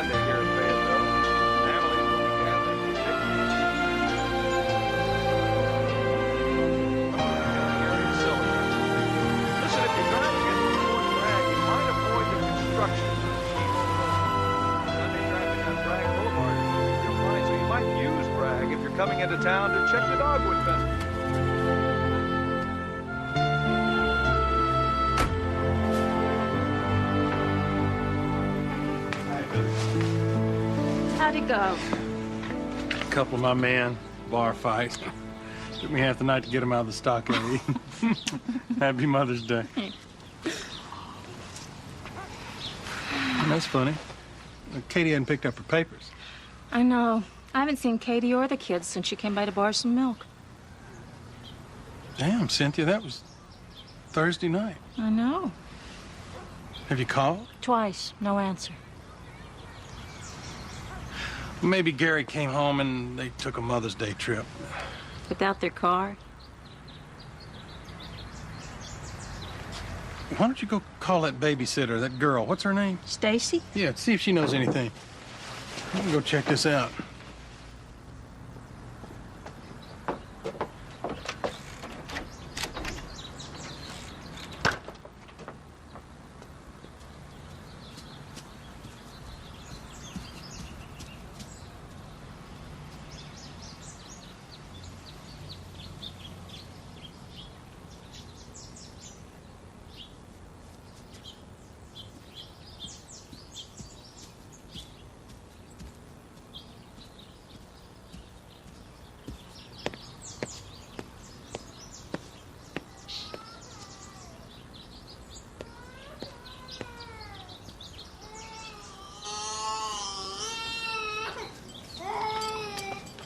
Sunday here in Fayetteville. Families will be gathering for picnics. Listen, if you're driving into Fort Bragg, you might avoid the construction. Sunday traffic on Bragg Boulevard is real fine, so you might use Bragg if you're coming into town to check the Dogwood Festival. How'd it go? A couple of my men, bar fight. Took me half the night to get them out of the stockade. Happy Mother's Day. That's funny. Katie hadn't picked up her papers. I know. I haven't seen Katie or the kids since she came by to borrow some milk. Damn, Cynthia, that was Thursday night. I know. Have you called? Twice. No answer. Maybe Gary came home and they took a Mother's Day trip. Without their car? Why don't you go call that babysitter, that girl? What's her name? Stacy? Yeah, see if she knows anything. I'm gonna go check this out.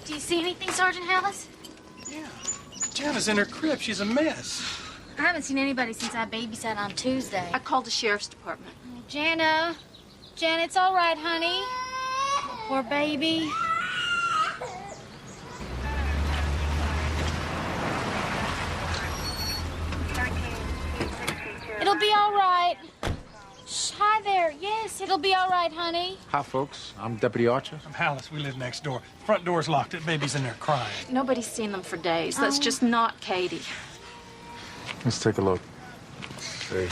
Do you see anything, Sergeant Hallis? Yeah. Jana's in her crib. She's a mess. I haven't seen anybody since I babysat on Tuesday. I called the sheriff's department. Jana, it's all right, honey. Poor baby. It'll be all right. Shh, hi there. Yes, it'll be all right, honey. Hi, folks. I'm Deputy Archer. I'm Hallis. We live next door. Front door's locked. That baby's in there crying. Nobody's seen them for days. That's just not Katie. Let's take a look. Hey.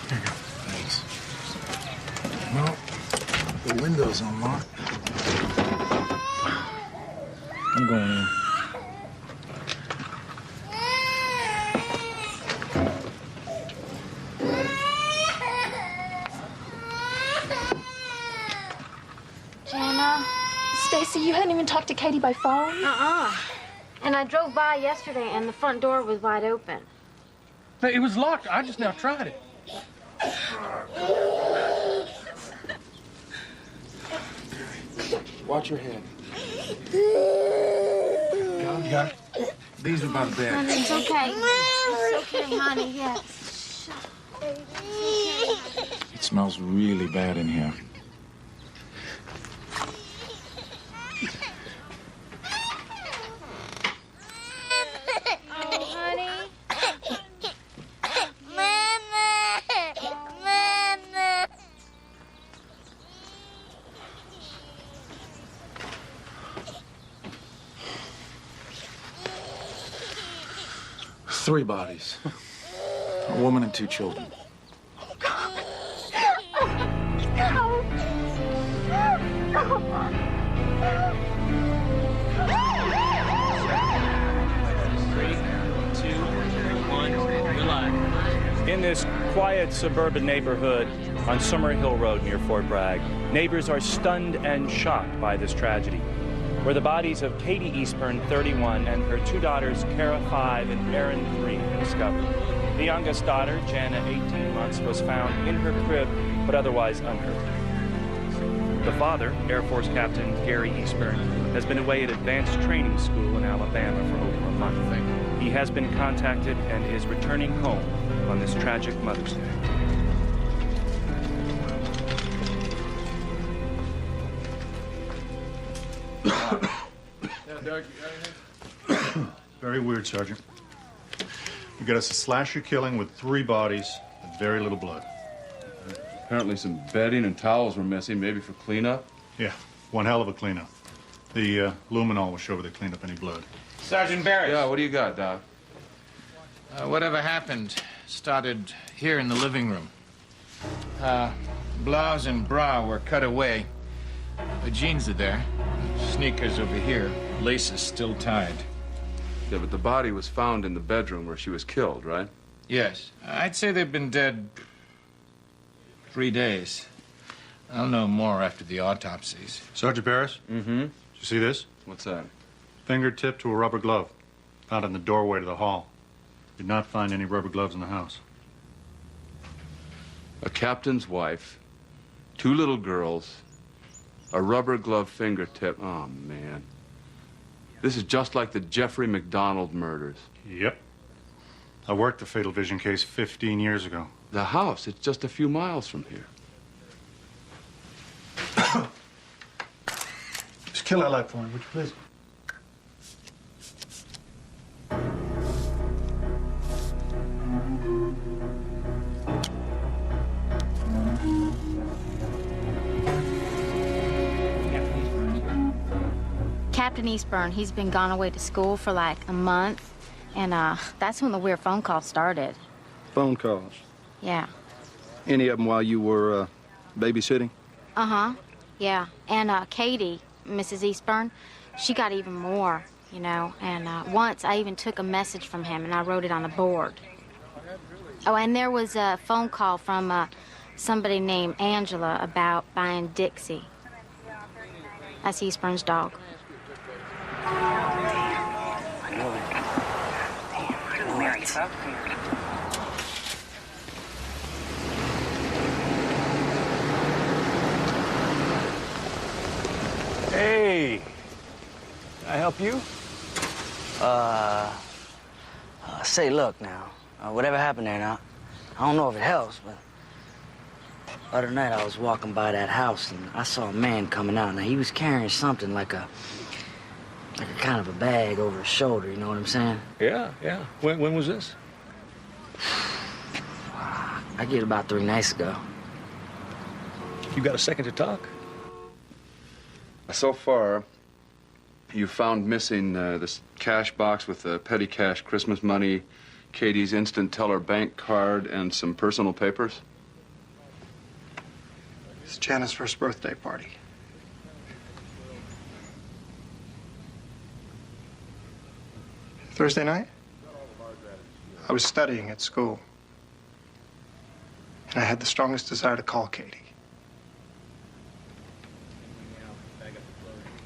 Here you go. Thanks. Well, the window's unlocked. I'm going in. Jana. Stacy, you hadn't even talked to Katie by phone? And I drove by yesterday, and the front door was wide open. Hey, it was locked. I just now tried it. Watch your head. You got it? These are by the bed. Honey, it's okay. It's okay, honey, yes. It smells really bad in here. Oh, honey. Three bodies. A woman and two children. In this quiet suburban neighborhood on Summer Hill Road near Fort Bragg, neighbors are stunned and shocked by this tragedy, where the bodies of Katie Eastburn, 31, and her two daughters, Kara, 5, and Erin, 3, were discovered. The youngest daughter, Jana, 18 months, was found in her crib, but otherwise unhurt. The father, Air Force Captain Gary Eastburn, has been away at advanced training school in Alabama for over a month. He has been contacted and is returning home on this tragic Mother's Day. Yeah, Doug, you got anything? Very weird, Sergeant. You got us a slasher killing with 3 bodies and very little blood. Apparently some bedding and towels were missing, maybe for cleanup. Yeah, one hell of a cleanup. The luminol will show where they cleaned up any blood. Sergeant Barris. Yeah, what do you got, Doc? Whatever happened started here in the living room. Blouse and bra were cut away. The jeans are there. Sneakers over here. Laces still tied. Yeah, but the body was found in the bedroom where she was killed, right? Yes. I'd say they've been dead 3 days. I'll know more after the autopsies. Sergeant Barris? Mm-hmm. Did you see this? What's that? Fingertip to a rubber glove. Found in the doorway to the hall. Did not find any rubber gloves in the house. A captain's wife, 2 little girls, a rubber glove fingertip. Oh, man. This is just like the Jeffrey McDonald murders. Yep. I worked the Fatal Vision case 15 years ago. The house, it's just a few miles from here. Just kill that light for me, would you please? Captain Eastburn, he's been gone away to school for like a month, and that's when the weird phone call started. Phone calls? Yeah. Any of them while you were babysitting? Uh-huh. Yeah. And Katie, Mrs. Eastburn, she got even more, you know. And once I even took a message from him and I wrote it on a board. Oh, and there was a phone call from somebody named Angela about buying Dixie. That's Eastburn's dog. Hey, can I help you? Say, look now, whatever happened there now, I don't know if it helps, but other night I was walking by that house and I saw a man coming out. Now, he was carrying something like a kind of a bag over his shoulder, you know what I'm saying? Yeah. When was this? I get about 3 nights ago. You got a second to talk? So far, you found missing this cash box with the petty cash Christmas money, Katie's instant teller bank card, and some personal papers. It's Jana's first birthday party. Thursday night, I was studying at school, and I had the strongest desire to call Katie.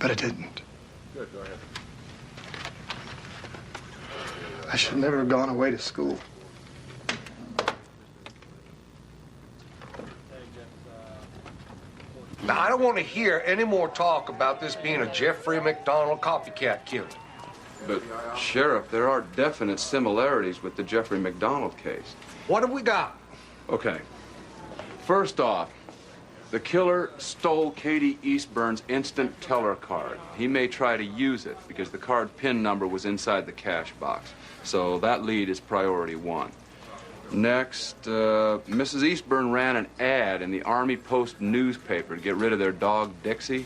But I didn't. Good, go ahead. I should never have gone away to school. Now, I don't want to hear any more talk about this being a Jeffrey McDonald copycat killing. But, Sheriff, there are definite similarities with the Jeffrey McDonald case. What have we got? Okay. First off, the killer stole Katie Eastburn's instant teller card. He may try to use it because the card PIN number was inside the cash box. So that lead is priority 1. Next, Mrs. Eastburn ran an ad in the Army Post newspaper to get rid of their dog, Dixie.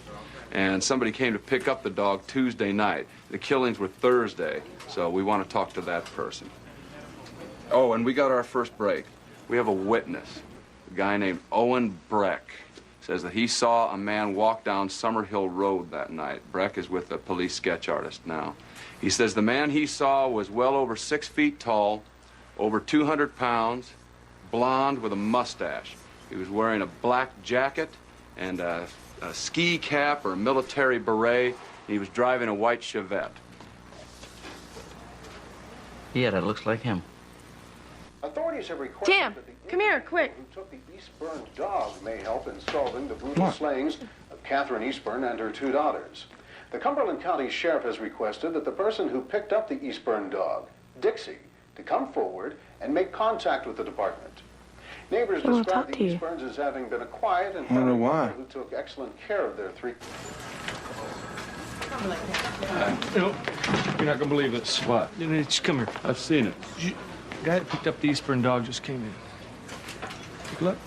And somebody came to pick up the dog Tuesday night. The killings were Thursday, so we want to talk to that person. Oh, and we got our first break. We have a witness, a guy named Owen Breck. Says that he saw a man walk down Summerhill Road that night. Breck is with the police sketch artist now. He says the man he saw was well over 6 feet tall, over 200 pounds, blonde with a mustache. He was wearing a black jacket and a ski cap or a military beret. He was driving a white Chevette. Yeah, that looks like him. Authorities have requested Tim, that the come here, quick. who took the Eastburn dog may help in solving the brutal slayings of Catherine Eastburn and her 2 daughters. The Cumberland County Sheriff has requested that the person who picked up the Eastburn dog, Dixie, to come forward and make contact with the department. Neighbors describe the Eastburns as having been a quiet and friendly couple who took excellent care of their 3. No, you're not gonna believe this. What? Just come here. I've seen it. The guy that picked up the Eastburn dog just came in. Take a look.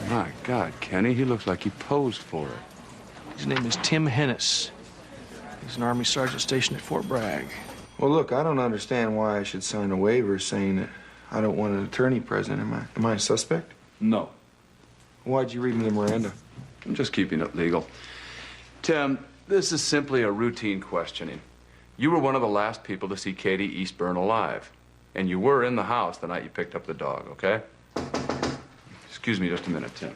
My God, Kenny, he looks like he posed for it. His name is Tim Hennis. He's an Army sergeant stationed at Fort Bragg. Well, look, I don't understand why I should sign a waiver saying that I don't want an attorney present. Am I a suspect? No. Why'd you read me the Miranda? I'm just keeping it legal. Tim, this is simply a routine questioning. You were one of the last people to see Katie Eastburn alive. And you were in the house the night you picked up the dog, okay? Excuse me just a minute, Tim.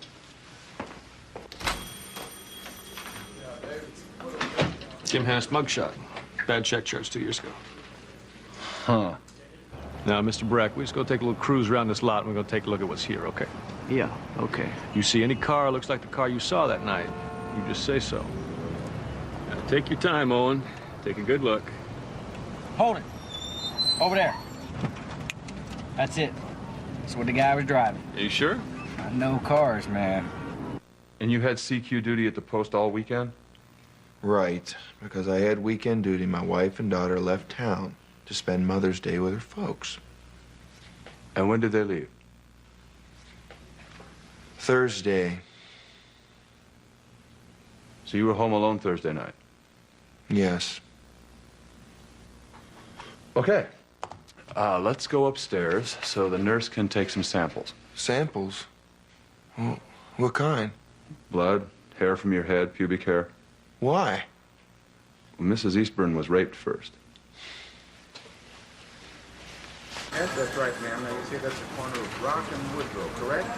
Tim Hennis mugshot. Bad check charge 2 years ago. Huh. Now, Mr. Breck, we're just gonna take a little cruise around this lot and we're gonna take a look at what's here, okay? Yeah, okay. You see any car looks like the car you saw that night, you just say so. Now, take your time, Owen. Take a good look. Hold it. Over there. That's it. That's what the guy was driving. Are you sure? I know cars, man. And you had CQ duty at the post all weekend? Right, because I had weekend duty. My wife and daughter left town to spend Mother's Day with her folks. And when did they leave? Thursday. So you were home alone Thursday night? Yes. Okay. Let's go upstairs so the nurse can take some samples. Samples? Well, what kind? Blood, hair from your head, pubic hair. Why? Well, Mrs. Eastburn was raped first. Yes, that's right, ma'am. Now, you see that's the corner of Rock and Woodrow, correct?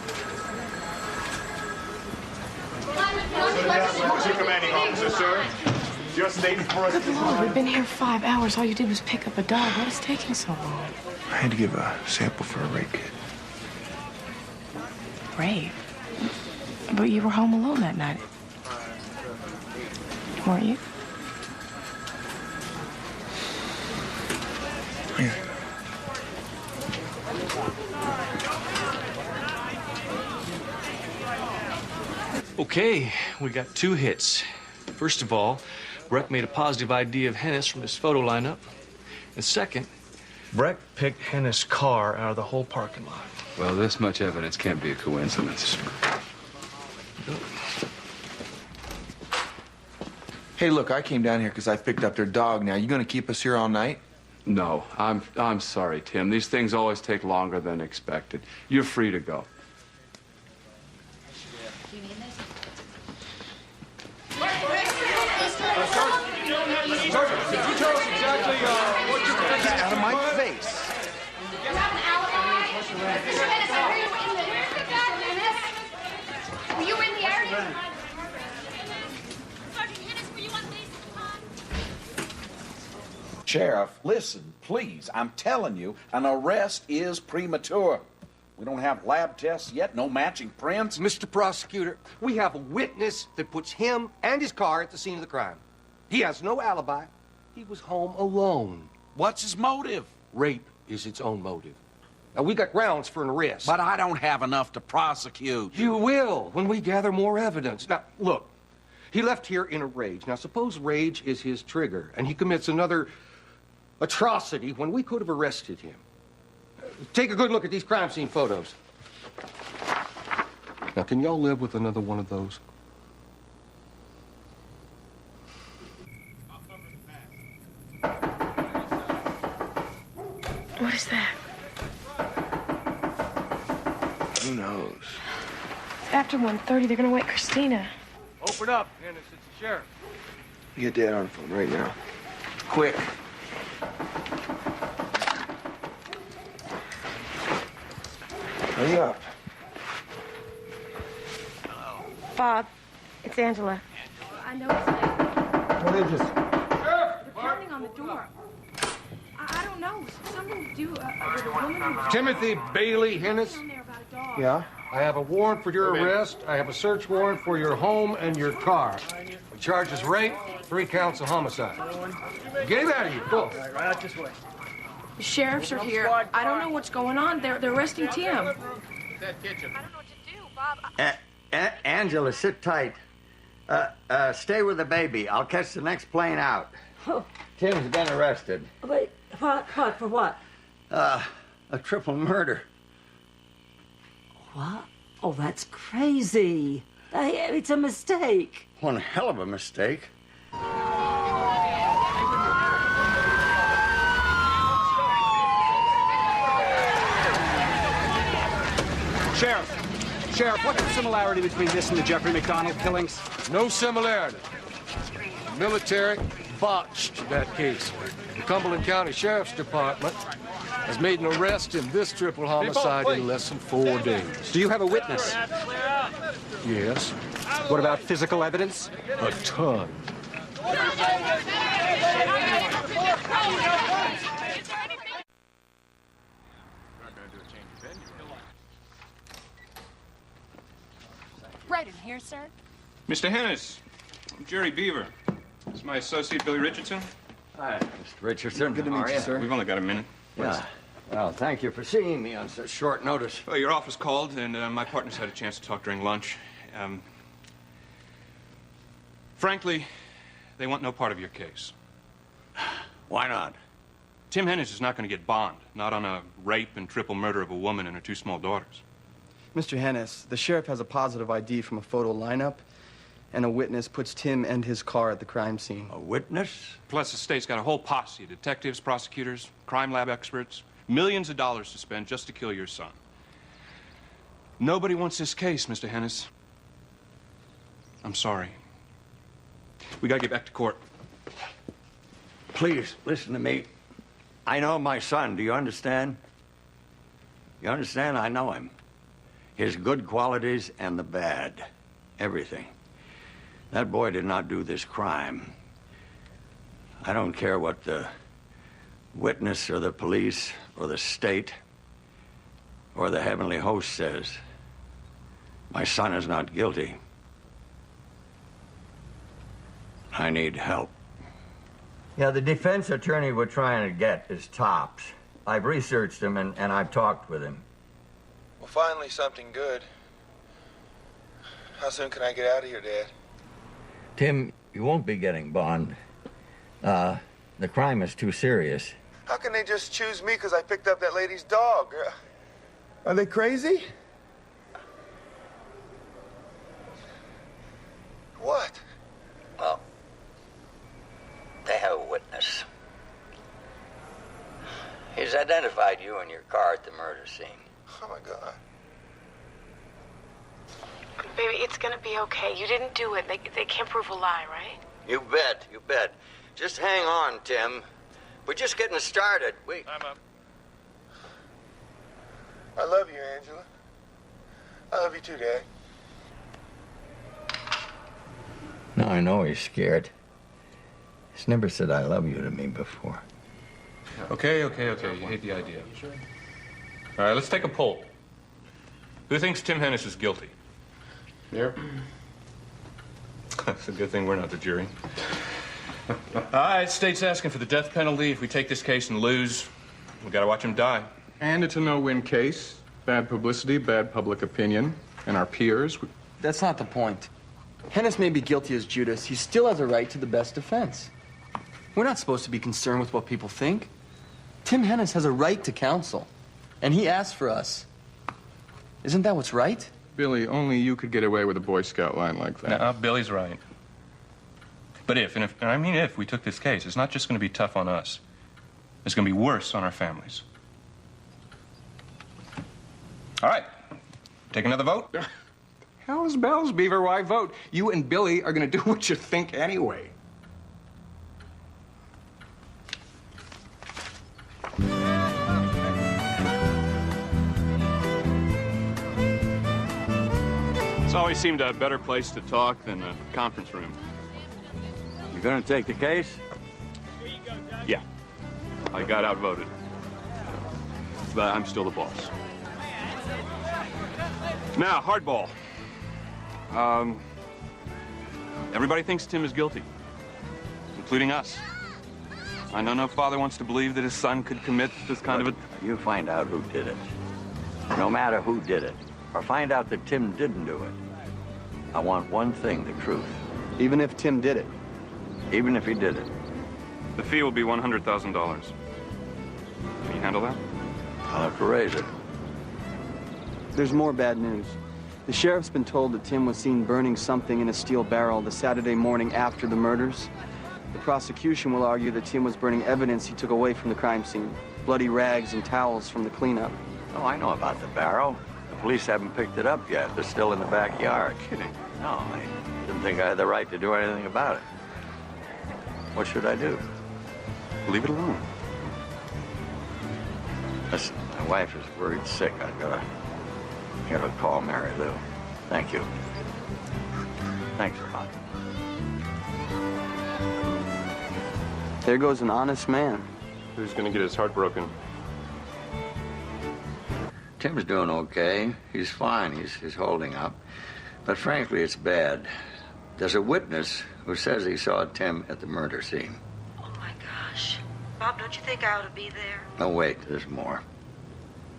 Who's your commanding officer, sir? Just stating for us. Good Lord, we've been here 5 hours. All you did was pick up a dog. What is taking so long? I had to give a sample for a rape kit. Rape? But you were home alone that night. Weren't you? Here. Okay, we got 2 hits. First of all, Breck made a positive ID of Hennis from his photo lineup. And second, Breck picked Hennis' car out of the whole parking lot. Well, this much evidence can't be a coincidence. Hey, look, I came down here because I picked up their dog. Now, you gonna keep us here all night? No, I'm sorry, Tim. These things always take longer than expected. You're free to go. Sergeant, could you tell us exactly what you're going to do? Out of my face. You have an alibi? Mr. Hennis, I heard you were in the... Where's the dog, Hennis? Were you in the area? Sergeant Hennis, were you on base at the time? Sheriff, listen, please. I'm telling you, an arrest is premature. We don't have lab tests yet, no matching prints. Mr. Prosecutor, we have a witness that puts him and his car at the scene of the crime. He has no alibi. He was home alone. What's his motive? Rape is its own motive. Now, we got grounds for an arrest. But I don't have enough to prosecute. You will when we gather more evidence. Now, look, he left here in a rage. Now, suppose rage is his trigger, and he commits another atrocity when we could have arrested him. Take a good look at these crime scene photos. Now, can y'all live with another one of those? What is that? Who knows? It's after 1:30. They're gonna wake Christina. Open up, Hennis. It's the sheriff. Get Dad on the phone right now. Quick. Hurry up. Bob, it's Angela. I know it's late. What is this? They're pounding on the door. I don't know. Something to do with a woman who... Timothy Bailey Hennis. Yeah? I have a warrant for your arrest. I have a search warrant for your home and your car. The charge is rape, 3 counts of homicide. Get him out of here. Go. Right out this way. The sheriffs are here. I don't know what's going on. They're arresting Tim. That kitchen. I don't know what to do, Bob. Angela, sit tight. Stay with the baby. I'll catch the next plane out. Tim's been arrested. Wait, what? For what? A triple murder. What? Oh, that's crazy. It's a mistake. One hell of a mistake. Sheriff, what's the similarity between this and the Jeffrey McDonald killings? No similarity. The military botched that case. The Cumberland County Sheriff's Department has made an arrest in this triple homicide in less than 4 days. Do you have a witness? Yes. What about physical evidence? A ton. Right in here, sir. Mr. Hennis, I'm Jerry Beaver. This is my associate, Billy Richardson. Hi, Mr. Richardson. Good to meet you, sir. We've only got a minute. Yeah. Well, thank you for seeing me on such short notice. Well, your office called, and my partners had a chance to talk during lunch. Frankly, they want no part of your case. Why not? Tim Hennis is not going to get bond, not on a rape and triple murder of a woman and her 2 small daughters. Mr. Hennis, the sheriff has a positive ID from a photo lineup, and a witness puts Tim and his car at the crime scene. A witness? Plus, the state's got a whole posse of detectives, prosecutors, crime lab experts, millions of dollars to spend just to kill your son. Nobody wants this case, Mr. Hennis. I'm sorry. We gotta get back to court. Please, listen to me. I know my son. Do you understand? You understand? I know him. His good qualities and the bad. Everything. That boy did not do this crime. I don't care what the witness or the police or the state or the heavenly host says. My son is not guilty. I need help. Yeah, the defense attorney we're trying to get is Tops. I've researched him and I've talked with him. Well, finally something good. How soon can I get out of here, Dad? Tim, you won't be getting bond. The crime is too serious. How can they just choose me because I picked up that lady's dog? Are they crazy? What? Well, they have a witness. He's identified you in your car at the murder scene. Oh, my God. Baby, it's gonna be okay. You didn't do it. They can't prove a lie, right? You bet, you bet. Just hang on, Tim. We're just getting started. I'm up. I love you, Angela. I love you too, Dad. Now I know he's scared. He's never said I love you to me before. Okay. You hate the idea. All right, let's take a poll. Who thinks Tim Hennis is guilty? Here. That's a good thing we're not the jury. All right, state's asking for the death penalty. If we take this case and lose, we gotta watch him die. And it's a no-win case. Bad publicity, bad public opinion, and our peers. That's not the point. Hennis may be guilty as Judas. He still has a right to the best defense. We're not supposed to be concerned with what people think. Tim Hennis has a right to counsel, and he asked for us. Isn't that what's right? Billy, only you could get away with a Boy Scout line like that. No, Billy's right. But if we took this case, it's not just going to be tough on us. It's going to be worse on our families. All right. Take another vote? Hell's bells, Beaver. Why vote? You and Billy are going to do what you think anyway. It's always seemed a better place to talk than a conference room. You gonna take the case? Yeah. I got outvoted. But I'm still the boss. Now, hardball. Everybody thinks Tim is guilty, including us. I know no father wants to believe that his son could commit this kind of a... You find out who did it. No matter who did it. Or find out that Tim didn't do it. I want one thing, the truth. Even if Tim did it? Even if he did it. The fee will be $100,000. Can you handle that? I'll have to raise it. There's more bad news. The sheriff's been told that Tim was seen burning something in a steel barrel the Saturday morning after the murders. The prosecution will argue that Tim was burning evidence he took away from the crime scene. Bloody rags and towels from the cleanup. Oh, I know about the barrel. The police haven't picked it up yet. They're still in the backyard. Kidding. No, I didn't think I had the right to do anything about it. What should I do? Leave it alone. Listen, my wife is worried sick. I've got to call Mary Lou. Thank you. Thanks a lot. There goes an honest man. Who's gonna get his heart broken? Tim's doing okay. He's fine. He's holding up. But frankly, it's bad. There's a witness who says he saw Tim at the murder scene. Oh, my gosh. Bob, don't you think I ought to be there? No, wait, there's more.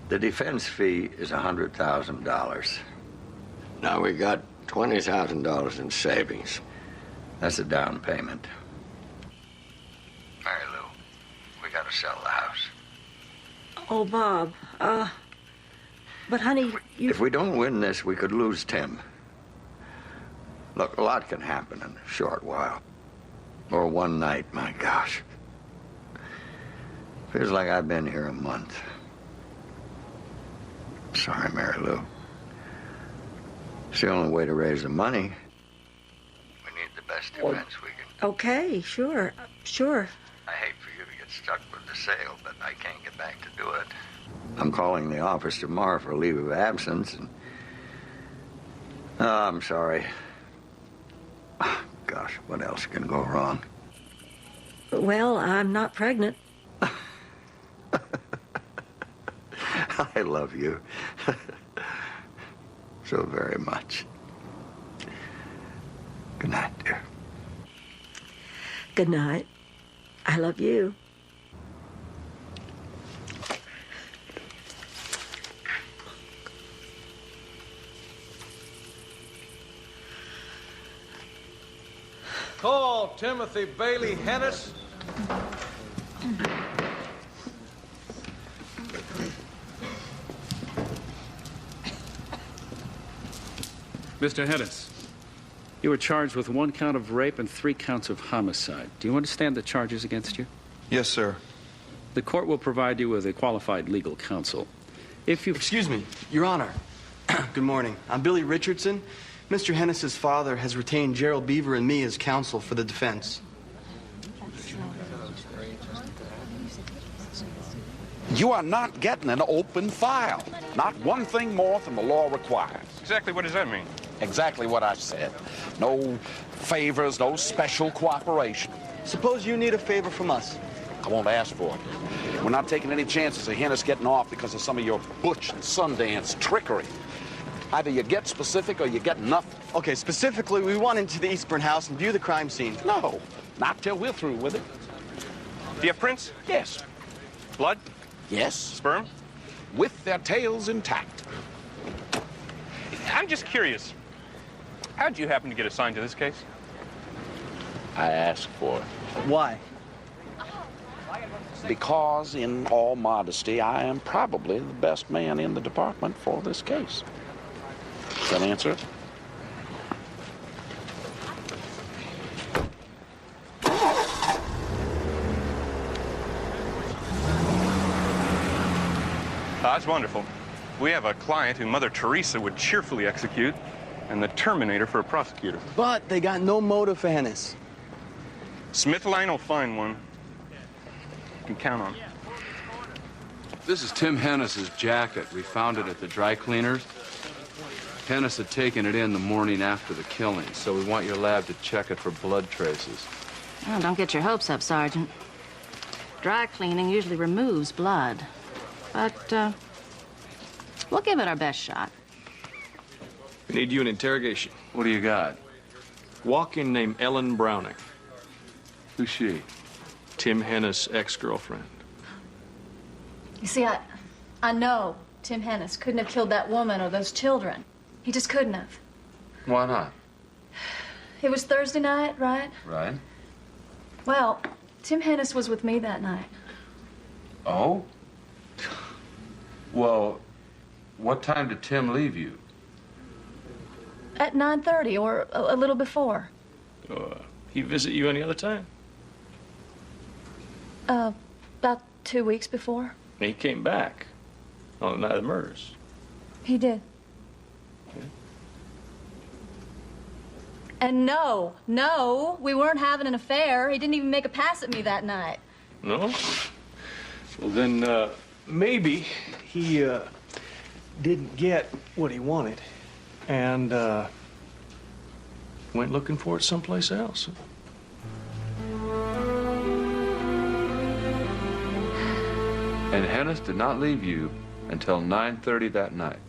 The defense fee is $100,000. Now we got $20,000 in savings. That's a down payment. Mary Lou, we gotta sell the house. Oh, Bob, but honey, If we don't win this, we could lose Tim. Look, a lot can happen in a short while. Or one night, my gosh. Feels like I've been here a month. Sorry, Mary Lou. It's the only way to raise the money. We need the best defense we can. okay, sure. I hate for you to get stuck with the sale, but I can't get back to do it. I'm calling the office tomorrow for a leave of absence, and... Oh, I'm sorry. Gosh, what else can go wrong? Well, I'm not pregnant. I love you so very much. Good night, dear. Good night. I love you. Call Timothy Bailey Hennis. Mr. Hennis, you were charged with 1 count of rape and 3 counts of homicide. Do you understand the charges against you? Yes, sir. The court will provide you with a qualified legal counsel. If you... Excuse me, Your Honor. Good morning. I'm Billy Richardson. Mr. Hennis's father has retained Gerald Beaver and me as counsel for the defense. You are not getting an open file. Not one thing more than the law requires. Exactly what does that mean? Exactly what I said. No favors, no special cooperation. Suppose you need a favor from us. I won't ask for it. We're not taking any chances of Hennis getting off because of some of your Butch and Sundance trickery. Either you get specific or you get nothing. Okay, specifically, we want into the Eastburn house and view the crime scene. No, not till we're through with it. Do you have prints? Yes. Blood? Yes. Sperm? With their tails intact. I'm just curious. How'd you happen to get assigned to this case? I asked for it. Why? Because, in all modesty, I am probably the best man in the department for this case. Does that answer it? That's wonderful. We have a client who Mother Teresa would cheerfully execute, and the Terminator for a prosecutor. But they got no motive for Hennis. Smithline will find one. You can count on. This is Tim Hennis's jacket. We found it at the dry cleaners. Hennis had taken it in the morning after the killing, so we want your lab to check it for blood traces. Oh, don't get your hopes up, Sergeant. Dry cleaning usually removes blood. But, we'll give it our best shot. We need you in interrogation. What do you got? Walk-in named Ellen Browning. Who's she? Tim Hennis' ex-girlfriend. You see, I know Tim Hennis couldn't have killed that woman or those children. He just couldn't have. Why not? It was Thursday night, right? Right. Well, Tim Hennis was with me that night. Oh? Well, what time did Tim leave you? At 9:30 or a little before. He visit you any other time? About 2 weeks before. He came back on the night of the murders. He did. And no, we weren't having an affair. He didn't even make a pass at me that night. No? Well, then, maybe he, didn't get what he wanted and, went looking for it someplace else. And Hennis did not leave you until 9:30 that night.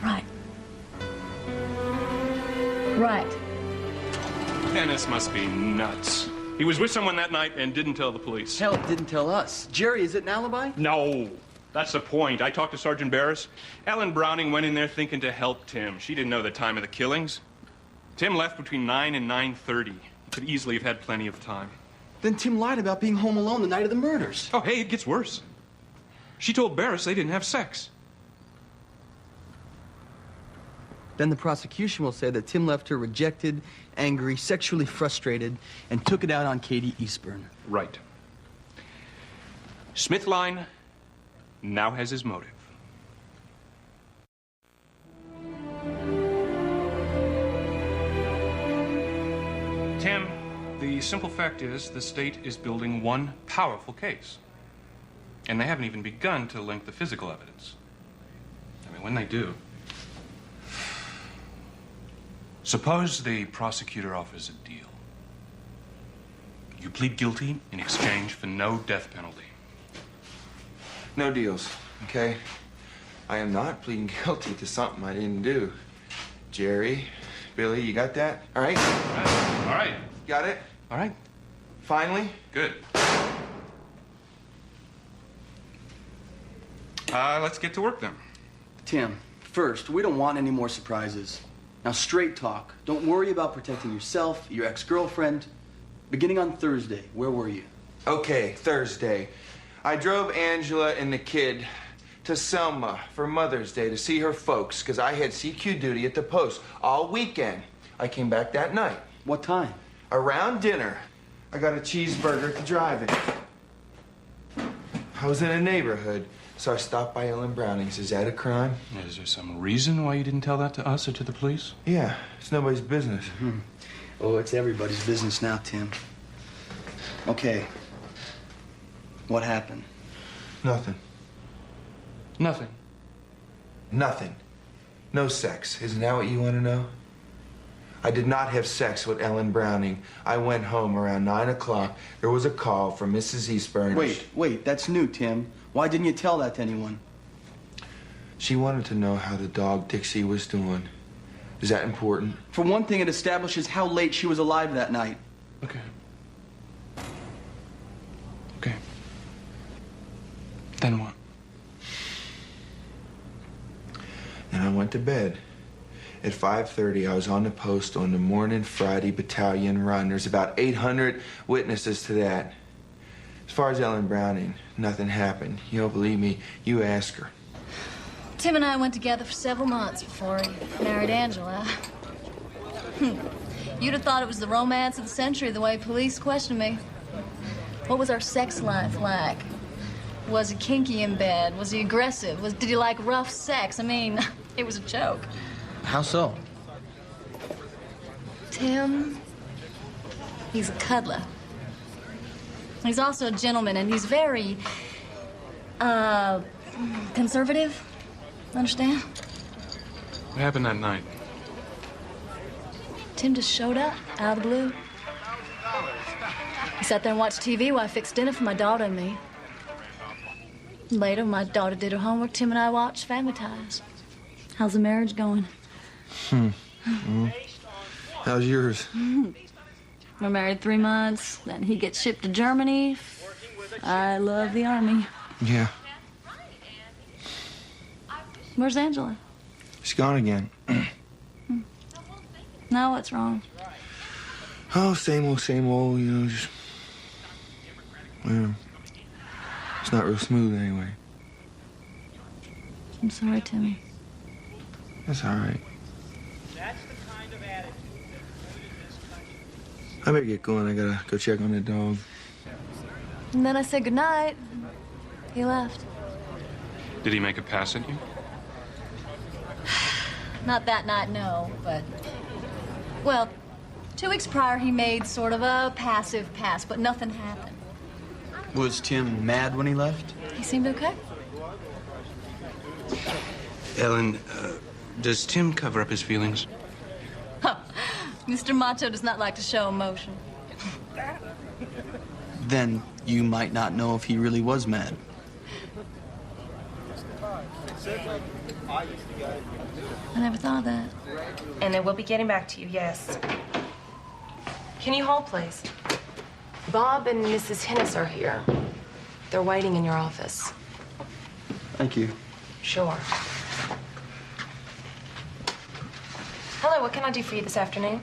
Right. Right. Hennis must be nuts. He was with someone that night and didn't tell the police. Hell, didn't tell us. Jerry, is it an alibi? No. That's the point. I talked to Sergeant Barris. Ellen Browning went in there thinking to help Tim. She didn't know the time of the killings. Tim left between 9 and 9:30. He could easily have had plenty of time. Then Tim lied about being home alone the night of the murders. Oh, hey, it gets worse. She told Barris they didn't have sex. Then the prosecution will say that Tim left her rejected, angry, sexually frustrated, and took it out on Katie Eastburn. Right. Smithline now has his motive. Tim, the simple fact is the state is building one powerful case. And they haven't even begun to link the physical evidence. I mean, when they do... Suppose the prosecutor offers a deal. You plead guilty in exchange for no death penalty. No deals, okay? I am not pleading guilty to something I didn't do. Jerry, Billy, you got that? All right? All right. Got it? All right. Finally? Good. Let's get to work then. Tim, first, we don't want any more surprises. Now, straight talk. Don't worry about protecting yourself, your ex-girlfriend. Beginning on Thursday, where were you? Okay, Thursday. I drove Angela and the kid to Selma for Mother's Day to see her folks because I had CQ duty at the post all weekend. I came back that night. What time? Around dinner. I got a cheeseburger at the drive-in. I was in a neighborhood, so I stopped by Ellen Browning's. Is that a crime? Is there some reason why you didn't tell that to us or to the police? Yeah, it's nobody's business. Oh, it's everybody's business now, Tim. Okay. What happened? Nothing. Nothing. Nothing. No sex. Isn't that what you want to know? I did not have sex with Ellen Browning. I went home around 9 o'clock. There was a call from Mrs. Eastburn. Wait, that's new, Tim. Why didn't you tell that to anyone? She wanted to know how the dog Dixie was doing. Is that important? For one thing, it establishes how late she was alive that night. Okay. Okay. Then what? And I went to bed. At 5:30, I was on the post on the morning Friday battalion run. There's about 800 witnesses to that. As far as Ellen Browning, nothing happened. You don't believe me? You ask her. Tim and I went together for several months before he married Angela. You'd have thought it was the romance of the century, the way police questioned me. What was our sex life like? Was he kinky in bed? Was he aggressive? Did he like rough sex? I mean, it was a joke. How so? Tim, he's a cuddler. He's also a gentleman, and he's very, conservative. Understand? What happened that night? Tim just showed up, out of the blue. He sat there and watched TV while I fixed dinner for my daughter and me. Later, when my daughter did her homework, Tim and I watched Family Ties. How's the marriage going? How's yours? We're married 3 months, then he gets shipped to Germany. I love the Army. Yeah. Where's Angela? She's gone again. Now what's wrong? Oh, same old, you know, just... Well, it's not real smooth anyway. I'm sorry, Timmy. That's all right. I better get going. I gotta go check on that dog. And then I said goodnight. He left. Did he make a pass at you? Not that night, no, but... Well, 2 weeks prior, he made sort of a passive pass, but nothing happened. Was Tim mad when he left? He seemed okay. Ellen, does Tim cover up his feelings? Huh. Mr. Macho does not like to show emotion. Then you might not know if he really was mad. I never thought of that. And they will be getting back to you, yes. Can you hold, please? Bob and Mrs. Hennis are here. They're waiting in your office. Thank you. Sure. Hello, what can I do for you this afternoon?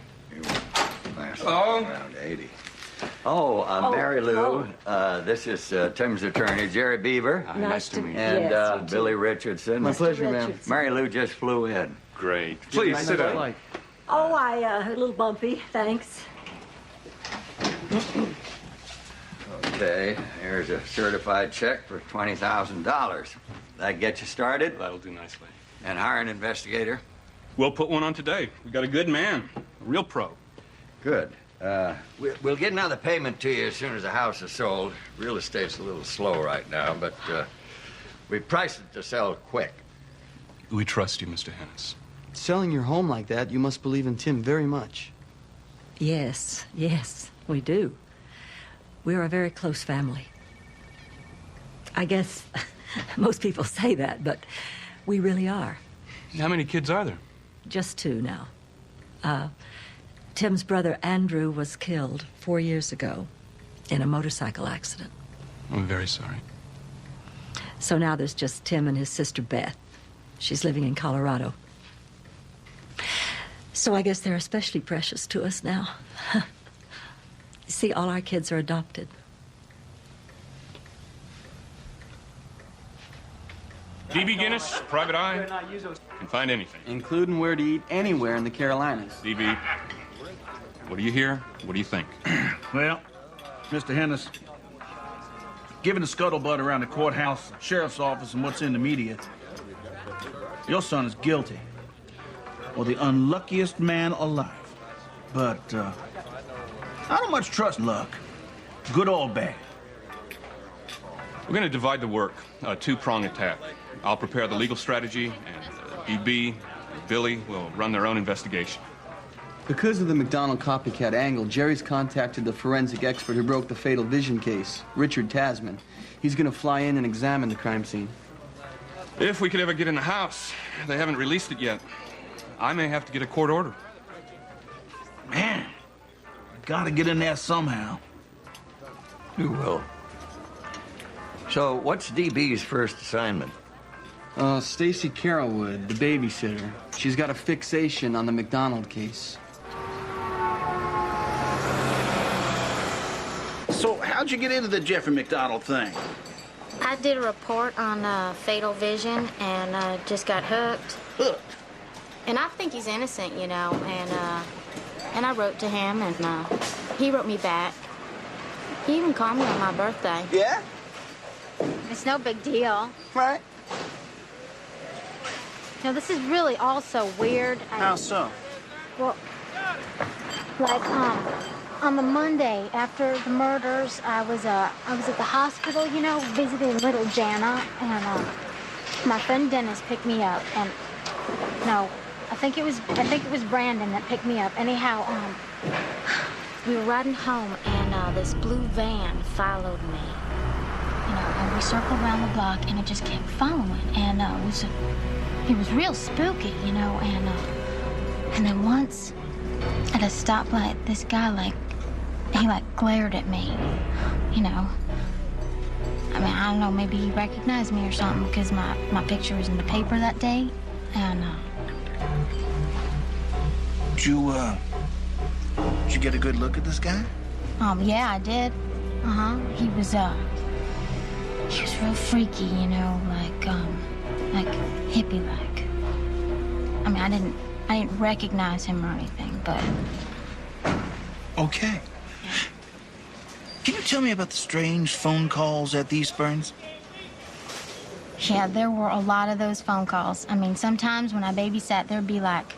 Around 80. Mary Lou. This is Tim's attorney, Jerry Beaver. Nice to meet you. And Yes, Billy Richardson. My pleasure, ma'am. Mary Lou just flew in. Great. Please sit down. Oh, a little bumpy, thanks. Okay, here's a certified check for $20,000. That get you started? That'll do nicely. And hire an investigator? We'll put one on today. We got a good man, a real pro. Good. We'll get another payment to you as soon as the house is sold. Real estate's a little slow right now, but we priced it to sell quick. We trust you, Mr. Hennis. Selling your home like that, you must believe in Tim very much. Yes, we do. We're a very close family. I guess most people say that, but we really are. How many kids are there? Just 2 now. Tim's brother Andrew was killed 4 years ago in a motorcycle accident. I'm very sorry. So now there's just Tim and his sister Beth. She's living in Colorado. So I guess they're especially precious to us now. You see, all our kids are adopted. D.B. Guinness, private eye, can find anything. Including where to eat anywhere in the Carolinas. D.B., what do you hear? What do you think? Well, Mr. Hennis, given the scuttlebutt around the courthouse, sheriff's office, and what's in the media, your son is guilty. Or the unluckiest man alive. But, I don't much trust luck. Good or bad. We're going to divide the work, a 2-prong attack. I'll prepare the legal strategy, and D.B. and Billy will run their own investigation. Because of the McDonald copycat angle, Jerry's contacted the forensic expert who broke the fatal vision case, Richard Tasman. He's going to fly in and examine the crime scene. If we could ever get in the house, they haven't released it yet. I may have to get a court order. Man, gotta get in there somehow. You will. So, what's DB's first assignment? Stacy Carrollwood, the babysitter. She's got a fixation on the McDonald case. So, how'd you get into the Jeffrey McDonald thing? I did a report on fatal vision and just got hooked. Hooked? And I think he's innocent, you know, and I wrote to him, and he wrote me back. He even called me on my birthday. Yeah? It's no big deal. Right. Now, this is really all so weird. How so? Well, like, on the Monday after the murders, I was at the hospital, you know, visiting little Jana, and my friend Dennis picked me up, and no, I think it was Brandon that picked me up. Anyhow, we were riding home, and this blue van followed me. You know, and we circled around the block, and it just kept following, and it was real spooky, you know, and then once at a stoplight, this guy he glared at me, you know. I mean, I don't know, maybe he recognized me or something because my picture was in the paper that day. And, Did you get a good look at this guy? yeah, I did. He was real freaky, you know, like hippie-like. I mean, I didn't recognize him or anything, but... Okay. Can you tell me about the strange phone calls at the Eastburns? Yeah, there were a lot of those phone calls. I mean, sometimes when I babysat, there'd be like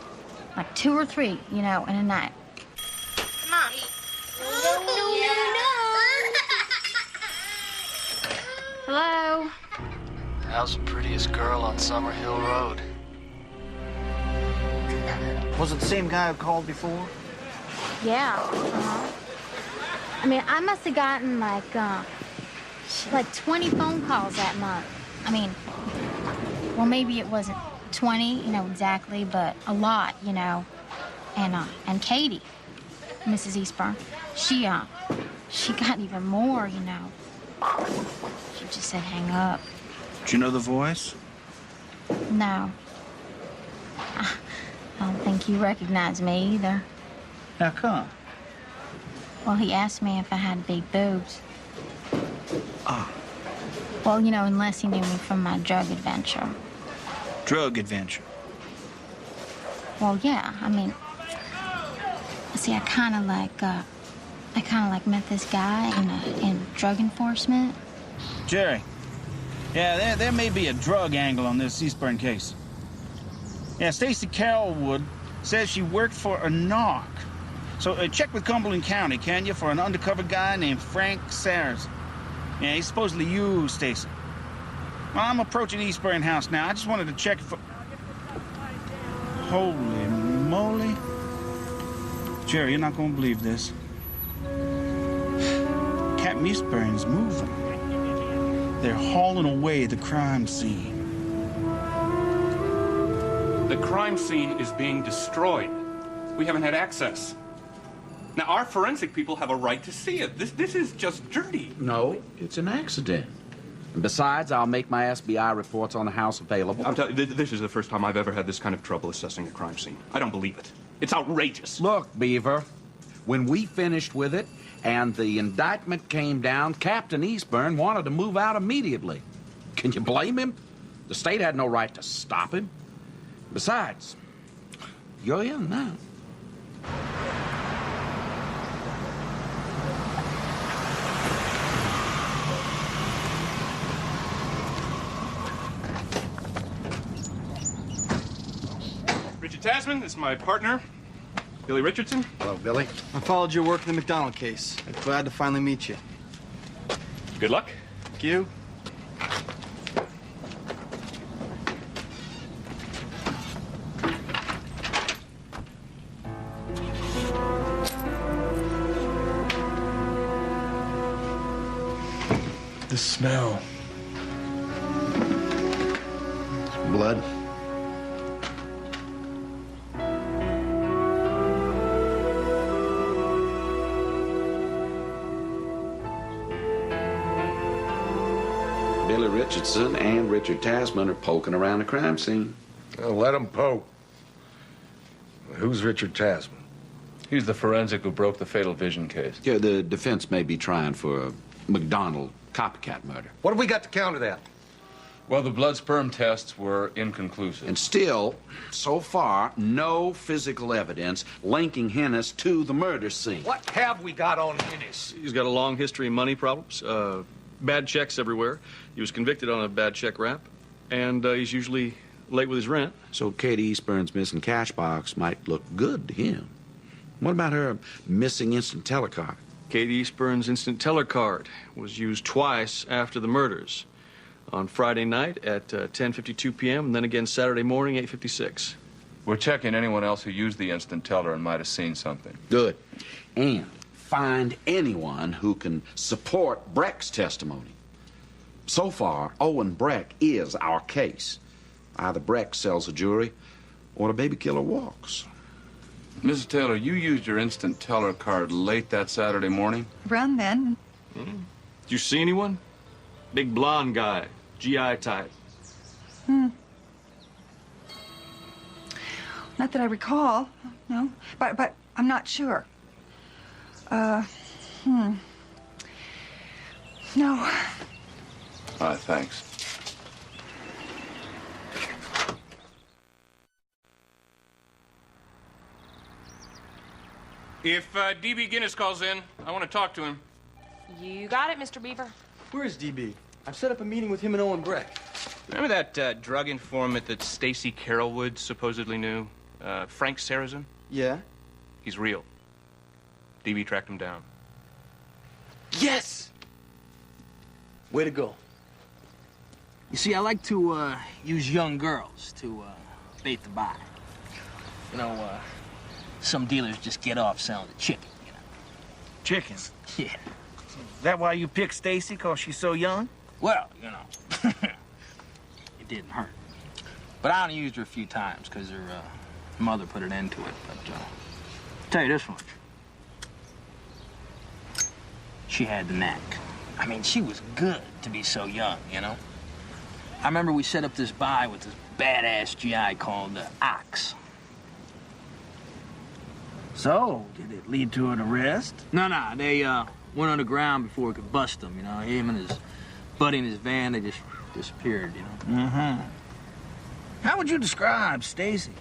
2 or 3, you know, in a night. Mom. Hello? How's the prettiest girl on Summer Hill Road? Was it the same guy who called before? Yeah. I mean, I must have gotten like 20 phone calls that month. I mean, well, maybe it wasn't 20, you know, exactly, but a lot, you know. And Katie, Mrs. Eastburn, she got even more, you know. She just said hang up. Did you know the voice? No. I don't think he recognized me either. How come? Well, he asked me if I had big boobs. Ah. Well, you know, unless he knew me from my drug adventure. Drug adventure? Well, yeah, I mean, see, I kind of like met this guy in drug enforcement. Jerry. Yeah, there may be a drug angle on this Eastburn case. Yeah, Stacy Carrollwood says she worked for a narc. So check with Cumberland County, can you, for an undercover guy named Frank Sayers. Yeah, he's supposedly you, Stacy. Well, I'm approaching Eastburn House now. I just wanted to check for... Holy moly. Jerry, you're not going to believe this. Captain Eastburn's moving. They're hauling away the crime scene. The crime scene is being destroyed. We haven't had access. Now, our forensic people have a right to see it. This is just dirty. No, it's an accident. And besides, I'll make my SBI reports on the house available. I'm telling you, this is the first time I've ever had this kind of trouble assessing a crime scene. I don't believe it. It's outrageous. Look, Beaver, when we finished with it and the indictment came down, Captain Eastburn wanted to move out immediately. Can you blame him? The state had no right to stop him. Besides, you're in now. Richard Tasman, this is my partner, Billy Richardson. Hello, Billy. I followed your work in the McDonald case. I'm glad to finally meet you. Good luck. Thank you. The smell. Blood. Billy Richardson and Richard Tasman are poking around the crime scene. Let them poke. Who's Richard Tasman? He's the forensic who broke the Fatal Vision case. Yeah, the defense may be trying for a McDonald copycat murder. What have we got to counter that? Well, the blood sperm tests were inconclusive. And still, so far, no physical evidence linking Hennis to the murder scene. What have we got on Hennis? He's got a long history of money problems, bad checks everywhere. He was convicted on a bad check rap, and he's usually late with his rent. So Katie Eastburn's missing cash box might look good to him. What about her missing instant teller card? Katie Eastburn's instant teller card was used twice after the murders. On Friday night at 10:52 p.m. and then again Saturday morning, 8:56. We're checking anyone else who used the instant teller and might have seen something. Good. And find anyone who can support Breck's testimony. So far, Owen Breck is our case. Either Breck sells a jury or the baby killer walks. Mrs. Taylor, you used your instant teller card late that Saturday morning? Around then. Did you see anyone? Big blonde guy, GI type. Not that I recall, no. But I'm not sure. No. All right, thanks. If D.B. Guinness calls in, I want to talk to him. You got it, Mr. Beaver. Where is DB? I've set up a meeting with him and Owen Breck. Remember that drug informant that Stacy Carolwood supposedly knew? Frank Sarrazin? Yeah? He's real. D.B. tracked him down. Yes! Way to go. You see, I like to use young girls to bait the buy. You know, some dealers just get off selling the chicken, you know. Chicken? Yeah. Is that why you picked Stacy, because she's so young? Well, you know, it didn't hurt. But I only used her a few times because her mother put an end to it. But I'll tell you this much. She had the knack. I mean, she was good to be so young, you know? I remember we set up this buy with this badass GI called Ox. So, did it lead to an arrest? No, they went underground before we could bust them, you know? Him and his buddy in his van, they just disappeared, you know? Mm-hmm. How would you describe Stacy?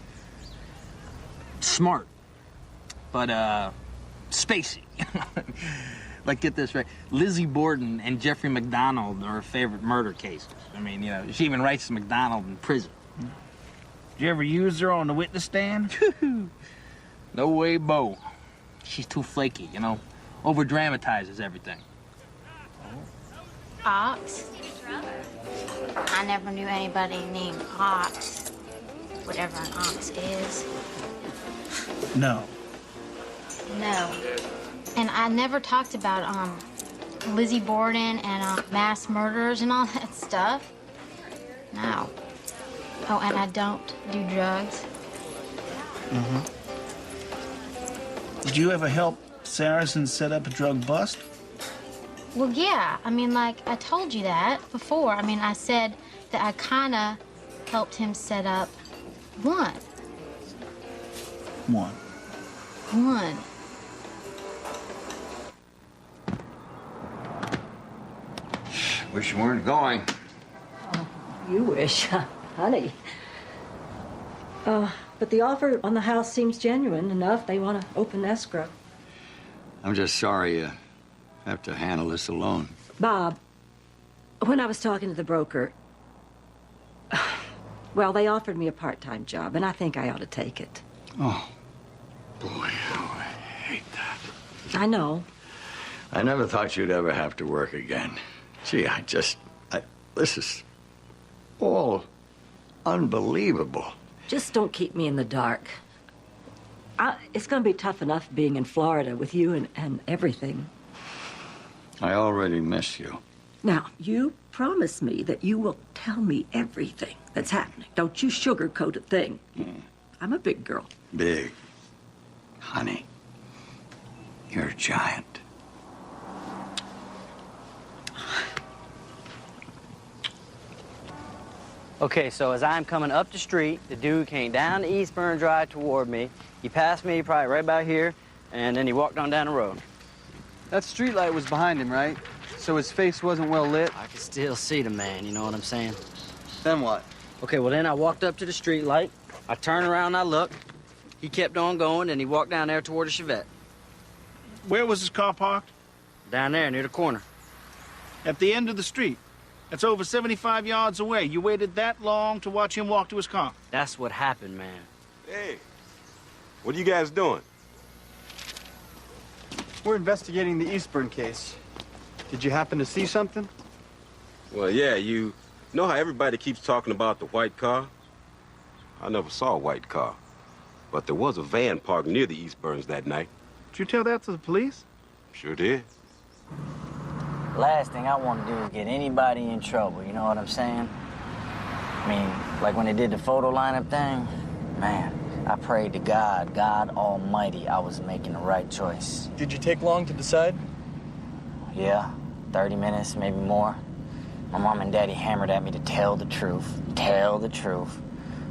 Smart, but spacey. Like, get this right, Lizzie Borden and Jeffrey McDonald are her favorite murder cases. I mean, you know, she even writes McDonald in prison. Did you ever use her on the witness stand? No way, Bo. She's too flaky, you know? Over-dramatizes everything. Ox? I never knew anybody named Ox. Whatever an ox is. No. No. And I never talked about Lizzie Borden and mass murders and all that stuff. No. Oh, and I don't do drugs. Mm-hmm. Did you ever help Saracen set up a drug bust? Well, yeah. I mean, like, I told you that before. I mean, I said that I kind of helped him set up one. One. Wish you weren't going. Oh, you wish, honey. But the offer on the house seems genuine enough. They want to open escrow. I'm just sorry you have to handle this alone. Bob, when I was talking to the broker, well, they offered me a part-time job, and I think I ought to take it. Oh, boy, how I hate that. I know. I never thought you'd ever have to work again. Gee, this is all unbelievable. Just don't keep me in the dark. It's going to be tough enough being in Florida with you and everything. I already miss you. Now, you promise me that you will tell me everything that's happening. Don't you sugarcoat a thing. I'm a big girl. Big. Honey, you're a giant. Okay, so as I'm coming up the street, the dude came down the Eastburn Drive toward me. He passed me probably right about here, and then he walked on down the road. That streetlight was behind him, right? So his face wasn't well lit? I could still see the man, you know what I'm saying? Then what? Okay, well then I walked up to the streetlight. I turned around and I looked. He kept on going, and he walked down there toward the Chevette. Where was his car parked? Down there, near the corner. At the end of the street. That's over 75 yards away. You waited that long to watch him walk to his car? That's what happened, man. Hey, what are you guys doing? We're investigating the Eastburn case. Did you happen to see something? Well, yeah, you know how everybody keeps talking about the white car? I never saw a white car, but there was a van parked near the Eastburns that night. Did you tell that to the police? Sure did. Last thing I want to do is get anybody in trouble, you know what I'm saying? I mean, like when they did the photo lineup thing, man, I prayed to God, God Almighty, I was making the right choice. Did you take long to decide? Yeah, 30 minutes, maybe more. My mom and daddy hammered at me to tell the truth. Tell the truth.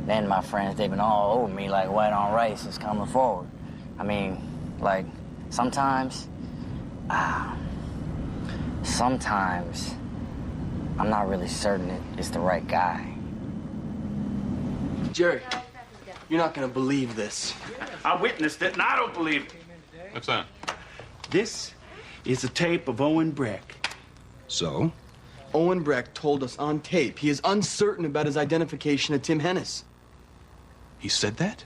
Then my friends, they've been all over me like white on rice since coming forward. I mean, like, sometimes I'm not really certain it's the right guy. Jerry, you're not gonna believe this. I witnessed it, and I don't believe it. What's that? This is a tape of Owen Breck. So? Owen Breck told us on tape he is uncertain about his identification of Tim Hennis. He said that?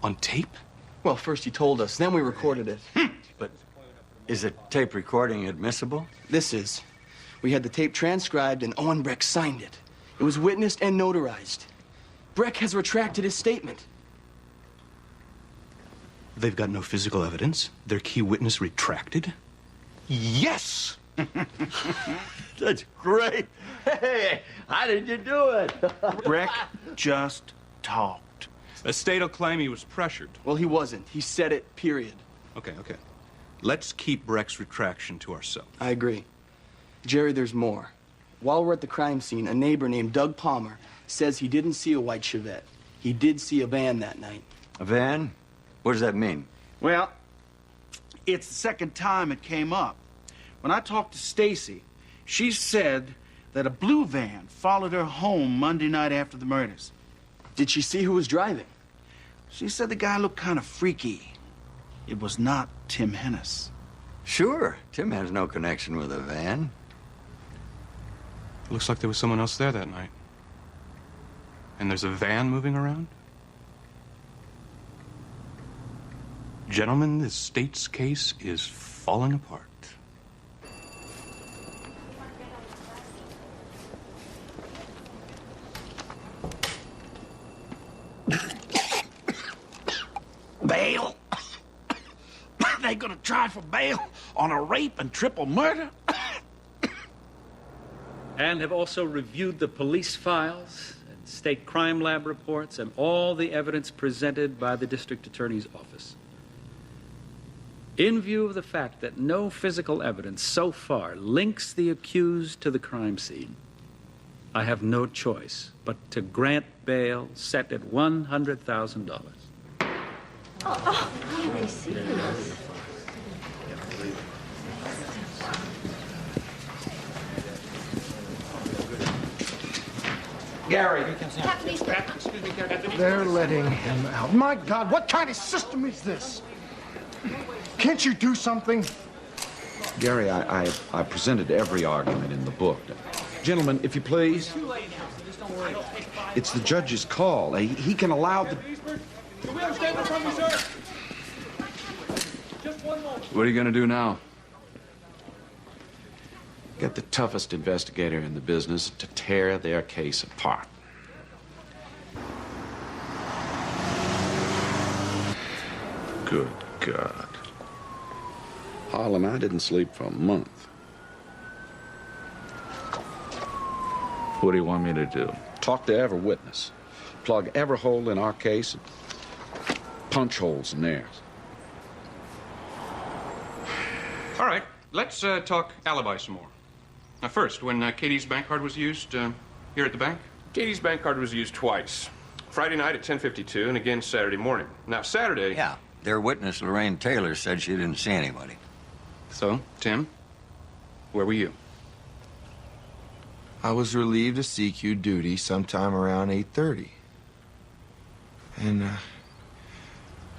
On tape? Well, first he told us, then we recorded it. But is a tape recording admissible? This is. We had the tape transcribed and Owen Breck signed it. It was witnessed and notarized. Breck has retracted his statement. They've got no physical evidence. Their key witness retracted? Yes! That's great. Hey, how did you do it? Breck just talked. The state will claim he was pressured. Well, he wasn't. He said it, period. Okay. Let's keep Breck's retraction to ourselves. I agree. Jerry, there's more. While we're at the crime scene, a neighbor named Doug Palmer says he didn't see a white Chevette. He did see a van that night. A van? What does that mean? Well, it's the second time it came up. When I talked to Stacy, she said that a blue van followed her home Monday night after the murders. Did she see who was driving? She said the guy looked kind of freaky. It was not Tim Hennis. Sure. Tim has no connection with a van. Looks like there was someone else there that night. And there's a van moving around? Gentlemen, the state's case is falling apart. Bail? They gonna try for bail on a rape and triple murder? And have also reviewed the police files and state crime lab reports and all the evidence presented by the district attorney's office. In view of the fact that no physical evidence so far links the accused to the crime scene, I have no choice but to grant bail set at $100,000. Oh, they see this. Gary. They're letting him out. My God, what kind of system is this? Can't you do something? Gary, I presented every argument in the book. Gentlemen, if you please. It's the judge's call. He can allow the... What are you going to do now? Get the toughest investigator in the business to tear their case apart. Good God. Harlan, I didn't sleep for a month. What do you want me to do? Talk to every witness. Plug every hole in our case and punch holes in theirs. All right, let's talk alibi some more. Now, first, when Katie's bank card was used here at the bank? Katie's bank card was used twice. Friday night at 10:52 and again Saturday morning. Now, Saturday... Yeah, their witness, Lorraine Taylor, said she didn't see anybody. So, Tim, where were you? I was relieved of CQ duty sometime around 8:30. And,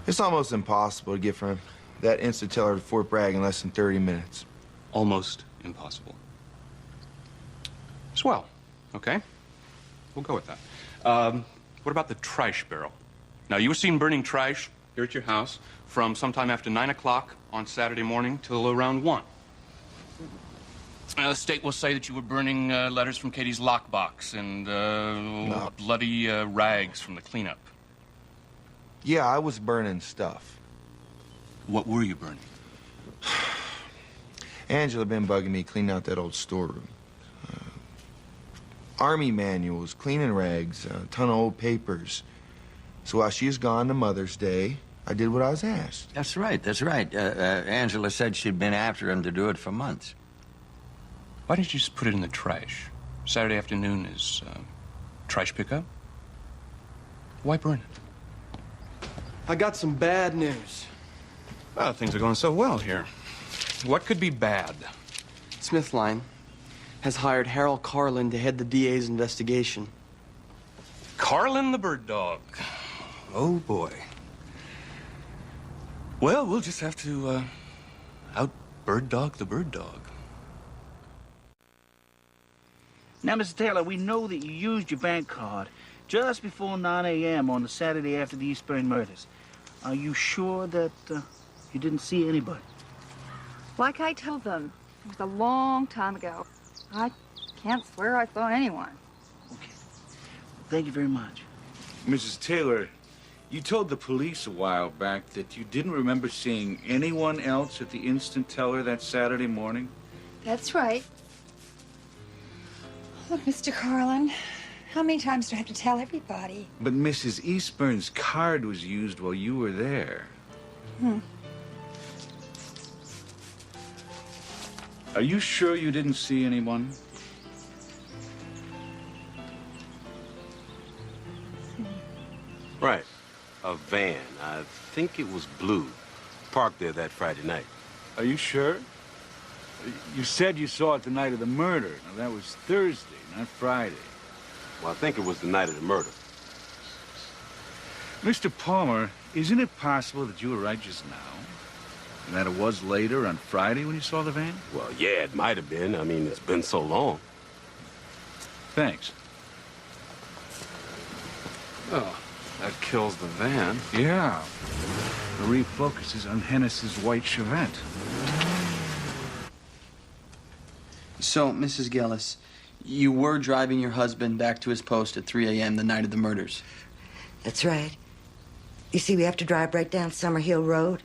it's almost impossible to get from that instant teller to Fort Bragg in less than 30 minutes. Almost impossible. Swell. Okay. We'll go with that. What about the trash barrel? Now, you were seen burning trash here at your house from sometime after 9 o'clock on Saturday morning till around 1. The state will say that you were burning letters from Katie's lockbox and bloody rags from the cleanup. Yeah, I was burning stuff. What were you burning? Angela been bugging me cleaning out that old storeroom. Army manuals, cleaning rags, a ton of old papers. So while she was gone to Mother's Day, I did what I was asked. That's right, that's right. Angela said she'd been after him to do it for months. Why didn't you just put it in the trash? Saturday afternoon is trash pickup. Why burn it? I got some bad news. Well, things are going so well here. What could be bad? Smithline has hired Harold Carlin to head the DA's investigation. Carlin the bird dog. Oh, boy. Well, we'll just have to out-bird dog the bird dog. Now, Mr. Taylor, we know that you used your bank card just before 9 a.m. on the Saturday after the Eastburn murders. Are you sure that you didn't see anybody? Like I told them, it was a long time ago. I can't swear I saw anyone. Thank you very much. Mrs. Taylor, you told the police a while back that you didn't remember seeing anyone else at the instant teller that Saturday morning. That's right. Look, Mr. Carlin, how many times do I have to tell everybody? But Mrs. Eastburn's card was used while you were there. Are you sure you didn't see anyone? Right. A van. I think it was blue. Parked there that Friday night. Are you sure? You said you saw it the night of the murder. Now, that was Thursday, not Friday. Well, I think it was the night of the murder. Mr. Palmer, isn't it possible that you were right just now? And that it was later on Friday when you saw the van? Well, yeah, it might have been. I mean, it's been so long. Thanks. Oh, that kills the van. Yeah. The refocuses on Hennis's white Chevette. So, Mrs. Gillis, you were driving your husband back to his post at 3 a.m. the night of the murders. That's right. You see, we have to drive right down Summer Hill Road,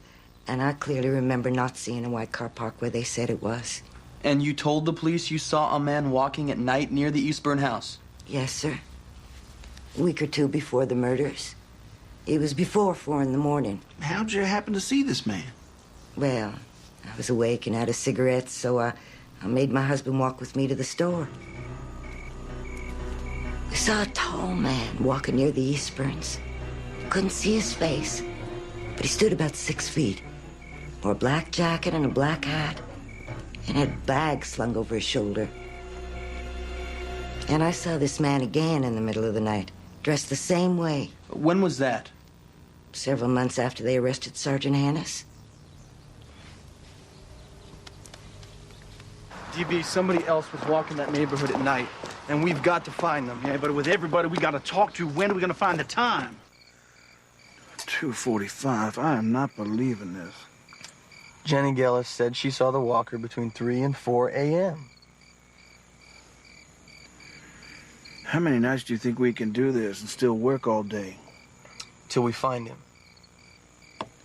and I clearly remember not seeing a white car parked where they said it was. And you told the police you saw a man walking at night near the Eastburn house? Yes, sir. A week or two before the murders. It was before 4 in the morning. How'd you happen to see this man? Well, I was awake and out of cigarettes, so I made my husband walk with me to the store. We saw a tall man walking near the Eastburns. Couldn't see his face, but he stood about 6 feet. Wore a black jacket and a black hat, and had bags slung over his shoulder. And I saw this man again in the middle of the night, dressed the same way. When was that? Several months after they arrested Sergeant Hannis. DB, somebody else was walking that neighborhood at night, and we've got to find them. Yeah, but with everybody we got to talk to, when are we going to find the time? 2:45. I am not believing this. Jenny Gillis said she saw the walker between 3 and 4 a.m. How many nights do you think we can do this and still work all day? Till we find him.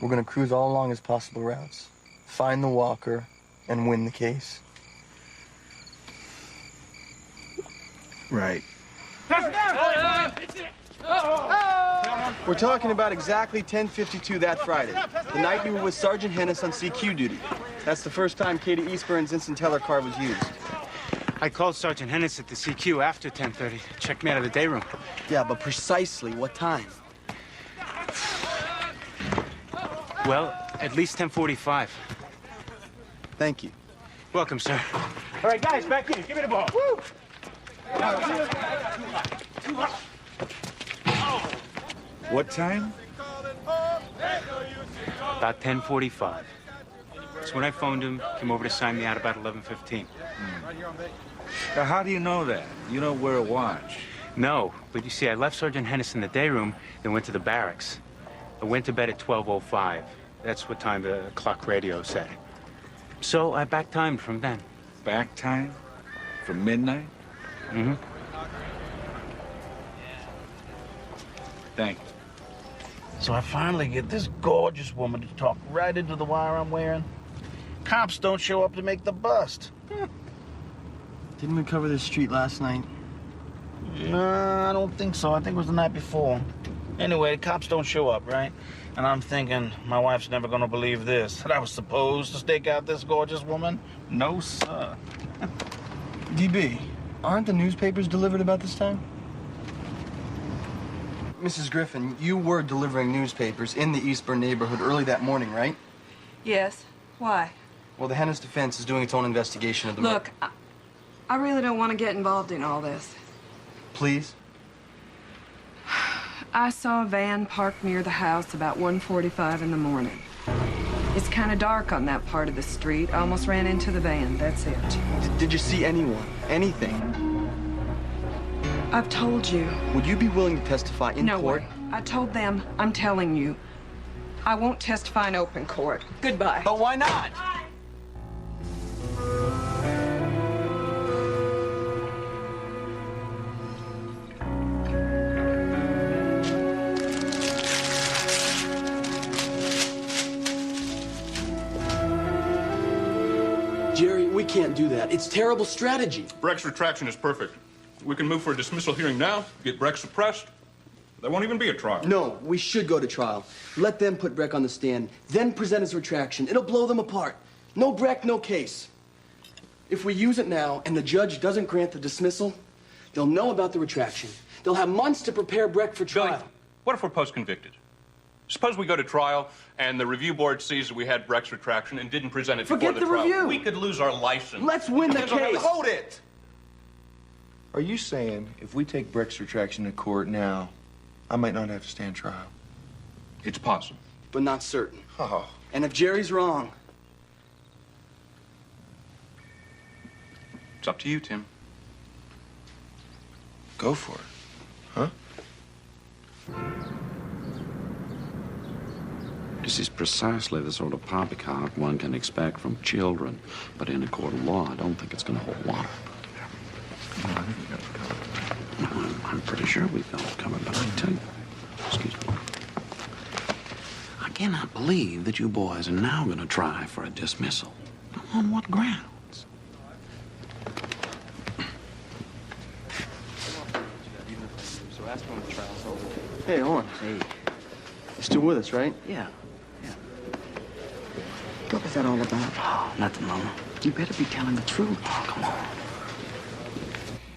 We're gonna cruise all along his possible routes, find the walker, and win the case. Right. We're talking about exactly 10:52 that Friday, the night you were with Sergeant Hennis on CQ duty. That's the first time Katie Eastburn's instant teller card was used. I called Sergeant Hennis at the CQ after 10:30. Checked me out of the day room. Yeah, but precisely what time? Well, at least 10:45. Thank you. Welcome, sir. All right, guys, back in. Give me the ball. Woo! What time? About 10:45. That's when I phoned him. Came over to sign me out about 11:15. Now, how do you know that? You don't wear a watch. No, but you see, I left Sergeant Hennis in the day room, then went to the barracks. I went to bed at 12:05. That's what time the clock radio said. So I back-timed from then. Back-time? From midnight? Mm-hmm. Thank you. So I finally get this gorgeous woman to talk right into the wire I'm wearing. Cops don't show up to make the bust. Didn't we cover this street last night? No, I don't think so. I think it was the night before. Anyway, the cops don't show up, right? And I'm thinking, my wife's never gonna believe this, that I was supposed to stake out this gorgeous woman. No, sir. DB, Aren't the newspapers delivered about this time? Mrs. Griffin, you were delivering newspapers in the Eastburn neighborhood early that morning, right? Yes. Why? Well, the Hennis defense is doing its own investigation of the murder. Look, I really don't want to get involved in all this. Please? I saw a van parked near the house about 1:45 in the morning. It's kind of dark on that part of the street. I almost ran into the van. That's it. Did you see anyone? Anything? I've told you. Would you be willing to testify in No court? way. I told them. I'm telling you. I won't testify in open court. Goodbye. But why not? Jerry, we can't do that. It's terrible strategy. Breck's retraction is perfect. We can move for a dismissal hearing now, get Breck suppressed. There won't even be a trial. No, we should go to trial. Let them put Breck on the stand, then present his retraction. It'll blow them apart. No Breck, no case. If we use it now and the judge doesn't grant the dismissal, they'll know about the retraction. They'll have months to prepare Breck for trial. Billy, what if we're post-convicted? Suppose we go to trial and the review board sees that we had Breck's retraction and didn't present it Forget before the trial. review. We could lose our license. Let's win the Depends on how- case. Hold it! Are you saying if we take Breck's retraction to court now, I might not have to stand trial? It's possible. But not certain. Oh. And if Jerry's wrong, It's up to you, Tim. Go for it. Huh? This is precisely the sort of poppycock one can expect from children. But in a court of law, I don't think it's going to hold water. I'm pretty sure we've got it covered, but I tell you, excuse me, I cannot believe that you boys are now going to try for a dismissal. On what grounds? Hey, hold on. Hey. You're still with us, right? Yeah. What was that all about? Oh, nothing, Mama. You better be telling the truth. Oh, come on.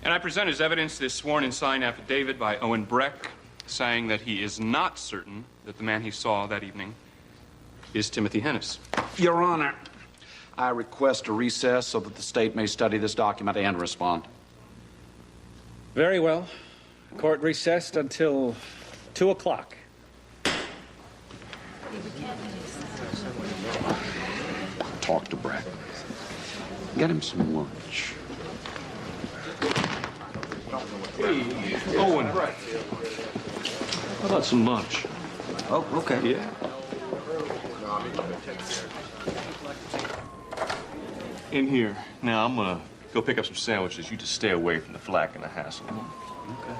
And I present as evidence this sworn and signed affidavit by Owen Breck, saying that he is not certain that the man he saw that evening is Timothy Hennis. Your Honor, I request a recess so that the state may study this document and respond. Very well. Court recessed until 2 o'clock. Talk to Breck. Get him some lunch. Hey, Owen. How about some lunch? Oh, okay. Yeah. In here. Now, I'm gonna go pick up some sandwiches. You just stay away from the flack and the hassle. Okay.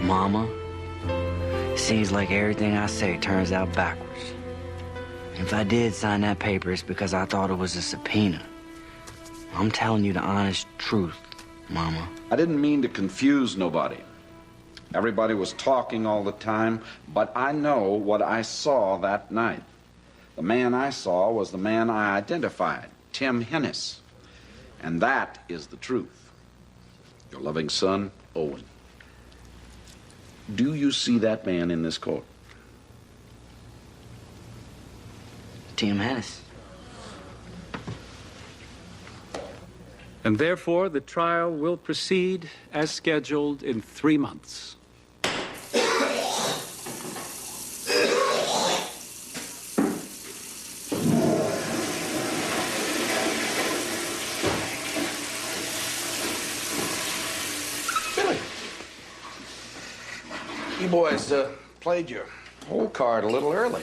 Mama, seems like everything I say turns out backwards. If I did sign that paper, it's because I thought it was a subpoena. I'm telling you the honest truth, Mama. I didn't mean to confuse nobody. Everybody was talking all the time, but I know what I saw that night. The man I saw was the man I identified, Tim Hennis. And that is the truth. Your loving son, Owen. Do you see that man in this court? Tim Hennis. And therefore, the trial will proceed as scheduled in 3 months. You boys played your whole card a little early.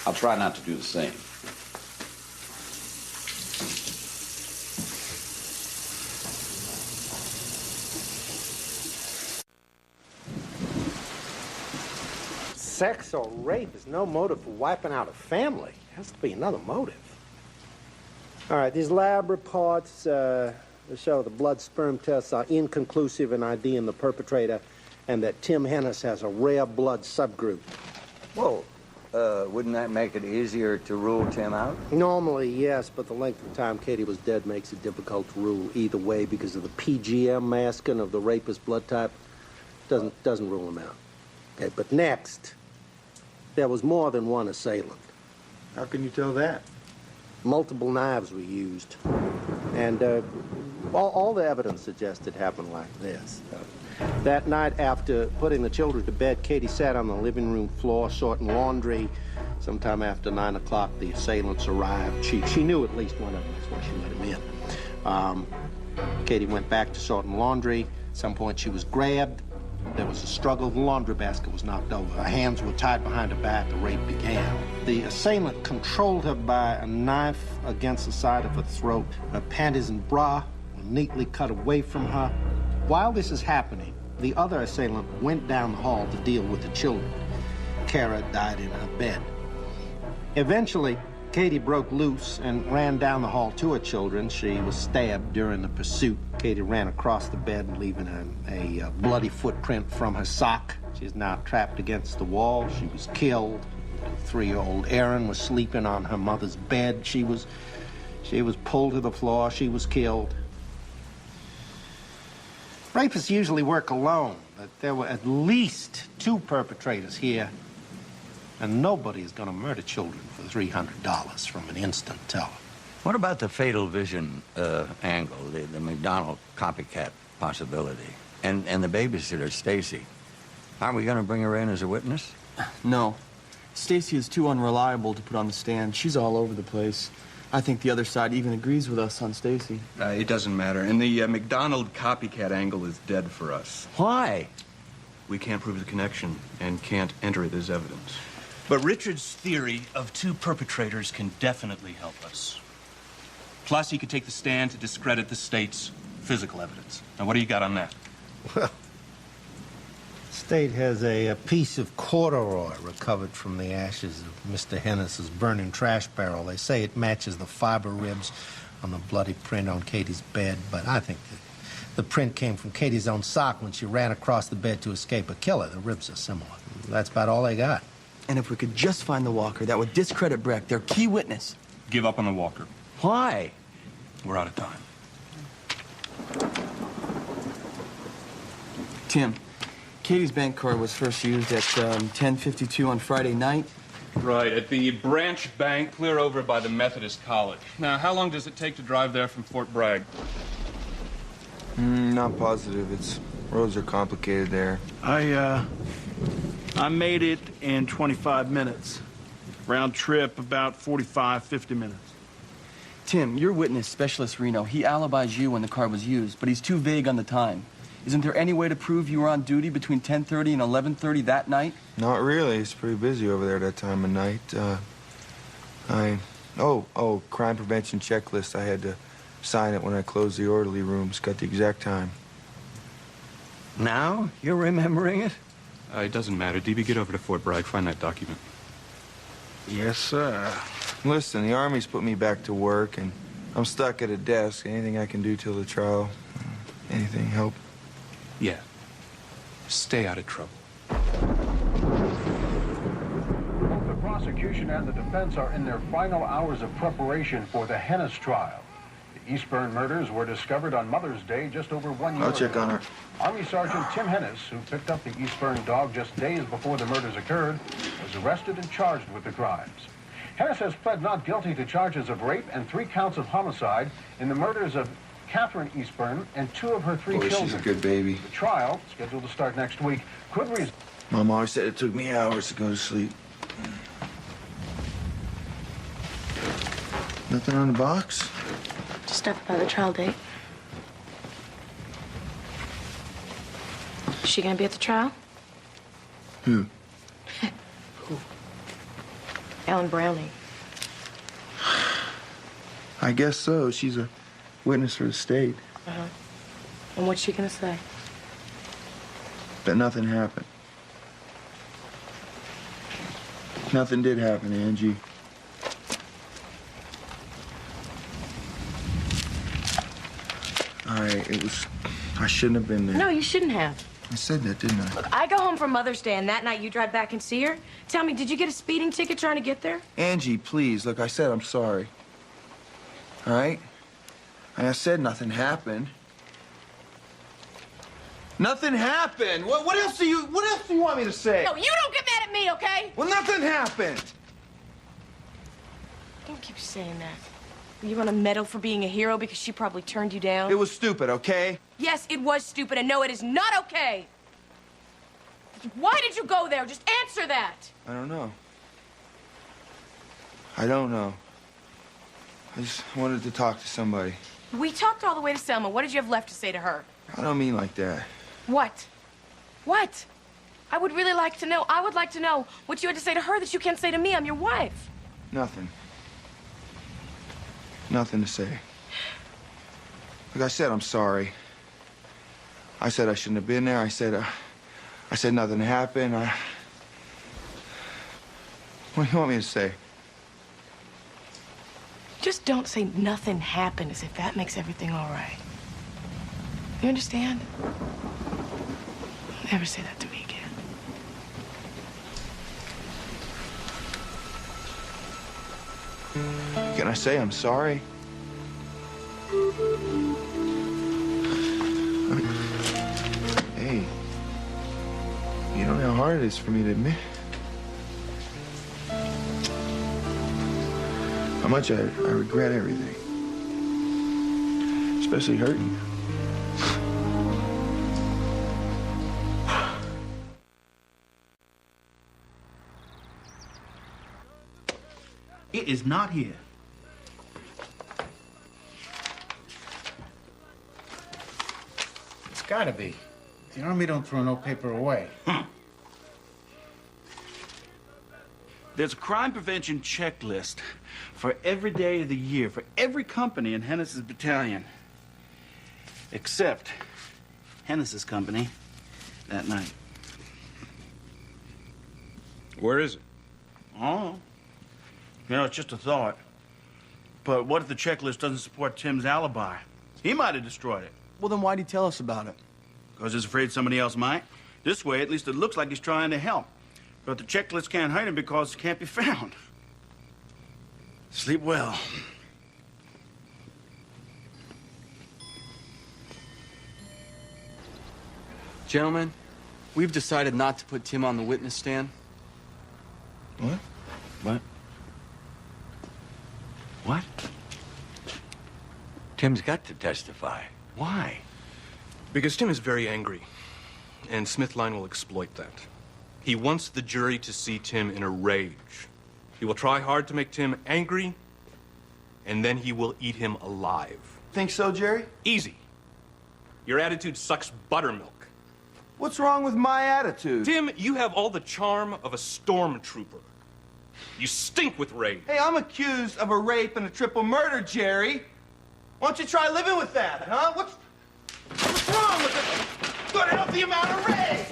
I'll try not to do the same. sex or rape is no motive for wiping out a family. It has to be another motive. All right, these lab reports show the blood sperm tests are inconclusive in IDing the perpetrator and that Tim Hennis has a rare blood subgroup. Well, wouldn't that make it easier to rule Tim out? Normally, yes, but the length of time Katie was dead makes it difficult to rule either way because of the PGM masking of the rapist's blood type. Doesn't rule him out. Okay, but next, there was more than one assailant. How can you tell that? Multiple knives were used. And all the evidence suggests it happened like this. That night after putting the children to bed, Katie sat on the living room floor sorting laundry. Sometime after 9 o'clock, the assailants arrived. She knew at least one of them. That's why she let him in. Katie went back to sorting laundry. At some point, she was grabbed. There was a struggle. The laundry basket was knocked over. Her hands were tied behind her back. The rape began. The assailant controlled her by a knife against the side of her throat. Her panties and bra were neatly cut away from her. While this is happening, the other assailant went down the hall to deal with the children. Kara died in her bed. Eventually, Katie broke loose and ran down the hall to her children. She was stabbed during the pursuit. Katie ran across the bed, leaving a bloody footprint from her sock. She's now trapped against the wall. She was killed. 3-year-old Erin was sleeping on her mother's bed. She was pulled to the floor. She was killed. Rapists usually work alone, but there were at least 2 perpetrators here, and nobody is going to murder children for $300 from an instant teller. What about the fatal vision angle, the McDonald copycat possibility, and the babysitter, Stacy? Aren't we going to bring her in as a witness? No. Stacy is too unreliable to put on the stand. She's all over the place. I think the other side even agrees with us on Stacy. It doesn't matter. And the McDonald copycat angle is dead for us. Why? We can't prove the connection and can't enter it as evidence. But Richard's theory of 2 perpetrators can definitely help us. Plus, he could take the stand to discredit the state's physical evidence. Now, what do you got on that? Well, the state has a piece of corduroy recovered from the ashes of Mr. Hennis's burning trash barrel. They say it matches the fiber ribs on the bloody print on Katie's bed, but I think the print came from Katie's own sock when she ran across the bed to escape a killer. The ribs are similar. That's about all they got. And if we could just find the walker, that would discredit Breck, their key witness. Give up on the walker. Why? We're out of time. Tim, Katie's bank card was first used at 10:52 on Friday night. Right, at the branch bank clear over by the Methodist College. Now, how long does it take to drive there from Fort Bragg? Not positive. Roads are complicated there. I made it in 25 minutes. Round trip, about 45, 50 minutes. Tim, your witness, Specialist Reno, he alibis you when the car was used, but he's too vague on the time. Isn't there any way to prove you were on duty between 10:30 and 11:30 that night? Not really. It's pretty busy over there that time of night. Crime prevention checklist. I had to sign it when I closed the orderly room. It's got the exact time. Now you're remembering it? It doesn't matter. DB, get over to Fort Bragg. Find that document. Yes, sir. Listen, the Army's put me back to work, and I'm stuck at a desk. Anything I can do till the trial? Anything help? Yeah. Stay out of trouble. Both the prosecution and the defense are in their final hours of preparation for the Hennis trial. The Eastburn murders were discovered on Mother's Day just over 1 year ago. I'll check on her. Army Sergeant Tim Hennis, who picked up the Eastburn dog just days before the murders occurred, was arrested and charged with the crimes. Hennis has pled not guilty to charges of rape and 3 counts of homicide in the murders of Catherine Eastburn and 2 of her 3 Boy, children. she's a good baby. The trial, scheduled to start next week, could result. Mom always said it took me hours to go to sleep. Nothing on the box? Just stuff about the trial date. Is she gonna be at the trial? Who? Ellen Browning. I guess so. She's a witness for the state. Uh-huh. And what's she gonna say? That nothing happened. Nothing did happen, Angie. I shouldn't have been there. No, you shouldn't have. I said that, didn't I? Look, I go home for Mother's Day, and that night you drive back and see her. Tell me, did you get a speeding ticket trying to get there? Angie, please. Look, I said I'm sorry. All right? I said nothing happened. Nothing happened. What else do you want me to say? No, you don't get mad at me, okay? Well, nothing happened. Don't keep saying that. You want to medal for being a hero because she probably turned you down? It was stupid, okay? Yes, it was stupid, and no, it is not okay. Why did you go there? Just answer that. I don't know. I don't know. I just wanted to talk to somebody. We talked all the way to Selma. What did you have left to say to her? I don't mean like that. What? What? I would really like to know. I would like to know what you had to say to her that you can't say to me. I'm your wife. Nothing. Nothing to say. Like I said, I'm sorry. I said I shouldn't have been there. I said nothing happened. What do you want me to say? Just don't say nothing happened as if that makes everything all right. You understand? Don't ever say that to me again. Can I say I'm sorry? Hey, you don't know how hard it is for me to admit how much I regret everything, especially hurting you. It is not here. It's gotta be. The Army don't throw no paper away. There's a crime prevention checklist for every day of the year, for every company in Hennis's battalion. Except Hennis's company that night. Where is it? Oh. You know, it's just a thought. But what if the checklist doesn't support Tim's alibi? He might have destroyed it. Well, then why'd he tell us about it? Because he's afraid somebody else might. This way, at least it looks like he's trying to help. But the checklist can't hide him because it can't be found. Sleep well. Gentlemen, we've decided not to put Tim on the witness stand. What? What? What? Tim's got to testify. Why? Because Tim is very angry, and Smithline will exploit that. He wants the jury to see Tim in a rage. He will try hard to make Tim angry, and then he will eat him alive. Think so, Jerry? Easy. Your attitude sucks buttermilk. What's wrong with my attitude? Tim, you have all the charm of a stormtrooper. You stink with rage. Hey, I'm accused of a rape and a triple murder, Jerry. Why don't you try living with that, huh? What's wrong with it? Good healthy amount of rage!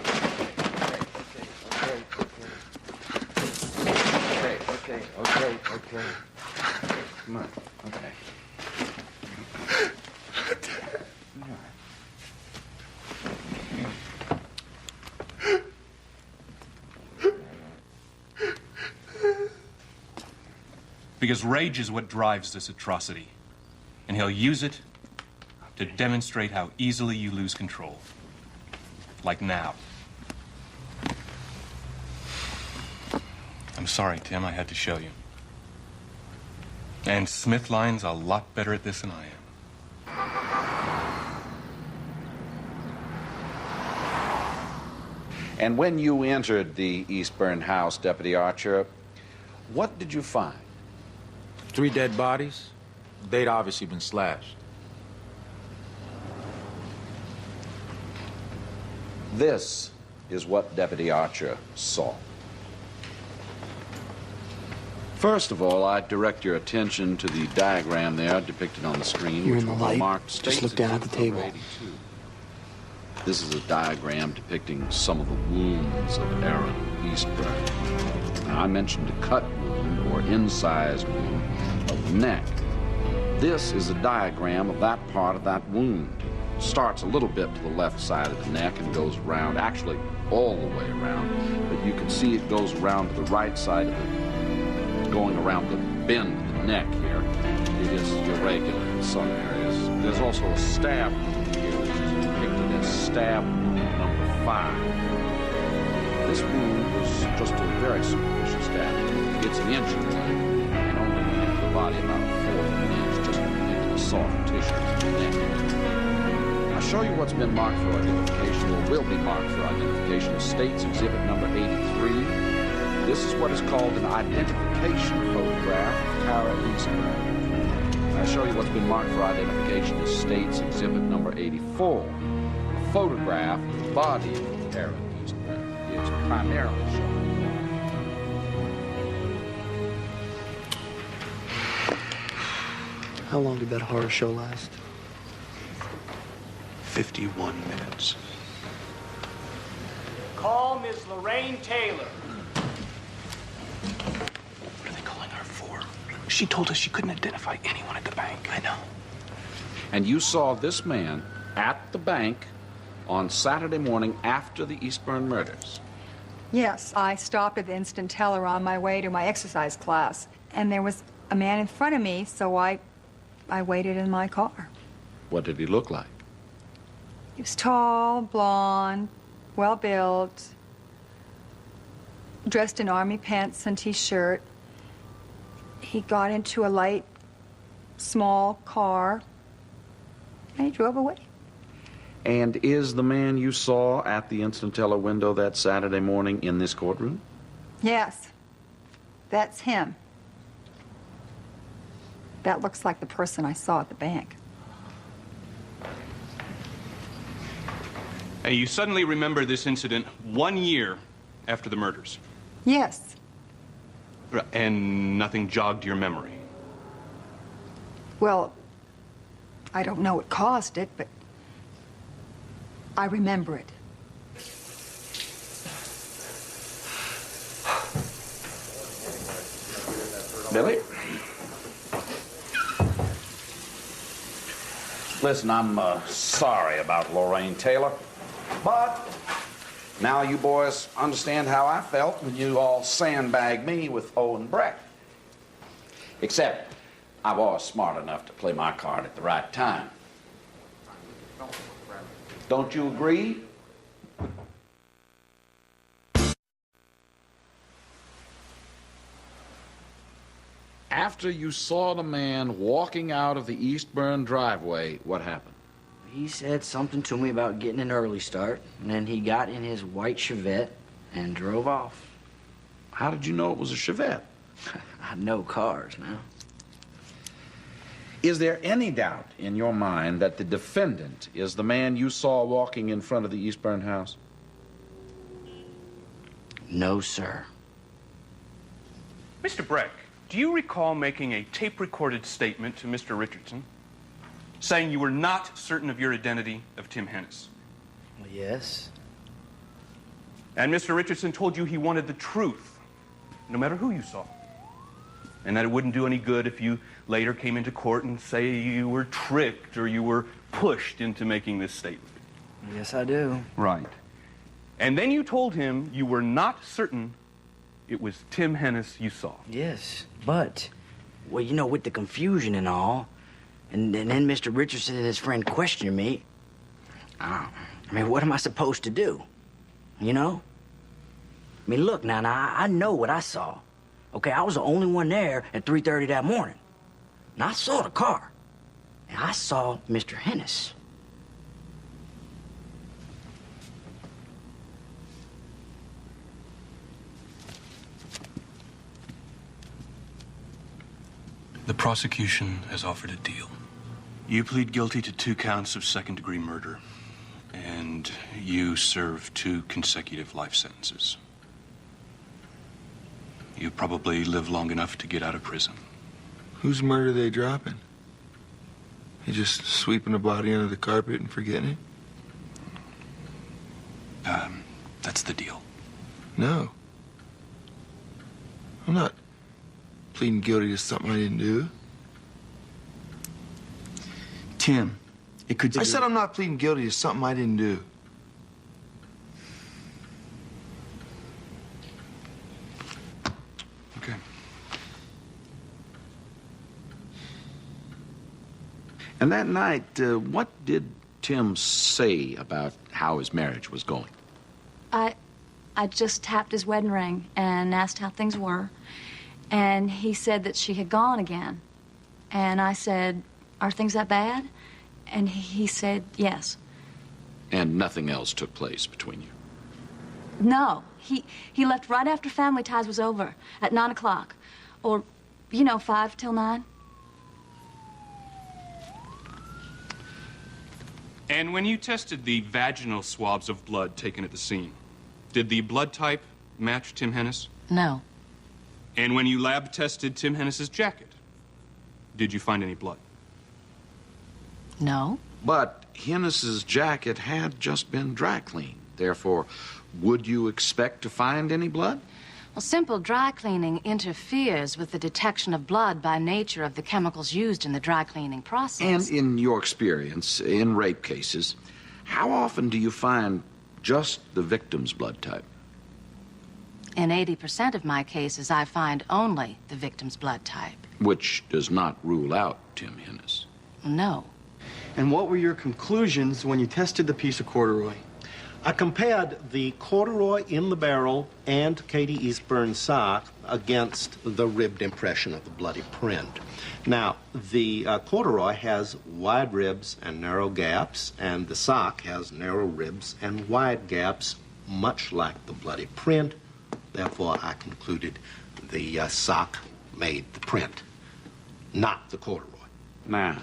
Okay. Come on, okay. Because rage is what drives this atrocity. And he'll use it to demonstrate how easily you lose control. Like now. I'm sorry, Tim, I had to show you. And Smithline's a lot better at this than I am. And when you entered the Eastburn house, Deputy Archer, what did you find? 3 dead bodies. They'd obviously been slashed. This is what Deputy Archer saw. First of all, I direct your attention to the diagram there depicted on the screen. You're which in the will light. mark Just states look down at the exhibit table. number 82. This is a diagram depicting some of the wounds of Aaron Eastburn. Now, I mentioned a cut wound or incised wound of the neck. This is a diagram of that part of that wound. It starts a little bit to the left side of the neck and goes around, actually all the way around, but you can see it goes around to the right side of the, going around the bend of the neck here. It is irregular in some areas. There's also a stab wound here, which is depicted as stab wound number 5. This wound was just a very superficial stab. It's an inch in length and only went into the body about a fourth of an inch, just into the soft tissue of the neck. I'll show you what's been marked for identification, or will be marked for identification, State's Exhibit number 83. This is what is called an identification photograph of Tara Eastburn. I'll show you what's been marked for identification as State's Exhibit number 84, a photograph of the body of Tara Eastburn. It's primarily shown. How long did that horror show last? 51 minutes. Call Miss Lorraine Taylor. What are they calling her for? She told us she couldn't identify anyone at the bank. I know. And you saw this man at the bank on Saturday morning after the Eastburn murders. Yes, I stopped at the instant teller on my way to my exercise class, and there was a man in front of me, so I waited in my car. What did he look like? He was tall, blonde, well-built, dressed in army pants and T-shirt. He got into a light, small car, and he drove away. And is the man you saw at the instant teller window that Saturday morning in this courtroom? Yes, that's him. That looks like the person I saw at the bank. And you suddenly remember this incident 1 year after the murders. Yes. And nothing jogged your memory. Well, I don't know what caused it, but I remember it. Billy? Listen, I'm sorry about Lorraine Taylor, but now you boys understand how I felt when you all sandbagged me with Owen Breck. Except I was smart enough to play my card at the right time. Don't you agree? After you saw the man walking out of the Eastburn driveway, what happened? He said something to me about getting an early start, and then he got in his white Chevette and drove off. How did you know it was a Chevette? I know cars now. Is there any doubt in your mind that the defendant is the man you saw walking in front of the Eastburn house? No, sir. Mr. Breck, do you recall making a tape-recorded statement to Mr. Richardson saying you were not certain of your identity of Tim Hennis? Well, yes. And Mr. Richardson told you he wanted the truth, no matter who you saw. And that it wouldn't do any good if you later came into court and say you were tricked or you were pushed into making this statement. Yes, I do. Right. And then you told him you were not certain it was Tim Hennis you saw. Yes, but, well, you know, with the confusion and all, and then Mr. Richardson and his friend questioned me, I mean, what am I supposed to do? You know? I mean, look, now I know what I saw. Okay, I was the only one there at 3:30 that morning. And I saw the car. And I saw Mr. Hennis. The prosecution has offered a deal. You plead guilty to 2 counts of second-degree murder, and you serve 2 consecutive life sentences. You probably live long enough to get out of prison. Whose murder are they dropping? You just sweeping a body under the carpet and forgetting it? No. I'm not pleading guilty to something I didn't do. Tim, it could... I said I'm not pleading guilty to something I didn't do. Okay. And that night, what did Tim say about how his marriage was going? I just tapped his wedding ring and asked how things were. And he said that she had gone again. And I said, "Are things that bad?" And he said, "Yes." And nothing else took place between you? No. He left right after Family Ties was over, at 9 o'clock. Or, 5 till 9. And when you tested the vaginal swabs of blood taken at the scene, did the blood type match Tim Hennis? No. And when you lab tested Tim Hennis's jacket, did you find any blood? No. But Hennis's jacket had just been dry cleaned. Therefore, would you expect to find any blood? Well, simple dry cleaning interferes with the detection of blood by nature of the chemicals used in the dry cleaning process. And in your experience, in rape cases, how often do you find just the victim's blood type? In 80% of my cases, I find only the victim's blood type. Which does not rule out Tim Hennis. No. And what were your conclusions when you tested the piece of corduroy? I compared the corduroy in the barrel and Katie Eastburn's sock against the ribbed impression of the bloody print. Now, the corduroy has wide ribs and narrow gaps, and the sock has narrow ribs and wide gaps, much like the bloody print. Therefore, I concluded the sock made the print, not the corduroy. Now,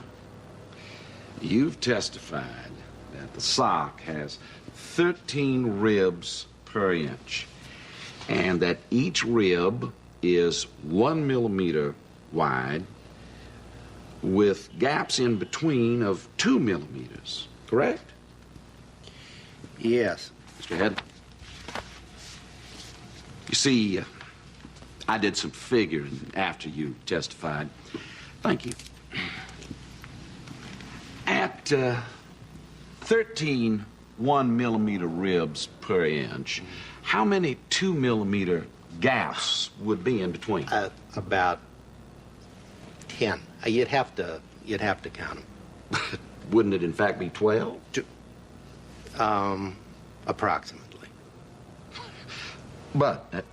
you've testified that the sock has 13 ribs per inch, and that each rib is 1 millimeter wide with gaps in between of 2 millimeters, correct? Yes. Mr. Head? You see, I did some figuring after you testified. Thank you. At 13 1 millimeter ribs per inch, how many 2 millimeter gaps would be in between? About 10. You'd have to count them. Wouldn't it in fact be 12? Approximately. But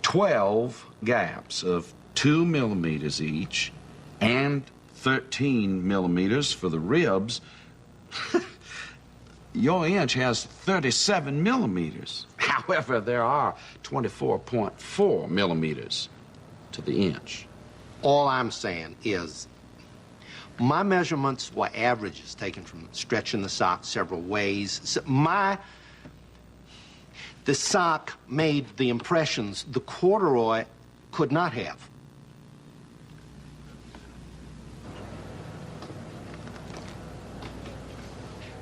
12 gaps of 2 millimeters each and 13 millimeters for the ribs. Your inch has 37 millimeters. However, there are 24.4 millimeters to the inch. All I'm saying is my measurements were averages taken from stretching the sock several ways. So the sock made the impressions the corduroy could not have.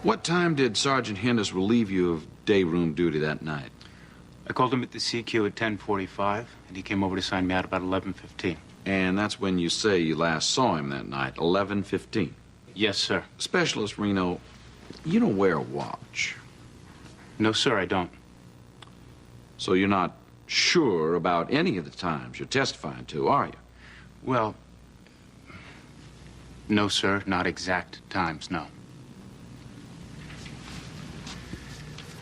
What time did Sergeant Hennis relieve you of day room duty that night? I called him at the CQ at 10:45, and he came over to sign me out about 11:15. And that's when you say you last saw him that night, 11:15. Yes, sir. Specialist Reno, you don't wear a watch. No, sir, I don't. So you're not sure about any of the times you're testifying to, are you? Well, no, sir, not exact times, no.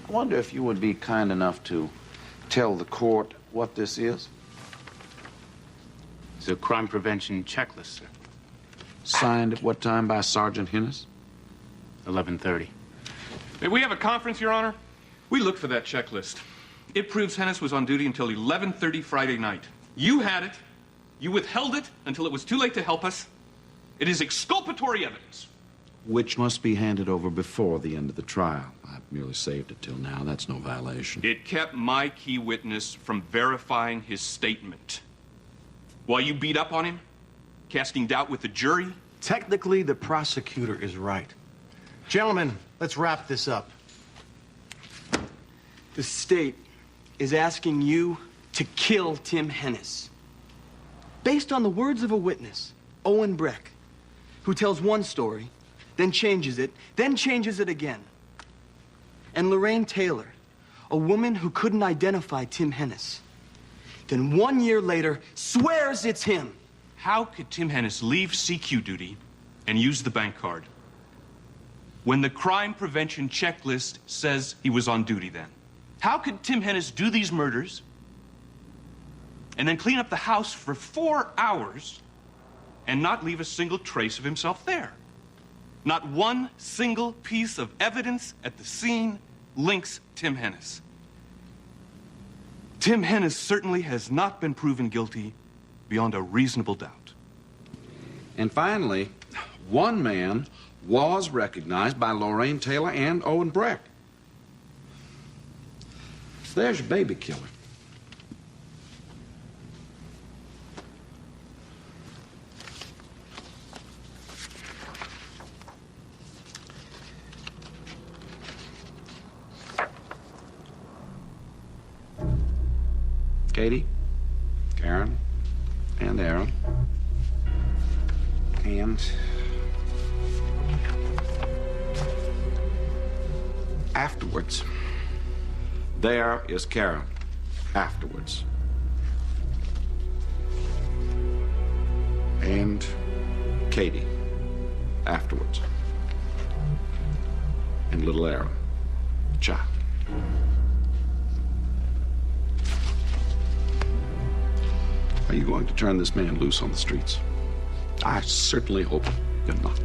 I wonder if you would be kind enough to tell the court what this is? It's a crime prevention checklist, sir. Signed at what time by Sergeant Hennis? 11:30. May we have a conference, Your Honor? We looked for that checklist. It proves Hennis was on duty until 11:30 Friday night. You had it. You withheld it until it was too late to help us. It is exculpatory evidence. Which must be handed over before the end of the trial. I've merely saved it till now. That's no violation. It kept my key witness from verifying his statement. While you beat up on him, casting doubt with the jury. Technically, the prosecutor is right. Gentlemen, let's wrap this up. The state is asking you to kill Tim Hennis. Based on the words of a witness, Owen Breck, who tells one story, then changes it again. And Lorraine Taylor, a woman who couldn't identify Tim Hennis, then 1 year later swears it's him. How could Tim Hennis leave CQ duty and use the bank card when the crime prevention checklist says he was on duty then? How could Tim Hennis do these murders and then clean up the house for 4 hours and not leave a single trace of himself there? Not one single piece of evidence at the scene links Tim Hennis. Tim Hennis certainly has not been proven guilty beyond a reasonable doubt. And finally, one man was recognized by Lorraine Taylor and Owen Breck. So there's your baby killer. Katie, Karen, and Aaron, and afterwards, there is Karen. Afterwards. And Katie. Afterwards. And little Aaron, the child. Are you going to turn this man loose on the streets? I certainly hope you're not.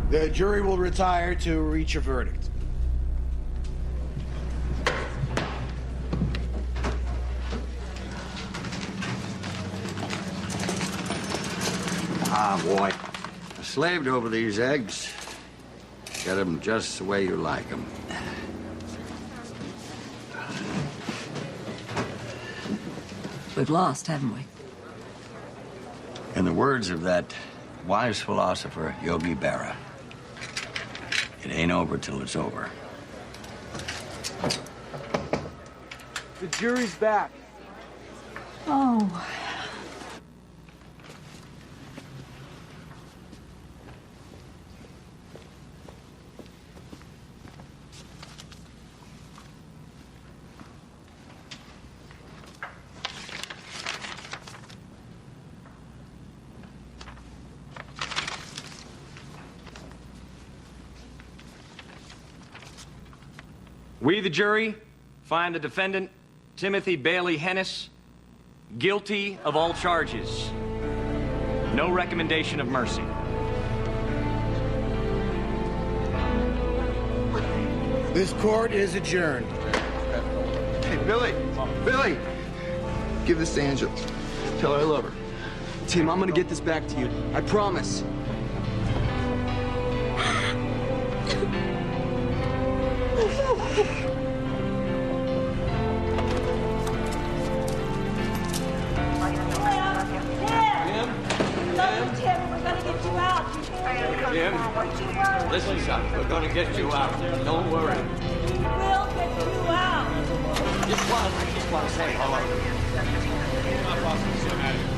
The jury will retire to reach a verdict. Ah, boy. I slaved over these eggs. Get them just the way you like them. We've lost, haven't we? In the words of that wise philosopher, Yogi Berra, it ain't over till it's over. The jury's back. Oh. We, the jury, find the defendant, Timothy Bailey Hennis, guilty of all charges. No recommendation of mercy. This court is adjourned. Hey, Billy! Billy! Give this to Angela. Tell her I love her. Tim, I'm gonna get this back to you. I promise. Jim, listen, son, we're gonna get you out. Don't worry. We will get you out. Just want to say hello.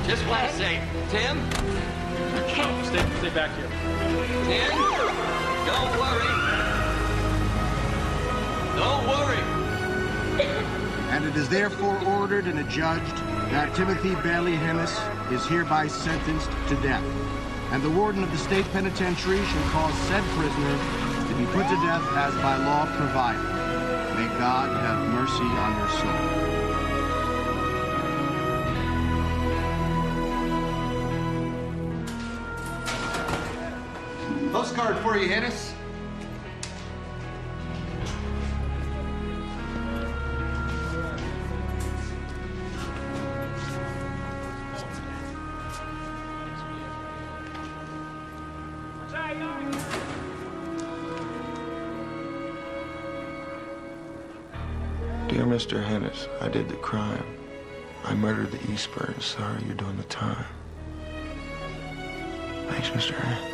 Just want to say, Tim? Okay. Stay back here. Tim, don't worry. Don't worry. And it is therefore ordered and adjudged that Timothy Bailey Hennis is hereby sentenced to death. And the warden of the state penitentiary shall cause said prisoner to be put to death as by law provided. May God have mercy on your soul. Postcard for you, Hennis. Dear Mr. Hennis, I did the crime. I murdered the Eastburns. Sorry you're doing the time. Thanks, Mr. Hennis.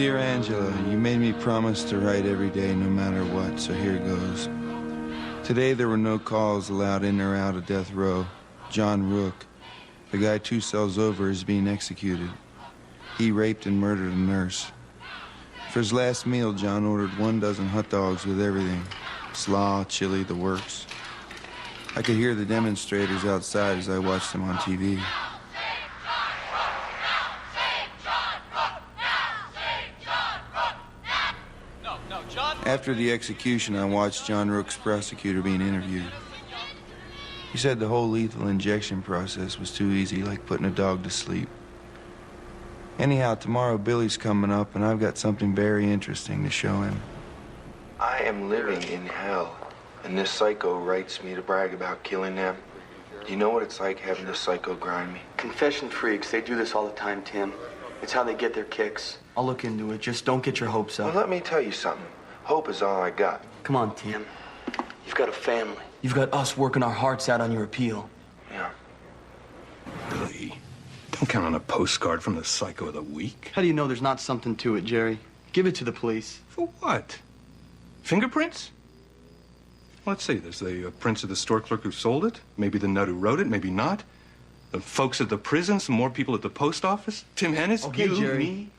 Dear Angela, you made me promise to write every day no matter what, so here goes. Today there were no calls allowed in or out of death row. John Rook, the guy 2 cells over, is being executed. He raped and murdered a nurse. For his last meal, John ordered 12 hot dogs with everything. Slaw, chili, the works. I could hear the demonstrators outside as I watched them on TV. After the execution, I watched John Rook's prosecutor being interviewed. He said the whole lethal injection process was too easy, like putting a dog to sleep. Anyhow, tomorrow Billy's coming up, and I've got something very interesting to show him. I am living in hell, and this psycho writes me to brag about killing them. Do you know what it's like having this psycho grind me? Confession freaks, they do this all the time, Tim. It's how they get their kicks. I'll look into it. Just don't get your hopes up. Well, let me tell you something. Hope is all I got. Come on, Tim. You've got a family. You've got us working our hearts out on your appeal. Yeah. Billy, don't count on a postcard from the Psycho of the Week. How do you know there's not something to it, Jerry? Give it to the police. For what? Fingerprints? Let's see. There's the prints of the store clerk who sold it. Maybe the nut who wrote it. Maybe not. The folks at the prison. Some more people at the post office. Tim Hennis. Okay, you, Jerry. me.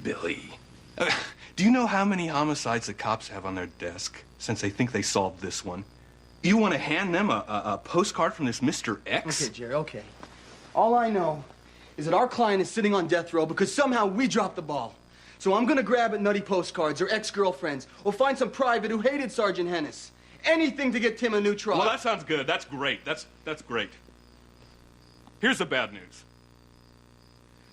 Billy. Do you know how many homicides the cops have on their desk since they think they solved this one? You want to hand them a postcard from this Mr. X? Okay, Jerry, okay. All I know is that our client is sitting on death row because somehow we dropped the ball. So I'm gonna grab at nutty postcards or ex-girlfriends or find some private who hated Sergeant Hennis. Anything to get Tim a new trial. Well, that sounds good. That's great. That's great. Here's the bad news.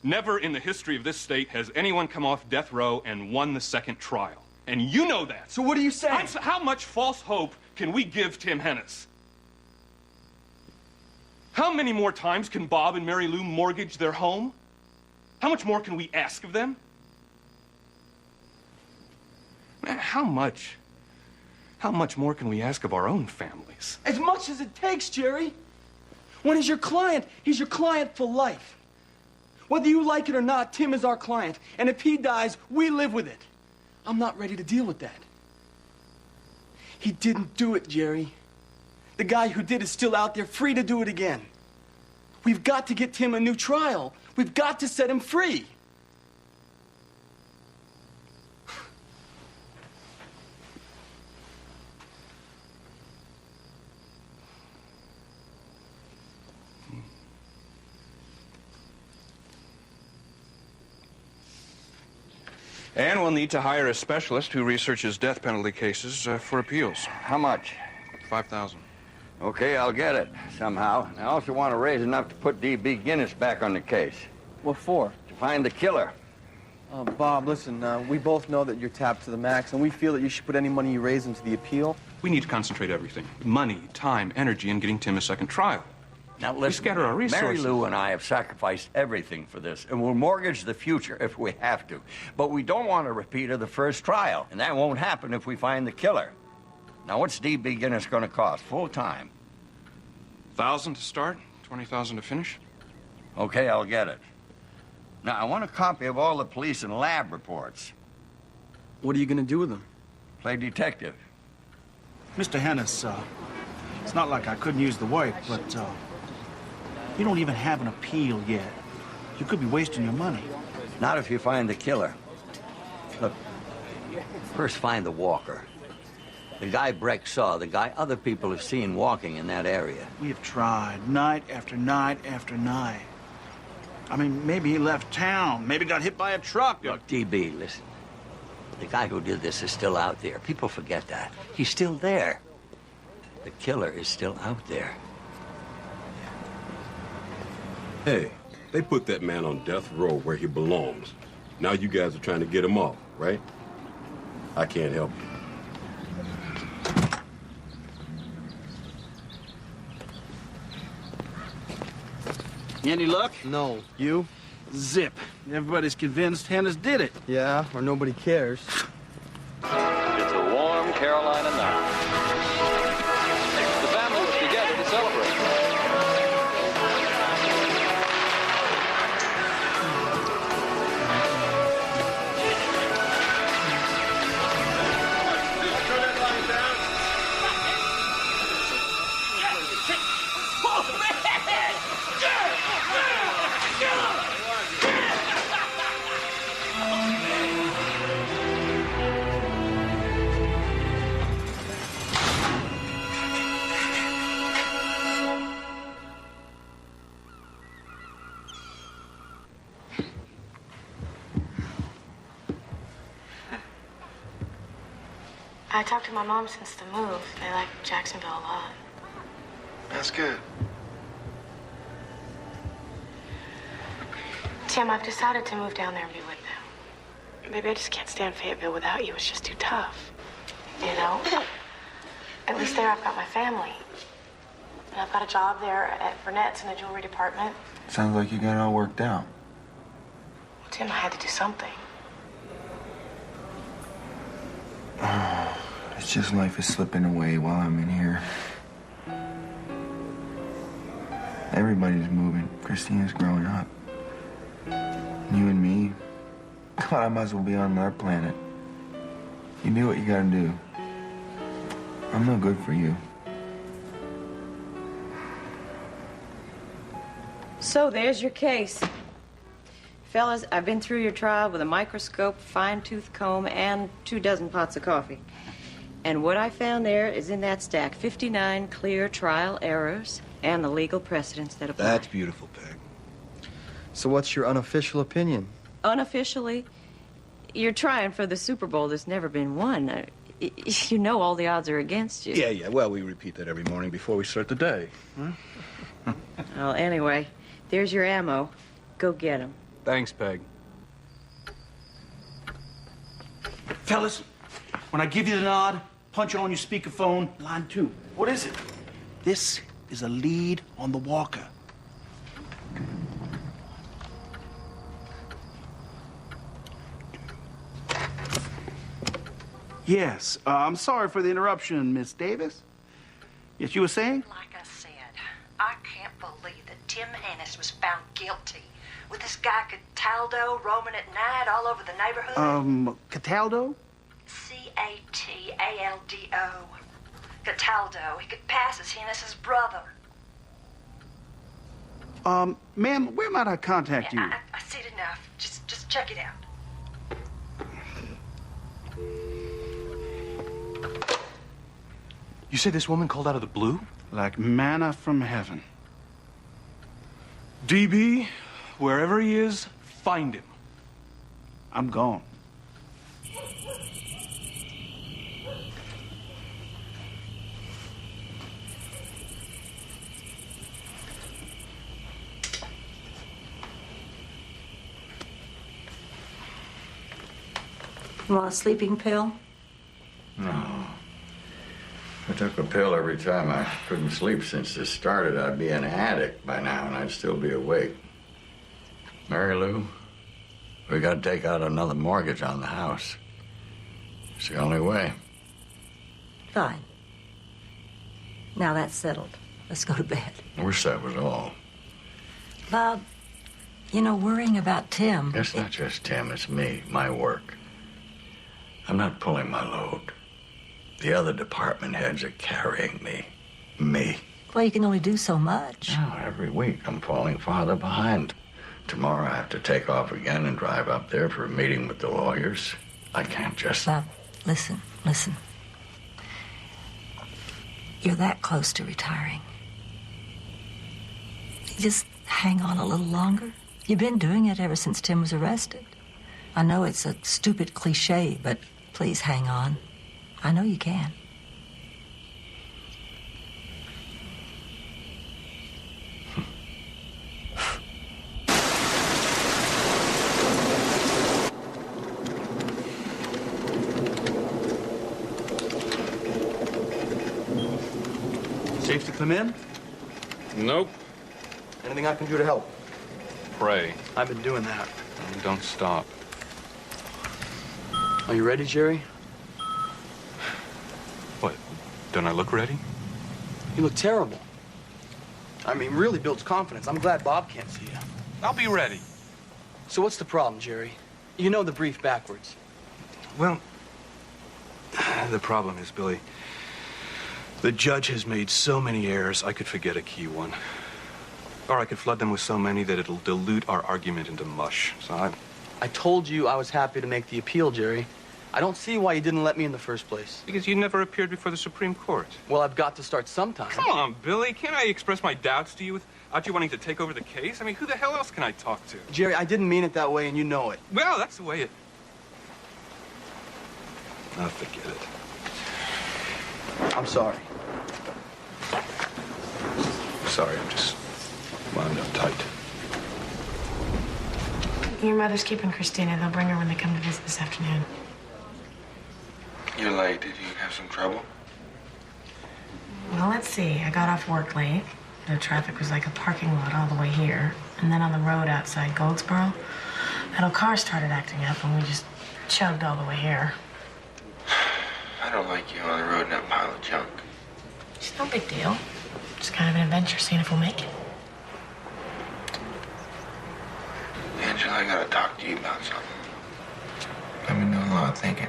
Never in the history of this state has anyone come off death row and won the second trial. And you know that. So what are you saying? How much false hope can we give Tim Hennis? How many more times can Bob and Mary Lou mortgage their home? How much more can we ask of them? Man, how much more can we ask of our own families? As much as it takes, Jerry. When he's your client, he's your client for life. Whether you like it or not, Tim is our client. And if he dies, we live with it. I'm not ready to deal with that. He didn't do it, Jerry. The guy who did is still out there, free to do it again. We've got to get Tim a new trial. We've got to set him free. And we'll need to hire a specialist who researches death penalty cases for appeals. How much? $5,000. Okay, I'll get it somehow. I also want to raise enough to put D.B. Guinness back on the case. What for? To find the killer. Bob, listen, we both know that you're tapped to the max, and we feel that you should put any money you raise into the appeal. We need to concentrate everything. Money, time, energy, in getting Tim a second trial. Now listen, we scatter our resources. Mary Lou and I have sacrificed everything for this, and we'll mortgage the future if we have to. But we don't want a repeat of the first trial, and that won't happen if we find the killer. Now, what's D.B. Guinness going to cost, full time? $1,000 to start, $20,000 to finish. Okay, I'll get it. Now, I want a copy of all the police and lab reports. What are you going to do with them? Play detective. Mr. Hennis, it's not like I couldn't use the work, but you don't even have an appeal yet. You could be wasting your money. Not if you find the killer. Look, first find the walker. The guy Breck saw, the guy other people have seen walking in that area. We have tried night after night after night. I mean, maybe he left town. Maybe got hit by a truck. Look, D.B., listen. The guy who did this is still out there. People forget that. He's still there. The killer is still out there. Hey, they put that man on death row where he belongs. Now you guys are trying to get him off, right? I can't help you. Any luck? No. You? Zip. Everybody's convinced Hennis did it. Yeah, or nobody cares. It's a warm Carolina night. The family was together to celebrate. I talked to my mom since the move. They like Jacksonville a lot. That's good. Tim, I've decided to move down there and be with them. Maybe I just can't stand Fayetteville without you. It's just too tough. You know? At least there I've got my family. And I've got a job there at Burnett's in the jewelry department. Sounds like you got it all worked out. Well, Tim, I had to do something. It's just life is slipping away while I'm in here. Everybody's moving. Christina's growing up. You and me, God, I might as well be on another planet. You do what you gotta do. I'm no good for you. So there's your case. Fellas, I've been through your trial with a microscope, fine-tooth comb, and 24 pots of coffee. And what I found there is in that stack 59 clear trial errors and the legal precedents that apply. That's beautiful, Peg. So what's your unofficial opinion? Unofficially, you're trying for the Super Bowl that's never been won. You know all the odds are against you. Yeah. Well, we repeat that every morning before we start the day. Huh? Well, anyway, there's your ammo. Go get 'em. Thanks, Peg. Fellas, when I give you the nod, punch on your speakerphone, line 2. What is it? This is a lead on the walker. Yes, I'm sorry for the interruption, Miss Davis. Yes, you were saying? Like I said, I can't believe that Tim Ennis was found guilty with this guy Cataldo roaming at night all over the neighborhood. Cataldo? C-A-T-A-L-D-O. Cataldo. He could pass as Hennis's brother. Ma'am, where might I contact you? I said enough. Just check it out. You say this woman called out of the blue? Like manna from heaven. DB, wherever he is, find him. I'm gone. You want a sleeping pill? No. If I took a pill every time I couldn't sleep since this started, I'd be an addict by now and I'd still be awake. Mary Lou, we gotta take out another mortgage on the house. It's the only way. Fine. Now that's settled. Let's go to bed. I wish that was all. Bob, you know, worrying about Tim... It's not just Tim, it's me, my work. I'm not pulling my load. The other department heads are carrying me. Me. Well, you can only do so much. No, every week I'm falling farther behind. Tomorrow I have to take off again and drive up there for a meeting with the lawyers. I can't just... Bob, listen. You're that close to retiring. Just hang on a little longer. You've been doing it ever since Tim was arrested. I know it's a stupid cliche, but please hang on. I know you can. Safe to come in? Nope. Anything I can do to help? Pray. I've been doing that. Don't stop. Are you ready, Jerry? What? Don't I look ready? You look terrible. I mean, really builds confidence. I'm glad Bob can't see you. I'll be ready. So what's the problem, Jerry? You know the brief backwards. Well, the problem is, Billy, the judge has made so many errors, I could forget a key one. Or I could flood them with so many that it'll dilute our argument into mush. So I told you I was happy to make the appeal, Jerry. I don't see why you didn't let me in the first place. Because you never appeared before the Supreme Court. Well, I've got to start sometime. Come on, Billy. Can't I express my doubts to you without you wanting to take over the case? I mean, who the hell else can I talk to? Jerry, I didn't mean it that way, and you know it. Well, that's the way it... Oh, forget it. I'm sorry. Sorry, I'm just wound up tight. Your mother's keeping Christina. They'll bring her when they come to visit this afternoon. You're late. Did you have some trouble? Well, let's see. I got off work late. The traffic was like a parking lot all the way here. And then on the road outside Goldsboro, that old car started acting up and we just chugged all the way here. I don't like you on the road in that pile of junk. It's no big deal. Just kind of an adventure, seeing if we'll make it. Angela, I gotta talk to you about something. I've been doing a lot of thinking.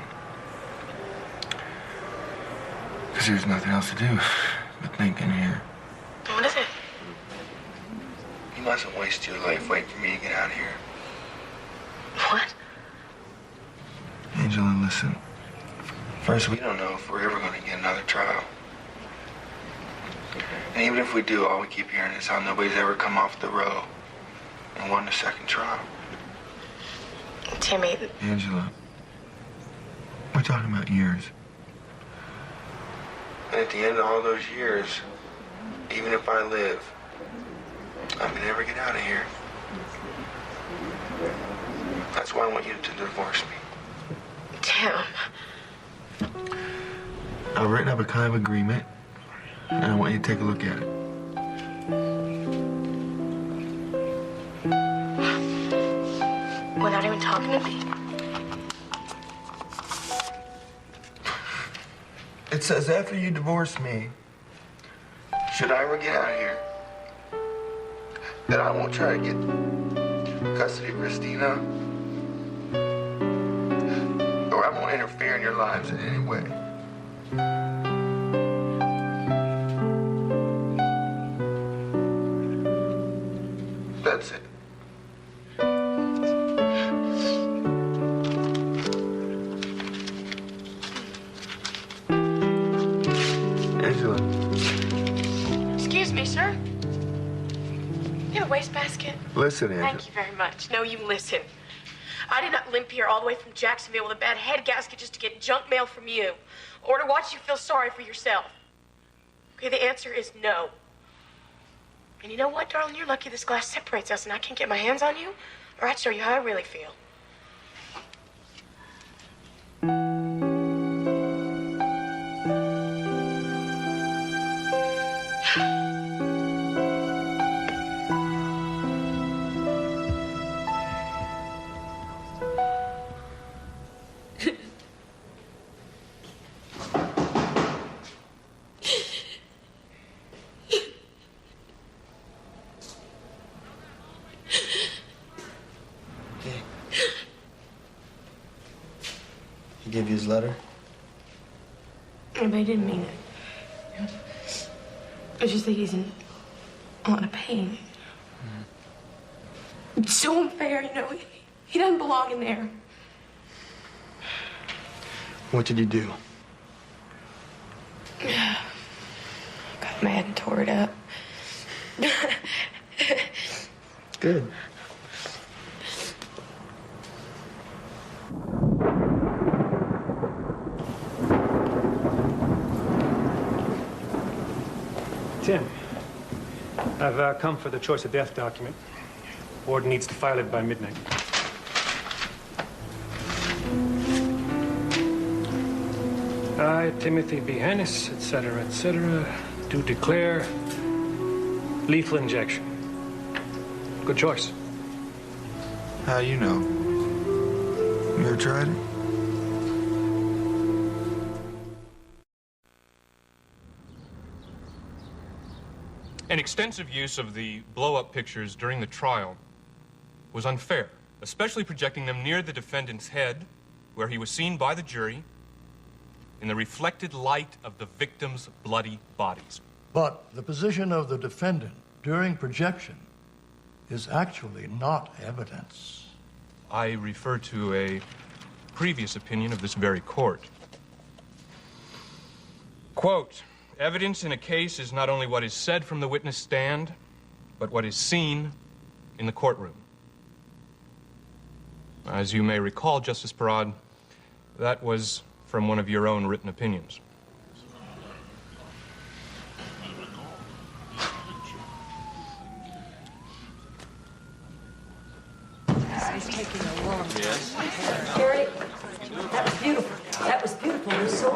Because there's nothing else to do but thinking here. What is it? You mustn't waste your life waiting for me to get out of here. What? Angela, listen. First, we don't know if we're ever going to get another trial. And even if we do, all we keep hearing is how nobody's ever come off the row and won the second trial. Timmy. Angela, we're talking about years. And at the end of all those years, even if I live, I may never get out of here. That's why I want you to divorce me. Tim. I've written up a kind of agreement, and I want you to take a look at it. Without even talking to me? It says after you divorce me, should I ever get out of here, that I won't try to get custody of Christina, or I won't interfere in your lives in any way. That's it. Angela. Excuse me, sir. You have a wastebasket? Listen, Angela. Thank you very much. No, you listen. I did not limp here all the way from Jacksonville with a bad head gasket just to get junk mail from you, or to watch you feel sorry for yourself. Okay, the answer is no. And you know what, darling? You're lucky this glass separates us and I can't get my hands on you, or I'd show you how I really feel. He gave you his letter? But I didn't mean it. I just think he's in a lot of pain. It's so unfair, you know. He doesn't belong in there. What did you do? Got mad and tore it up. Good. Tim, I've come for the choice of death document. Warden needs to file it by midnight. I, Timothy B. Hennis, etc., do declare lethal injection. Good choice. How you know? You ever tried it? An extensive use of the blow-up pictures during the trial was unfair, especially projecting them near the defendant's head, where he was seen by the jury in the reflected light of the victims' bloody bodies. But the position of the defendant during projection is actually not evidence. I refer to a previous opinion of this very court. Quote, evidence in a case is not only what is said from the witness stand, but what is seen in the courtroom. As you may recall, Justice Parad, that was from one of your own written opinions.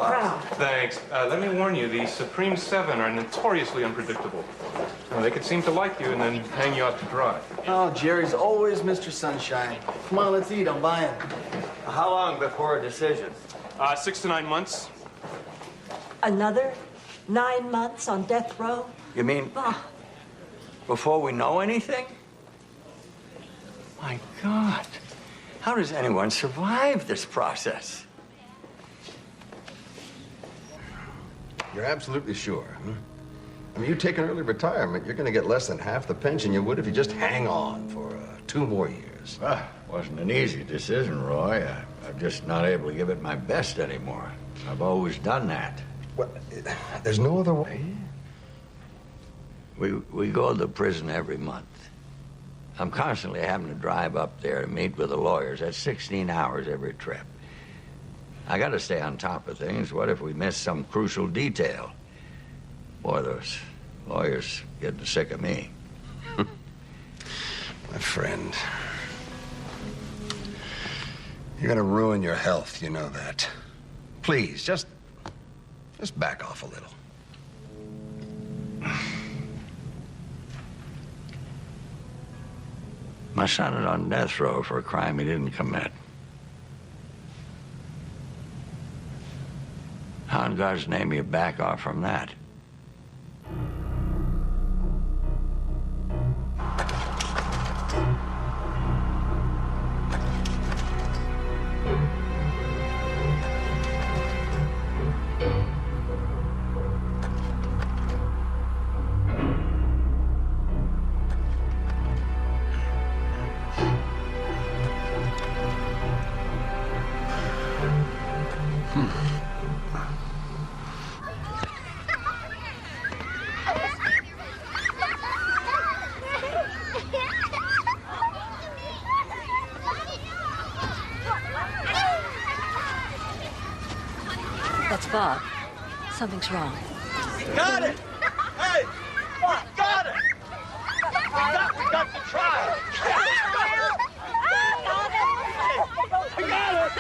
crowd. Thanks. Let me warn you, the Supreme Seven are notoriously unpredictable. They could seem to like you and then hang you out to dry. Oh, Jerry's always Mr. Sunshine. Come on, let's eat. I'm buying. How long before a decision? 6 to 9 months. Another 9 months on death row? You mean before we know anything? My God. How does anyone survive this process? You're absolutely sure, huh? I mean, you take an early retirement, you're going to get less than half the pension you would if you just hang on for 2 more years. Wasn't an easy decision, Roy. I'm just not able to give it my best anymore. I've always done that. Well, there's no other way. We go to the prison every month. I'm constantly having to drive up there to meet with the lawyers. That's 16 hours every trip. I got to stay on top of things. What if we miss some crucial detail? Boy, those lawyers getting sick of me. My friend, you're going to ruin your health, you know that. Please, just back off a little. My son is on death row for a crime he didn't commit. How in God's name you back off from that? That's Bob. Something's wrong. Got it! Hey! Got it! We got the trial! We got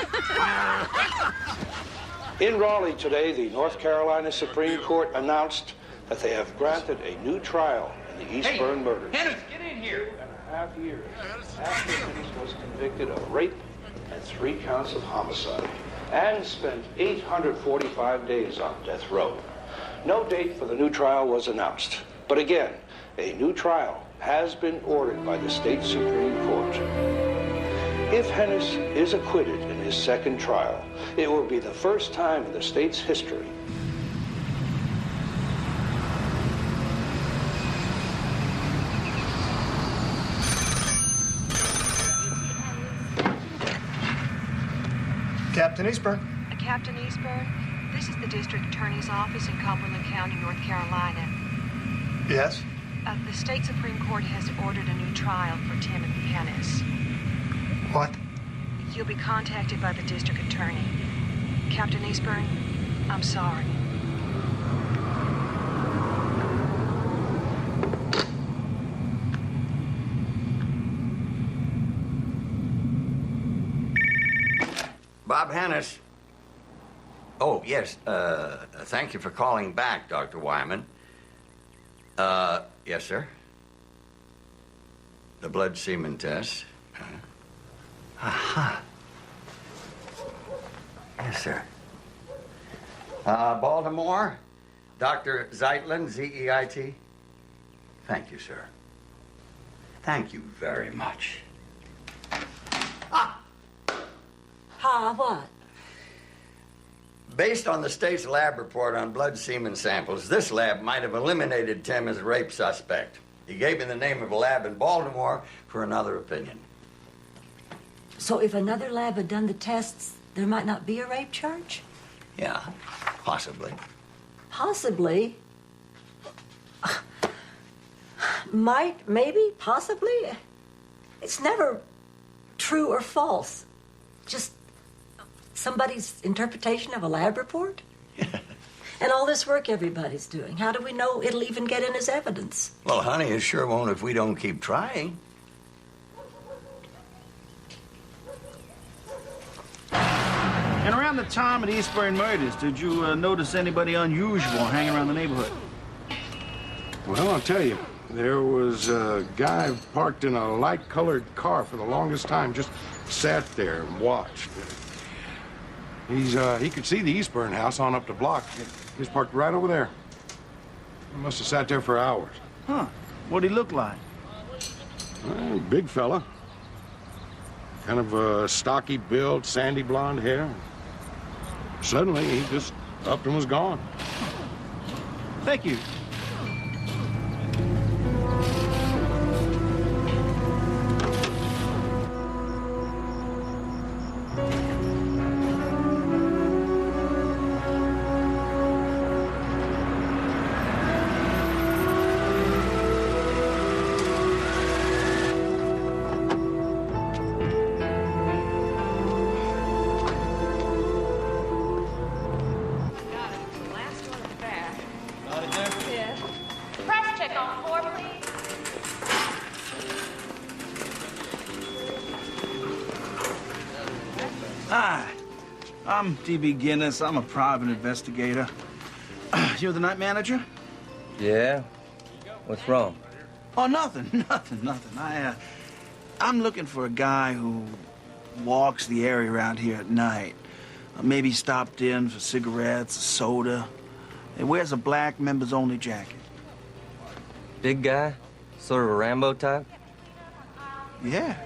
it! In Raleigh today, the North Carolina Supreme Court announced that they have granted a new trial in the Eastburn murder. Hennis, get in here! 2.5 years after Hennis was convicted of rape and 3 counts of homicide and spent 845 days on death row. No date for the new trial was announced. But again, a new trial has been ordered by the state Supreme Court. If Hennis is acquitted in his second trial, it will be the first time in the state's history Captain Eastburn. Captain Eastburn, this is the District Attorney's Office in Cumberland County, North Carolina. Yes? The state Supreme Court has ordered a new trial for Timothy Hennis. What? You'll be contacted by the District Attorney. Captain Eastburn, I'm sorry. Bob Hennis. Oh, yes. Thank you for calling back, Dr. Wyman. Yes, sir. The blood semen test. Aha. Yes, sir. Baltimore, Dr. Zeitlin, Z-E-I-T. Thank you, sir. Thank you very much. What? Based on the state's lab report on blood semen samples, this lab might have eliminated Tim as a rape suspect. He gave me the name of a lab in Baltimore for another opinion. So if another lab had done the tests, there might not be a rape charge? Yeah, possibly. Possibly. Might, maybe, possibly. It's never true or false. Just somebody's interpretation of a lab report? And all this work everybody's doing. How do we know it'll even get in as evidence? Well, honey, it sure won't if we don't keep trying. And around the the time of the Eastburn murders, did you notice anybody unusual hanging around the neighborhood? Well, I'll tell you, there was a guy parked in a light-colored car for the longest time, just sat there and watched. He could see the Eastburn house on up the block. He's parked right over there. He must have sat there for hours. Huh. What'd he look like? Well, big fella. Kind of a stocky build, sandy blonde hair. Suddenly, he just up and was gone. Thank you. Press check on floor, please. Hi, I'm D.B. Guinness. I'm a private investigator. You're the night manager? Yeah? What's wrong? Oh, nothing. I'm looking for a guy who walks the area around here at night. Maybe stopped in for cigarettes, soda. He wears a black members-only jacket. Big guy? Sort of a Rambo type? Yeah.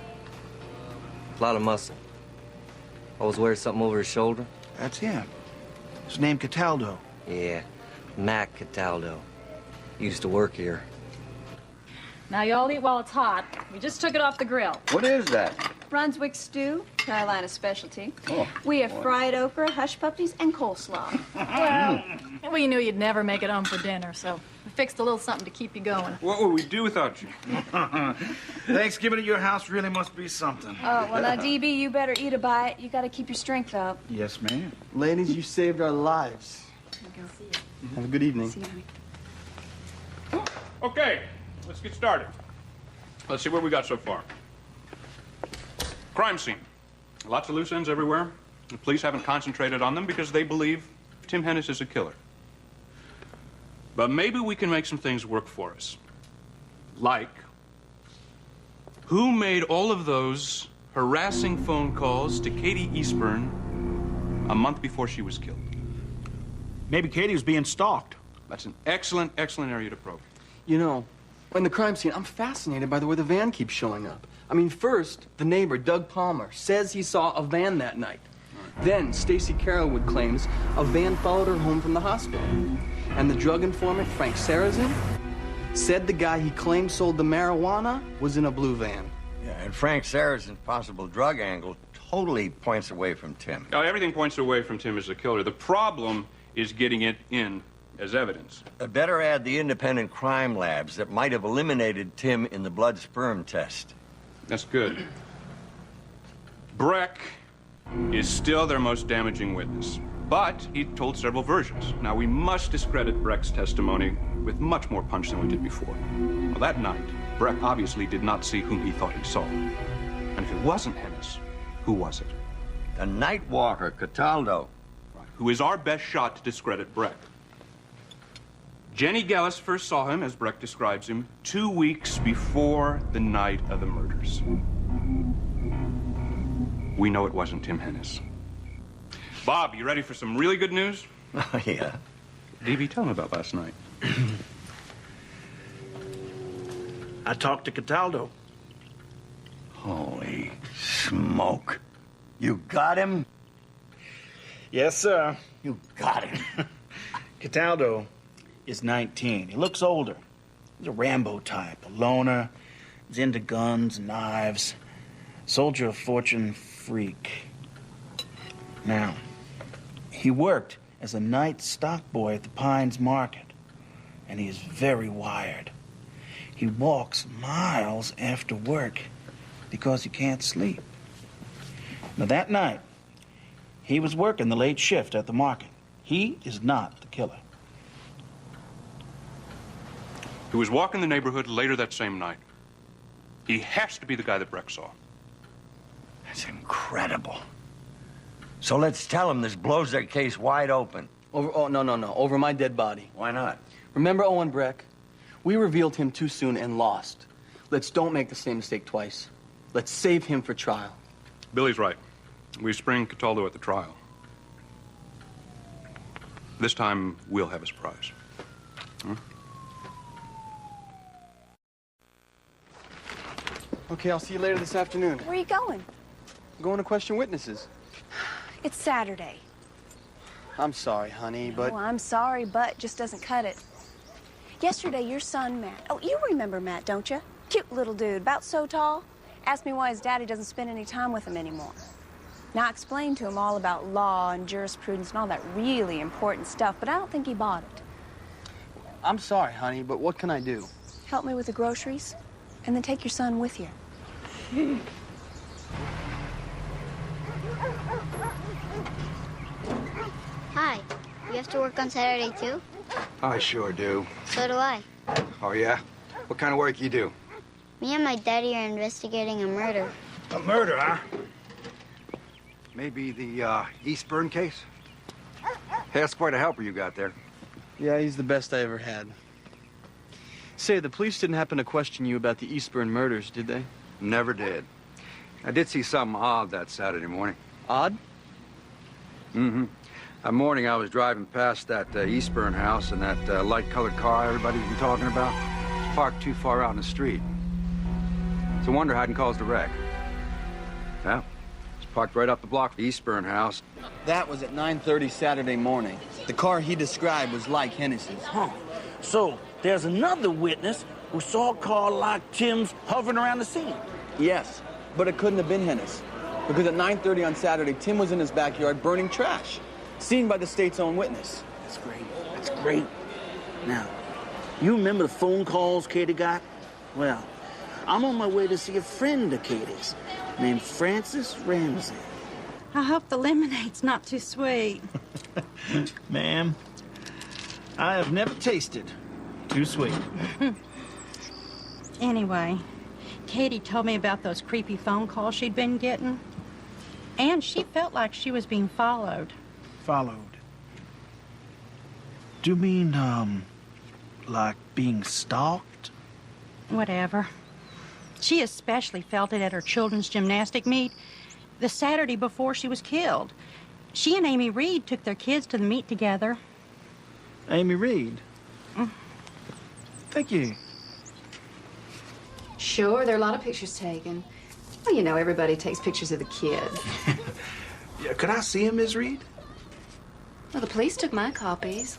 A lot of muscle. Always wears something over his shoulder? That's him. His name Cataldo. Yeah, Mac Cataldo. Used to work here. Now, y'all eat while it's hot. We just took it off the grill. What is that? Brunswick stew, Carolina specialty. Oh, we have fried okra, hush puppies, and coleslaw. Well, we knew you'd never make it home for dinner, so we fixed a little something to keep you going. What would we do without you? Thanksgiving at your house really must be something. Oh, well, now, DB, you better eat a bite. You got to keep your strength up. Yes, ma'am. Ladies, you saved our lives. Have a good evening. Okay, let's get started. Let's see what we got so far. Crime scene. Lots of loose ends everywhere. The police haven't concentrated on them because they believe Tim Hennis is a killer. But maybe we can make some things work for us. Like, who made all of those harassing phone calls to Katie Eastburn a month before she was killed? Maybe Katie was being stalked. That's an excellent area to probe. You know, in the crime scene, I'm fascinated by the way the van keeps showing up. I mean, first, the neighbor, Doug Palmer, says he saw a van that night. Then, Stacy Carolwood claims a van followed her home from the hospital. And the drug informant, Frank Sarazin, said the guy he claimed sold the marijuana was in a blue van. Yeah, and Frank Sarazin's possible drug angle totally points away from Tim. Now, everything points away from Tim as the killer. The problem is getting it in as evidence. Better add the independent crime labs that might have eliminated Tim in the blood sperm test. That's good. Breck is still their most damaging witness, but he told several versions. Now, we must discredit Breck's testimony with much more punch than we did before. Well, that night, Breck obviously did not see whom he thought he saw. And if it wasn't Hennis, who was it? The night walker, Cataldo. Right, who is our best shot to discredit Breck. Jenny Gellis first saw him, as Breck describes him, 2 weeks before the night of the murders. We know it wasn't Tim Hennis. Bob, you ready for some really good news? Oh, yeah. DB, tell him about last night. I talked to Cataldo. Holy smoke. You got him? Yes, sir. You got him. Cataldo is 19. He looks older. He's a Rambo type, a loner. He's into guns and knives. Soldier of fortune freak. Now, he worked as a night stock boy at the Pines Market, and he is very wired. He walks miles after work because he can't sleep. Now, that night, he was working the late shift at the market. He is not the killer. He was walking the neighborhood later that same night. He has to be the guy that Breck saw. That's incredible. So let's tell them this blows their case wide open. Oh, no. Over my dead body. Why not? Remember Owen Breck? We revealed him too soon and lost. Let's don't make the same mistake twice. Let's save him for trial. Billy's right. We spring Cataldo at the trial. This time, we'll have a surprise. Huh? Okay, I'll see you later this afternoon. Where are you going? I'm going to question witnesses. It's Saturday. I'm sorry, honey, but... Oh, I'm sorry, but just doesn't cut it. Yesterday, your son, Matt... Oh, you remember Matt, don't you? Cute little dude, about so tall. Asked me why his daddy doesn't spend any time with him anymore. Now, I explained to him all about law and jurisprudence and all that really important stuff, but I don't think he bought it. I'm sorry, honey, but what can I do? Help me with the groceries, and then take your son with you. Hi. You have to work on Saturday, too? I sure do. So do I. Oh, yeah? What kind of work you do? Me and my daddy are investigating a murder. A murder, huh? Maybe the Eastburn case? Hey, that's quite a helper you got there. Yeah, he's the best I ever had. Say, the police didn't happen to question you about the Eastburn murders, did they? Never did. I did see something odd that Saturday morning. Odd? Mm-hmm. That morning I was driving past that Eastburn house, and that light-colored car everybody's been talking about was parked too far out in the street. It's a wonder it hadn't caused a wreck. Yeah, it's parked right up the block from the Eastburn house. That was at 9:30 Saturday morning. The car he described was like Hennessy's. Huh. So, there's another witness who saw a car like Tim's hovering around the scene. Yes, but it couldn't have been Hennis. Because at 9:30 on Saturday, Tim was in his backyard burning trash. Seen by the state's own witness. That's great. That's great. Now, you remember the phone calls Katie got? Well, I'm on my way to see a friend of Katie's named Francis Ramsey. I hope the lemonade's not too sweet. Ma'am, I have never tasted too sweet. Anyway, Katie told me about those creepy phone calls she'd been getting. And she felt like she was being followed. Followed? Do you mean, like being stalked? Whatever. She especially felt it at her children's gymnastic meet the Saturday before she was killed. She and Amy Reed took their kids to the meet together. Amy Reed? Thank you. Sure, there are a lot of pictures taken. Well, you know, everybody takes pictures of the kids. Yeah, could I see him, Ms. Reed? Well, the police took my copies.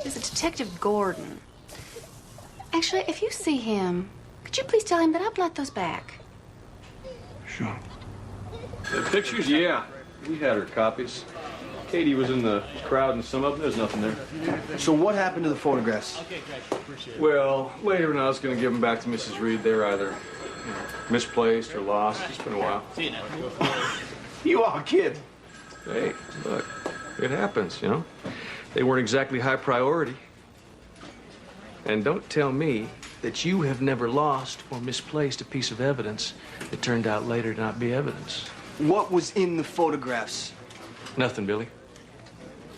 There's a Detective Gordon. Actually, if you see him, could you please tell him that I brought those back? Sure. The pictures? Yeah. We had her copies. Katie was in the crowd and some of them, there's nothing there. So what happened to the photographs? Well, later when I was going to give them back to Mrs. Reed, they're either misplaced or lost. It's been a while. You are kidding. Hey, look, it happens, you know. They weren't exactly high priority. And don't tell me that you have never lost or misplaced a piece of evidence that turned out later to not be evidence. What was in the photographs? Nothing, Billy.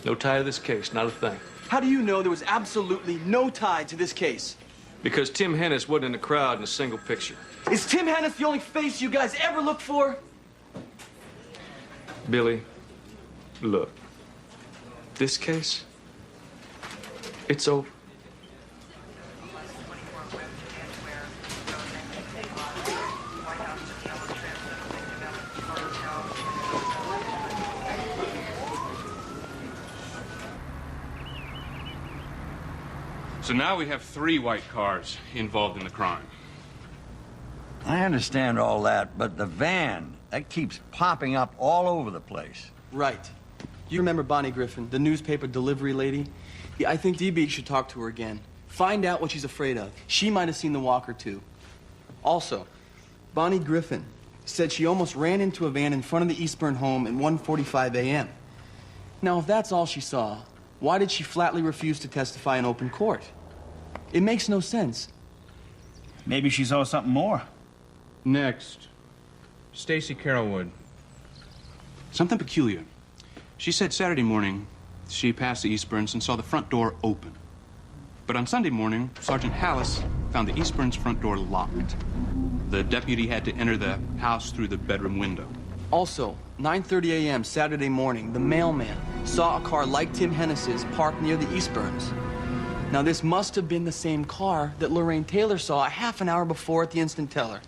No tie to this case, not a thing. How do you know there was absolutely no tie to this case? Because Tim Hennis wasn't in the crowd in a single picture. Is Tim Hennis the only face you guys ever look for? Billy, look. This case, it's over. So now we have 3 white cars involved in the crime. I understand all that, but the van, that keeps popping up all over the place. Right. You remember Bonnie Griffin, the newspaper delivery lady? Yeah, I think DB should talk to her again. Find out what she's afraid of. She might have seen the walker, too. Also, Bonnie Griffin said she almost ran into a van in front of the Eastburn home at 1:45 a.m. Now, if that's all she saw, why did she flatly refuse to testify in open court? It makes no sense. Maybe she saw something more. Next, Stacy Carolwood. Something peculiar. She said Saturday morning she passed the Eastburns and saw the front door open. But on Sunday morning, Sergeant Hallis found the Eastburns' front door locked. The deputy had to enter the house through the bedroom window. Also, 9:30 a.m. Saturday morning, the mailman saw a car like Tim Hennis's parked near the Eastburns. Now, this must have been the same car that Lorraine Taylor saw a half an hour before at the instant teller.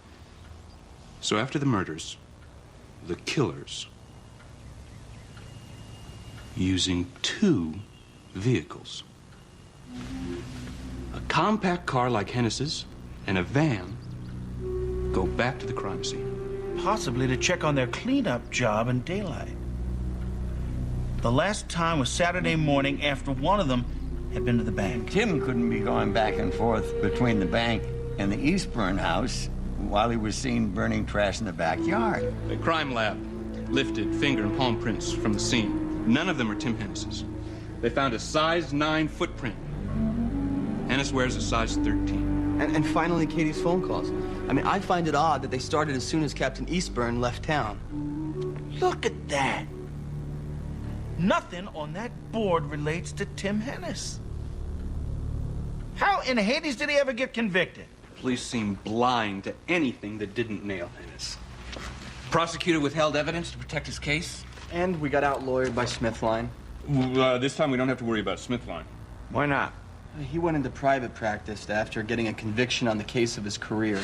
So after the murders, the killers, using 2 vehicles, a compact car like Hennis's and a van, go back to the crime scene. Possibly to check on their cleanup job in daylight. The last time was Saturday morning after one of them had been to the bank. Tim couldn't be going back and forth between the bank and the Eastburn house while he was seen burning trash in the backyard. The crime lab lifted finger and palm prints from the scene. None of them are Tim Hennis's. They found a size 9 footprint. Hennis wears a size 13. And finally, Katie's phone calls. I mean, I find it odd that they started as soon as Captain Eastburn left town. Look at that. Nothing on that board relates to Tim Hennis. How in Hades did he ever get convicted? Police seem blind to anything that didn't nail Hennis. Prosecutor withheld evidence to protect his case. And we got out-lawyered by Smithline. This time we don't have to worry about Smithline. Why not? He went into private practice after getting a conviction on the case of his career.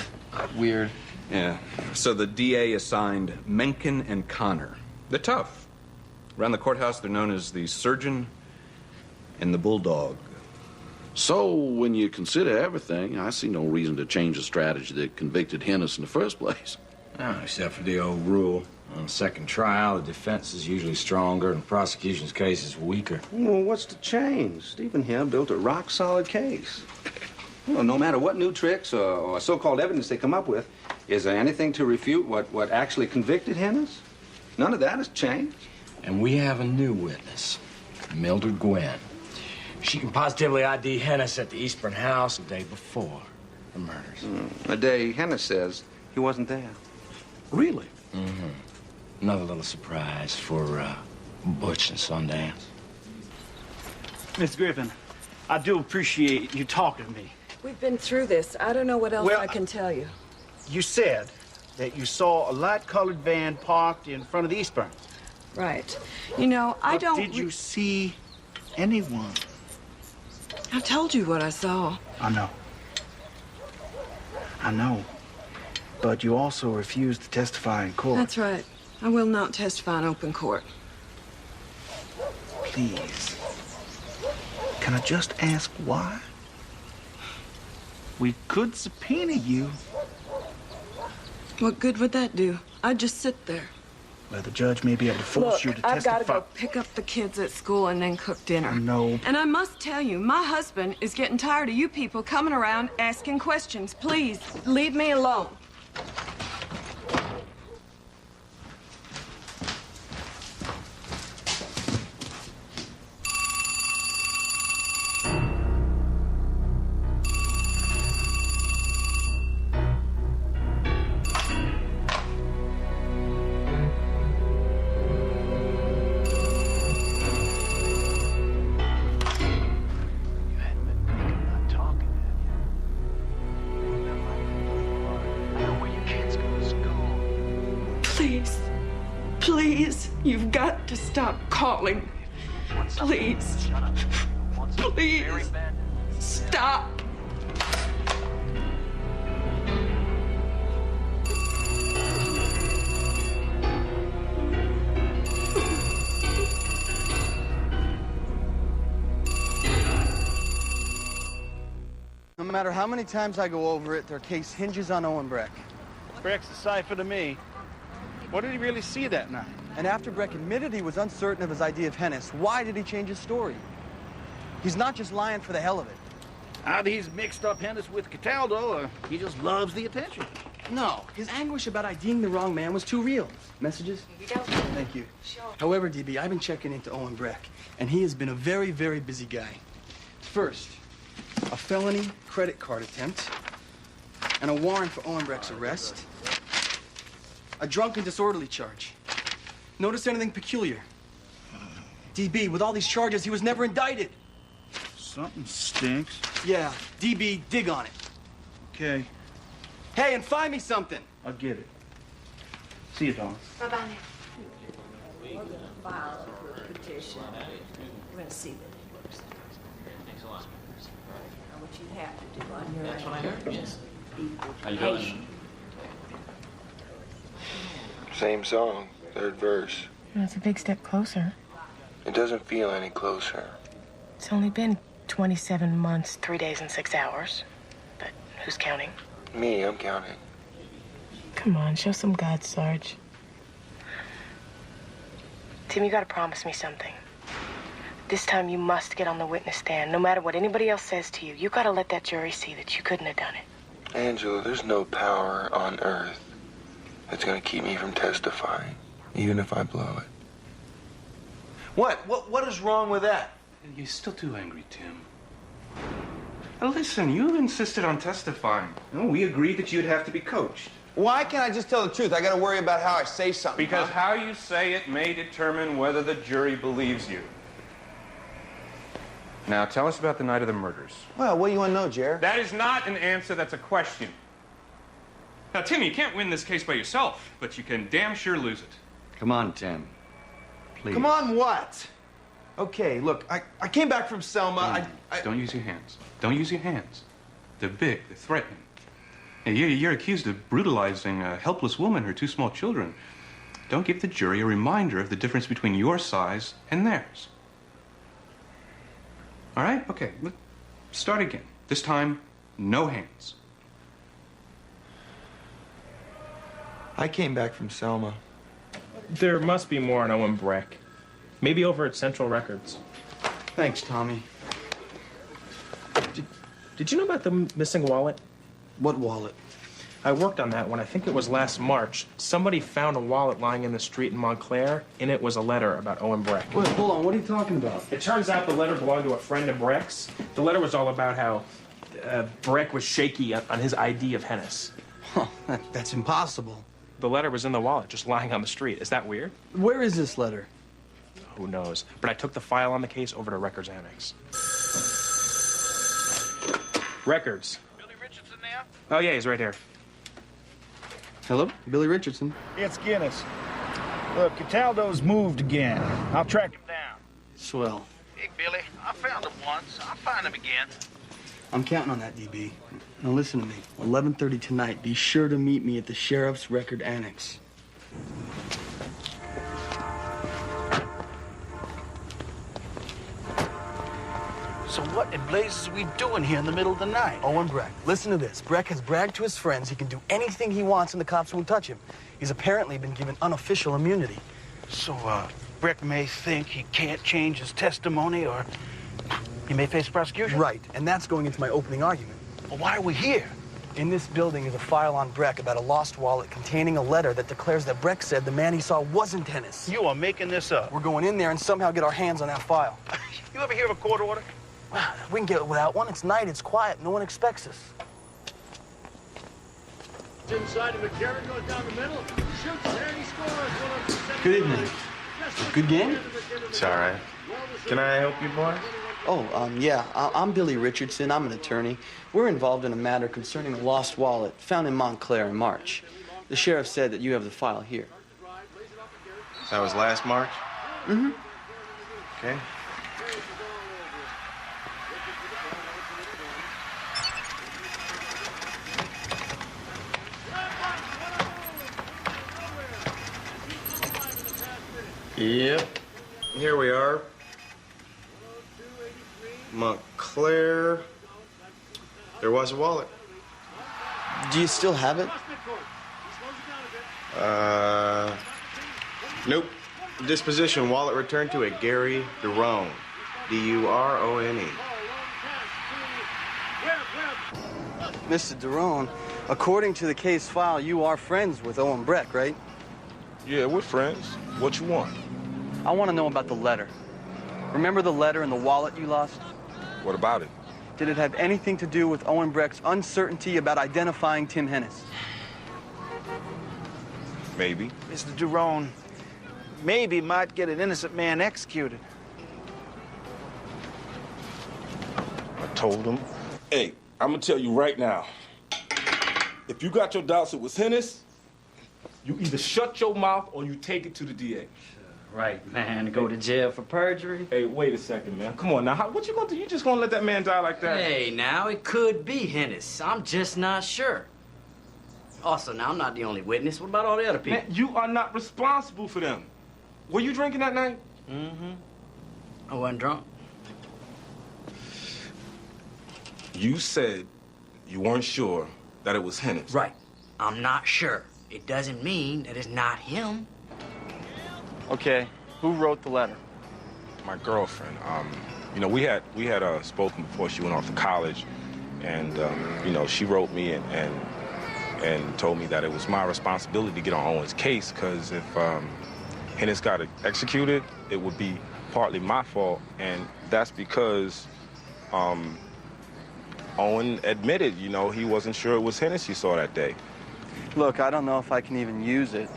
Weird. Yeah. So the DA assigned Mencken and Connor. They're tough. Around the courthouse, they're known as the Surgeon and the Bulldog. So, when you consider everything, I see no reason to change the strategy that convicted Hennis in the first place. Oh, except for the old rule. On second trial, the defense is usually stronger and the prosecution's case is weaker. Well, what's the change? Stephen here built a rock-solid case. Well, no matter what new tricks or so-called evidence they come up with, is there anything to refute what actually convicted Hennis? None of that has changed. And we have a new witness, Mildred Gwynn. She can positively ID Hennis at the Eastburn house the day before the murders. The day Hennis says he wasn't there. Really? Mm-hmm. Another little surprise for Butch and Sundance. Miss Griffin, I do appreciate you talking to me. We've been through this. I don't know what else I can tell you. You said that you saw a light-colored van parked in front of the Eastburn. Right. You know, I don't... Did you see anyone? I told you what I saw. I know. I know. But you also refused to testify in court. That's right. I will not testify in open court. Please. Can I just ask why? We could subpoena you. What good would that do? I'd just sit there. Well, the judge may be able to force you to I've testify. got to go pick up the kids at school and then cook dinner. No. And I must tell you, my husband is getting tired of you people coming around asking questions. Please, leave me alone. Please, please, you've got to stop calling. Please, please, stop. No matter how many times I go over it, their case hinges on Owen Breck. Breck's a cipher to me. What did he really see that night? And after Breck admitted he was uncertain of his ID of Hennis, why did he change his story? He's not just lying for the hell of it. Either he's mixed up Hennis with Cataldo, or he just loves the attention. No, his anguish about IDing the wrong man was too real. Messages? Thank you. Sure. However, DB, I've been checking into Owen Breck, and he has been a very, very busy guy. First, a felony credit card attempt, and a warrant for Owen Breck's arrest, a drunk and disorderly charge. Notice anything peculiar? DB, with all these charges, he was never indicted. Something stinks. Yeah, DB, dig on it. Okay, Hey, and find me something. I'll get it. See you, Tom. Bye-bye now. We're going to file a petition. We're going to see that it works. Thanks a lot. What you have to do on your That's what I end, heard. just be How you patient. doing? Same song, third verse. It's a big step closer. It doesn't feel any closer. It's only been 27 months, 3 days, and 6 hours. But who's counting? Me, I'm counting. Come on, show some God, Sarge. Tim, you gotta promise me something. This time you must get on the witness stand. No matter what anybody else says to you, you gotta let that jury see that you couldn't have done it. Angela, there's no power on earth that's gonna keep me from testifying, even if I blow it. What is wrong with that? You're still too angry, Tim. Now listen, you insisted on testifying. No, we agreed that you'd have to be coached. Why can't I just tell the truth? I gotta worry about how I say something. Because how you say it may determine whether the jury believes you. Now, tell us about the night of the murders. Well, what do you want to know, Jer? That is not an answer, that's a question. Now, Tim, you can't win this case by yourself, but you can damn sure lose it. Come on, Tim. Please. Come on, what? Okay, look, I came back from Selma. Don't use your hands. Don't use your hands. They're big, they're threatening. Hey, you're accused of brutalizing a helpless woman and her two small children. Don't give the jury a reminder of the difference between your size and theirs. All right? Okay, let's start again. This time, no hands. I came back from Selma. There must be more on Owen Breck. Maybe over at Central Records. Thanks, Tommy. Did you know about the missing wallet? What wallet? I worked on that one. I think it was last March. Somebody found a wallet lying in the street in Montclair. In it was a letter about Owen Breck. Wait, hold on. What are you talking about? It turns out the letter belonged to a friend of Breck's. The letter was all about how Breck was shaky on his ID of Hennis. Huh, that's impossible. The letter was in the wallet, just lying on the street. Is that weird? Where is this letter? Who knows? But I took the file on the case over to Records Annex. Records. Billy Richardson there? Oh, yeah, he's right here. Hello? Billy Richardson. It's Guinness. Look, Cataldo's moved again. I'll track him down. Swell. Hey, Billy, I found him once. I'll find him again. I'm counting on that, DB. Now listen to me. 11:30 tonight, be sure to meet me at the Sheriff's Record Annex. So what in blazes are we doing here in the middle of the night? Owen Breck. Listen to this. Breck has bragged to his friends he can do anything he wants and the cops won't touch him. He's apparently been given unofficial immunity. So, Breck may think he can't change his testimony or he may face prosecution? Right, and that's going into my opening argument. Well, why are we here? In this building is a file on Breck about a lost wallet containing a letter that declares that Breck said the man he saw wasn't Hennis. You are making this up. We're going in there and somehow get our hands on that file. You ever hear of a court order? We can get it without one. It's night, it's quiet, no one expects us. Inside of McCarran goes down the middle, shoots, and he scores. Good evening. Good game? It's all right. Can I help you, boy? Oh, yeah. I'm Billy Richardson. I'm an attorney. We're involved in a matter concerning a lost wallet found in Montclair in March. The sheriff said that you have the file here. That was last March? Mm-hmm. Okay. Yep. Here we are. Montclair. There was a wallet. Do you still have it? Nope. Disposition. Wallet returned to a Gary Durone. D-U-R-O-N-E. Mr. Durone, according to the case file, you are friends with Owen Breck, right? Yeah, we're friends. What you want? I want to know about the letter. Remember the letter and the wallet you lost? What about it? Did it have anything to do with Owen Breck's uncertainty about identifying Tim Hennis? Maybe. Mr. Durone, maybe might get an innocent man executed. I told him. Hey, I'm gonna tell you right now. If you got your doubts it was Hennis, you either shut your mouth or you take it to the DA. Right, man. Go to jail for perjury. Hey, wait a second, man. Come on now. What you gonna do? You just gonna let that man die like that? Hey, now, it could be Hennis. I'm just not sure. Also, now, I'm not the only witness. What about all the other people? Man, you are not responsible for them. Were you drinking that night? Mm-hmm. I wasn't drunk. You said you weren't sure that it was Hennis. Right. I'm not sure. It doesn't mean that it's not him. Okay, who wrote the letter? My girlfriend. You know, we had spoken before she went off to college, and you know, she wrote me and told me that it was my responsibility to get on Owen's case, because if Hennis got executed, it would be partly my fault, and that's because Owen admitted, you know, he wasn't sure it was Hennis he saw that day. Look, I don't know if I can even use it,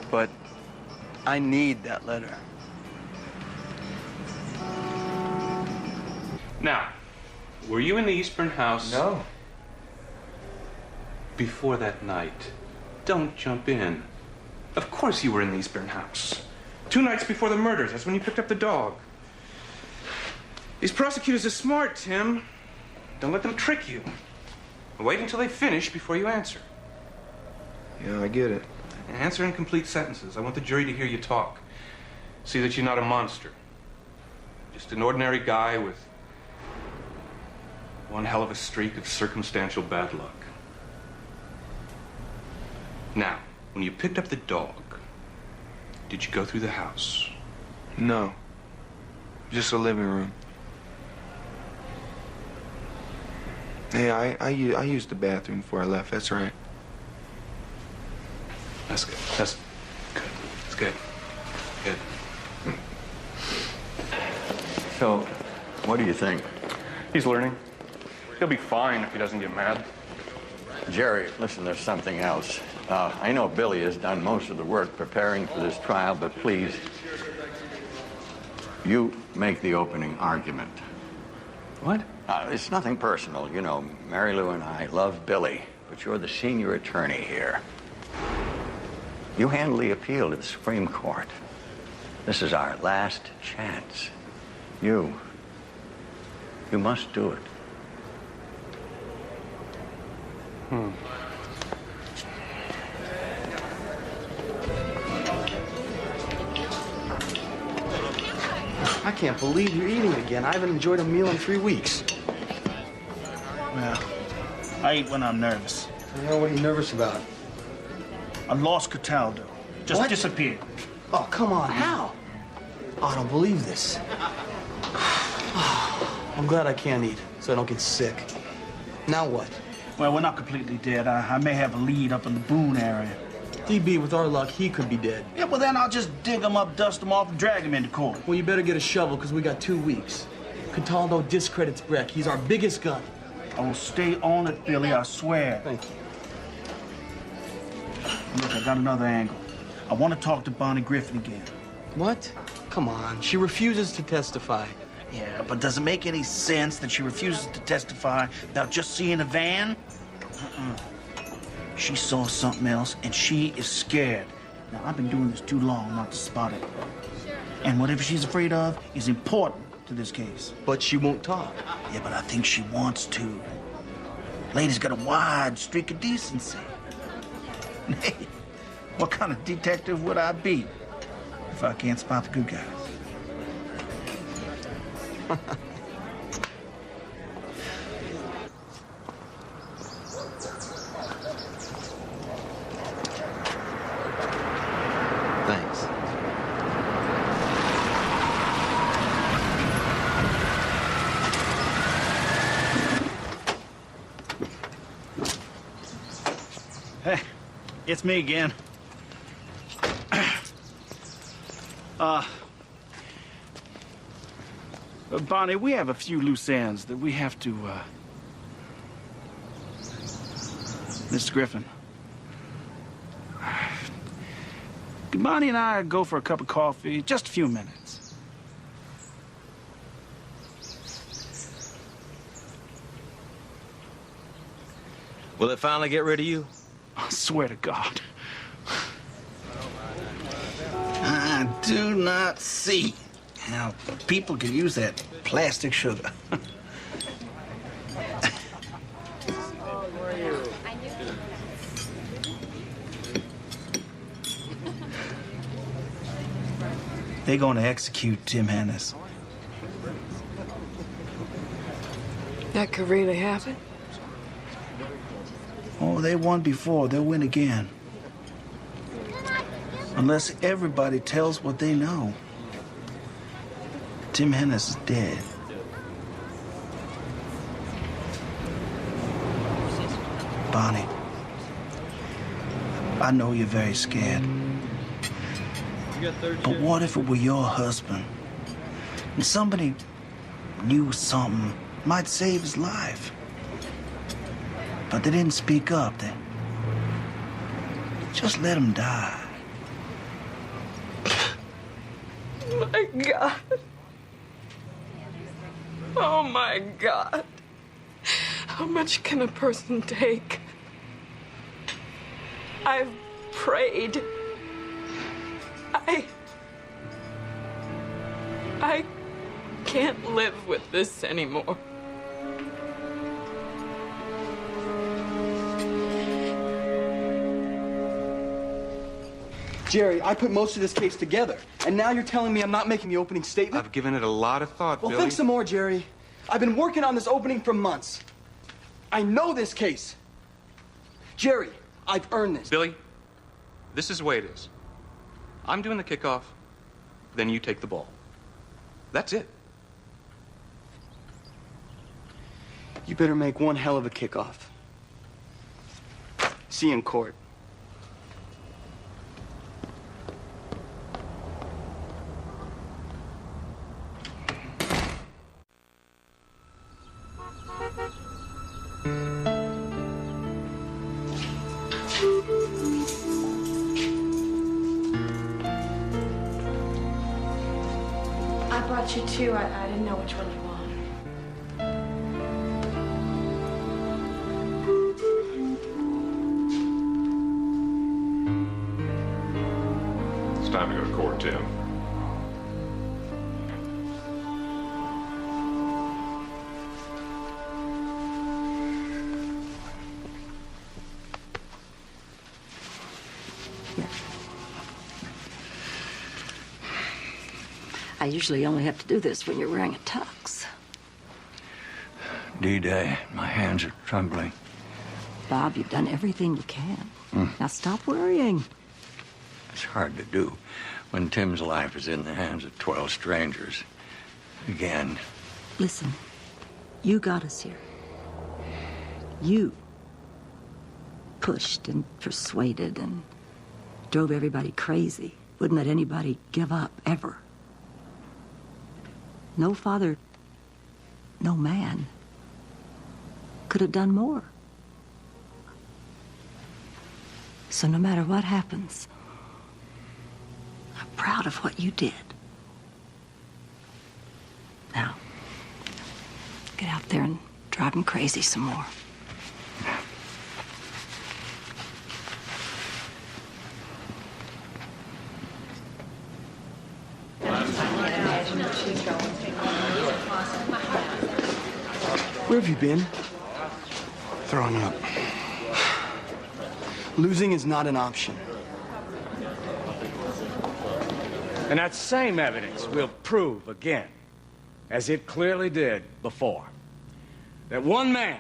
but I need that letter. Now, were you in the Eastburn house? No. Before that night? Don't jump in. Of course you were in the Eastburn house. 2 nights before the murders, that's when you picked up the dog. These prosecutors are smart, Tim. Don't let them trick you. Wait until they finish before you answer. Yeah, I get it. Answer in complete sentences. I want the jury to hear you talk. See that you're not a monster. Just an ordinary guy with one hell of a streak of circumstantial bad luck. Now, when you picked up the dog, did you go through the house? No. Just the living room. Hey, I used the bathroom before I left. That's right. That's good. That's good. That's good. Good. So, what do you think? He's learning. He'll be fine if he doesn't get mad. Jerry, listen, there's something else. I know Billy has done most of the work preparing for this trial, but please, you make the opening argument. What? It's nothing personal. You know, Mary Lou and I love Billy, but you're the senior attorney here. You handle the appeal to the Supreme Court. This is our last chance. You must do it. I can't believe you're eating again. I haven't enjoyed a meal in 3 weeks. Well, I eat when I'm nervous. What are you nervous about? I lost Cataldo. Just What? disappeared. Oh, come on. How? Oh, I don't believe this. I'm glad I can't eat, so I don't get sick. Now what? Well, we're not completely dead. I may have a lead up in the Boone area. DB, with our luck, he could be dead. Yeah, well, then I'll just dig him up, dust him off, and drag him into court. Well, you better get a shovel, because we got 2 weeks. Cataldo discredits Breck. He's our biggest gun. I will stay on it, Billy, I swear. Thank you. Look, I got another angle. I want to talk to Bonnie Griffin again. What? Come on. She refuses to testify. Yeah, but does it make any sense that she refuses to testify without just seeing a van? She saw something else, and she is scared. Now, I've been doing this too long not to spot it. And whatever she's afraid of is important to this case. But she won't talk. Yeah, but I think she wants to. Lady's got a wide streak of decency. Hey, what kind of detective would I be if I can't spot the good guys? Thanks. Hey, it's me again. Bonnie, we have a few loose ends that we have to, Mr. Griffin. Could Bonnie and I go for a cup of coffee? Just a few minutes. Will it finally get rid of you? I swear to God. I do not see how people can use that plastic sugar. They're going to execute Tim Hennis. That could really happen. Oh, they won before. They'll win again. Unless everybody tells what they know. Tim Hennis is dead. Bonnie, I know you're very scared. But what if it were your husband? And somebody knew something might save his life. But they didn't speak up. They just let him die. My God. Oh, my God. How much can a person take? I've prayed. I can't live with this anymore. Jerry, I put most of this case together, and now you're telling me I'm not making the opening statement? I've given it a lot of thought, Well, Billy. think some more, Jerry. I've been working on this opening for months. I know this case. Jerry, I've earned this. Billy, this is the way it is. I'm doing the kickoff, then you take the ball. That's it. You better make one hell of a kickoff. See you in court. I brought you two. I didn't know which one you want. It's time to go to court, Tim. I usually only have to do this when you're wearing a tux. D-Day, my hands are trembling. Bob, you've done everything you can. Now stop worrying. It's hard to do when Tim's life is in the hands of 12 strangers. Again. Listen, you got us here. You pushed and persuaded and drove everybody crazy. Wouldn't let anybody give up, ever. No father, no man could have done more. So no matter what happens, I'm proud of what you did. Now, get out there and drive them crazy some more. Where have you been? Throwing up. Losing is not an option. And that same evidence will prove again, as it clearly did before, that one man,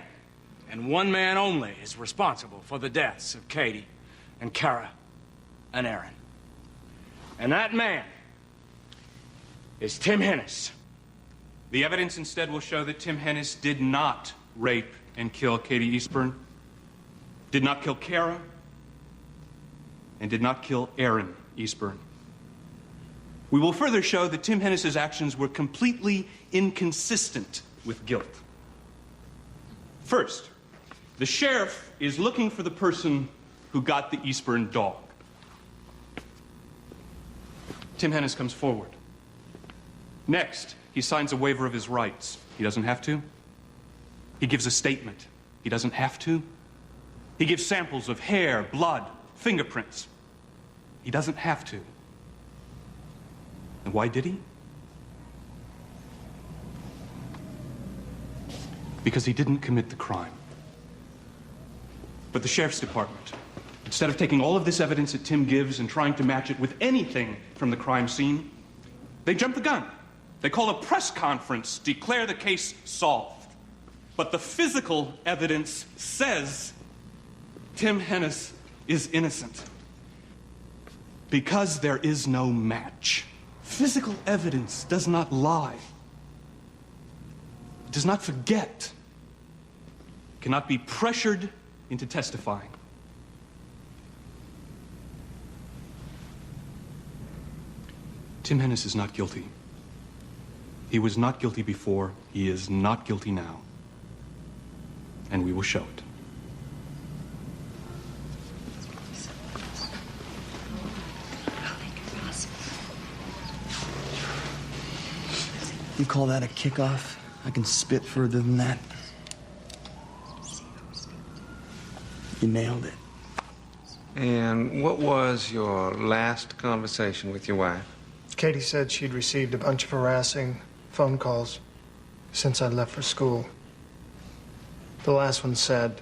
and one man only, is responsible for the deaths of Katie and Kara and Aaron. And that man is Tim Hennis. The evidence instead will show that Tim Hennis did not rape and kill Katie Eastburn, did not kill Kara, and did not kill Aaron Eastburn. We will further show that Tim Hennis's actions were completely inconsistent with guilt. First, the sheriff is looking for the person who got the Eastburn dog. Tim Hennis comes forward. Next, he signs a waiver of his rights. He doesn't have to. He gives a statement. He doesn't have to. He gives samples of hair, blood, fingerprints. He doesn't have to. And why did he? Because he didn't commit the crime. But the sheriff's department, instead of taking all of this evidence that Tim gives and trying to match it with anything from the crime scene, they jump the gun. They call a press conference, declare the case solved. But the physical evidence says Tim Hennis is innocent. Because there is no match. Physical evidence does not lie. It does not forget. It cannot be pressured into testifying. Tim Hennis is not guilty. He was not guilty before. He is not guilty now. And we will show it. You call that a kickoff? I can spit further than that. You nailed it. And what was your last conversation with your wife? Katie said she'd received a bunch of harassing phone calls since I left for school. The last one said,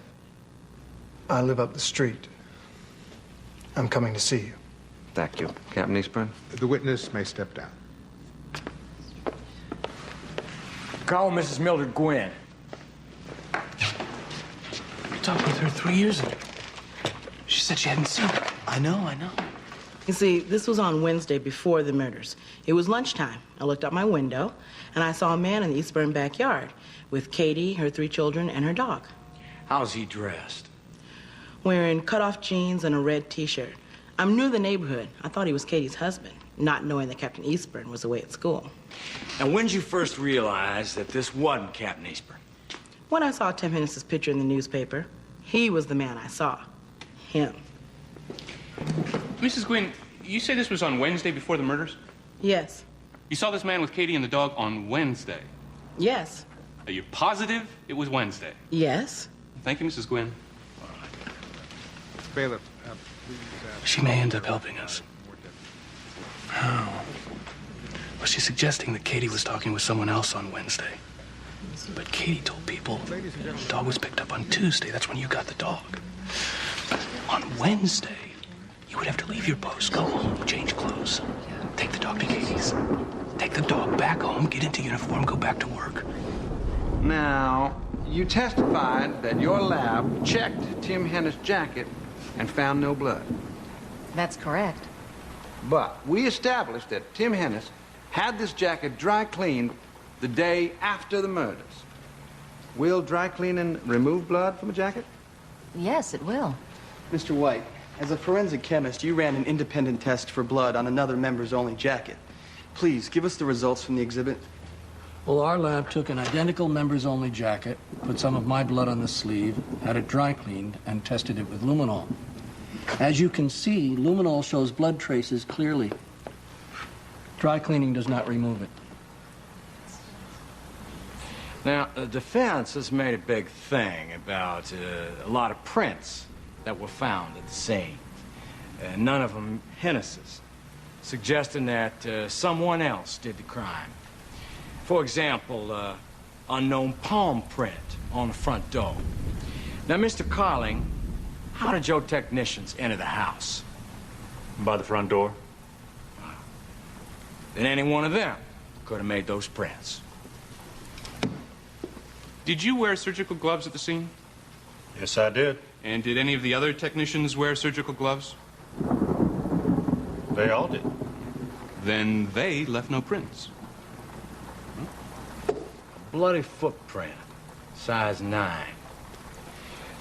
"I live up the street. I'm coming to see you." Thank you. Captain Eastburn? The witness may step down. Call Mrs. Mildred Gwynn. I talked with her 3 years ago. She said she hadn't seen it. I know. You see, this was on Wednesday before the murders. It was lunchtime. I looked out my window, and I saw a man in the Eastburn backyard with Katie, her 3 children, and her dog. How's he dressed? Wearing cut-off jeans and a red T-shirt. I'm new to the neighborhood. I thought he was Katie's husband, not knowing that Captain Eastburn was away at school. And when did you first realize that this wasn't Captain Eastburn? When I saw Tim Hennis's picture in the newspaper, he was the man I saw. Him. Mrs. Gwynn, you say this was on Wednesday before the murders? Yes. You saw this man with Katie and the dog on Wednesday? Yes. Are you positive it was Wednesday? Yes. Thank you, Mrs. Gwynn. Bailiff, She may end up helping us. How? Well, she's suggesting that Katie was talking with someone else on Wednesday. But Katie told people the dog was picked up on Tuesday. That's when you got the dog. On Wednesday, you would have to leave your post, go home, change clothes, take the dog to Katie's, take the dog back home, get into uniform, go back to work. Now, you testified that your lab checked Tim Hennis' jacket and found no blood. That's correct. But we established that Tim Hennis had this jacket dry cleaned the day after the murders. Will dry cleaning remove blood from a jacket? Yes, it will. Mr. White, as a forensic chemist, you ran an independent test for blood on another members-only jacket. Please, give us the results from the exhibit. Well, our lab took an identical members-only jacket, put some of my blood on the sleeve, had it dry cleaned, and tested it with luminol. As you can see, luminol shows blood traces clearly. Dry cleaning does not remove it. Now, the defense has made a big thing about a lot of prints that were found at the scene. None of them Hennis's, suggesting that someone else did the crime. For example, unknown palm print on the front door. Now, Mr. Carling, how did your technicians enter the house? By the front door. Then any one of them could have made those prints. Did you wear surgical gloves at the scene? Yes, I did. And did any of the other technicians wear surgical gloves? They all did. Then they left no prints. Bloody footprint, size 9.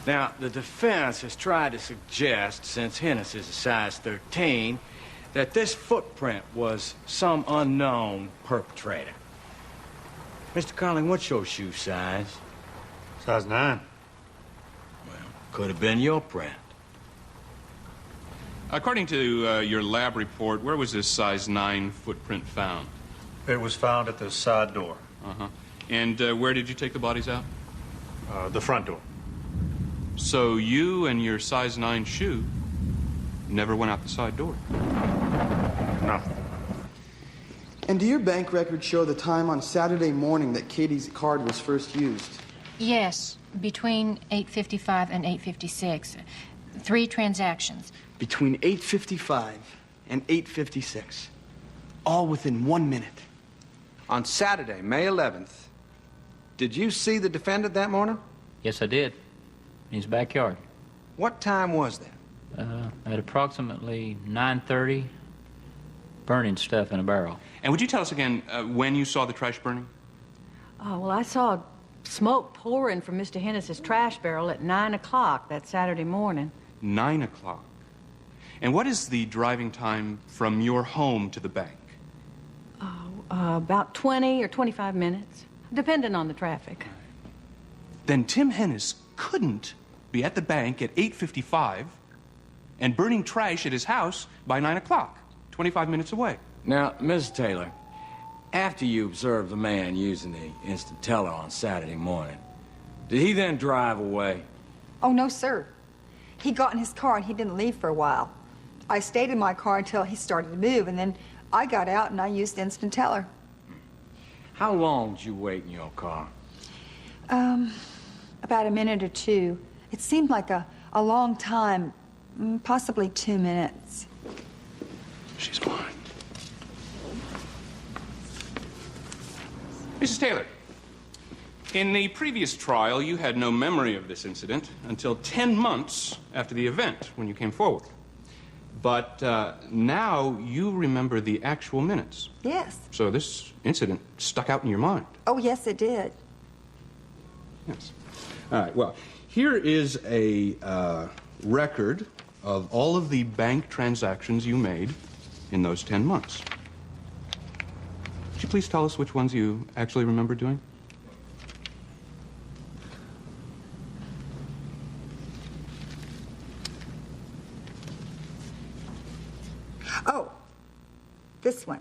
Now, the defense has tried to suggest, since Hennis is a size 13, that this footprint was some unknown perpetrator. Mr. Carling, what's your shoe size? Size 9. Well, could have been your print. According to your lab report, where was this size 9 footprint found? It was found at the side door. Uh-huh. And where did you take the bodies out? The front door. So you and your size 9 shoe never went out the side door? No. And do your bank records show the time on Saturday morning that Katie's card was first used? Yes, between 8:55 and 8:56. 3 transactions. Between 8:55 and 8:56. All within 1 minute. On Saturday, May 11th, did you see the defendant that morning? Yes, I did. In his backyard. What time was that? At approximately 9:30, burning stuff in a barrel. And would you tell us again when you saw the trash burning? Oh, well, I saw smoke pouring from Mr. Hennis's trash barrel at 9 o'clock that Saturday morning. 9 o'clock. And what is the driving time from your home to the bank? About 20 or 25 minutes, depending on the traffic. Then Tim Hennis couldn't be at the bank at 8:55 and burning trash at his house by 9 o'clock, 25 minutes away. Now, Ms. Taylor, after you observed the man using the instant teller on Saturday morning, did he then drive away? Oh, no, sir. He got in his car and he didn't leave for a while. I stayed in my car until he started to move, and then I got out and I used the instant teller. How long did you wait in your car? About a minute or two. It seemed like a long time, possibly 2 minutes. She's mine. Mrs. Taylor, in the previous trial, you had no memory of this incident until 10 months after the event when you came forward. But now you remember the actual minutes. Yes. So this incident stuck out in your mind. Oh, yes, it did. Yes. All right, well, here is a record of all of the bank transactions you made in those 10 months. Could you please tell us which ones you actually remember doing? Oh, this one.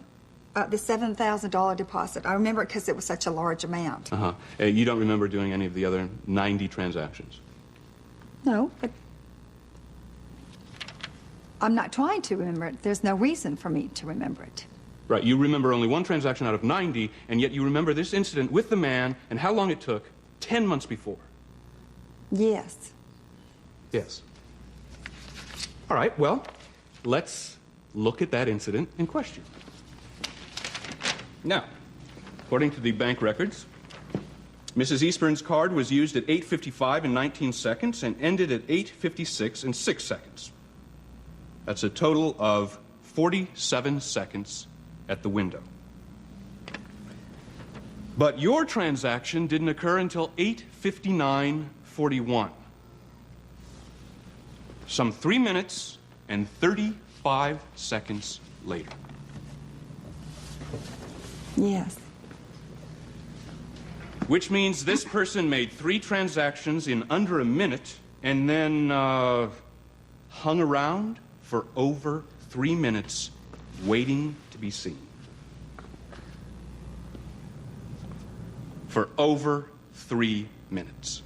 The $7,000 deposit. I remember it because it was such a large amount. Uh-huh. You don't remember doing any of the other 90 transactions? No, but I'm not trying to remember it. There's no reason for me to remember it. Right, you remember only one transaction out of 90, and yet you remember this incident with the man and how long it took 10 months before. Yes. Yes. All right, well, let's look at that incident in question. Now, according to the bank records, Mrs. Eastburn's card was used at 8:55 and 19 seconds and ended at 8:56 and 6 seconds. That's a total of 47 seconds at the window. But your transaction didn't occur until 8:59:41. Some 3 minutes and 35 seconds later. Yes. Which means this person made 3 transactions in under a minute and then hung around for over 3 minutes waiting to be seen. For over 3 minutes.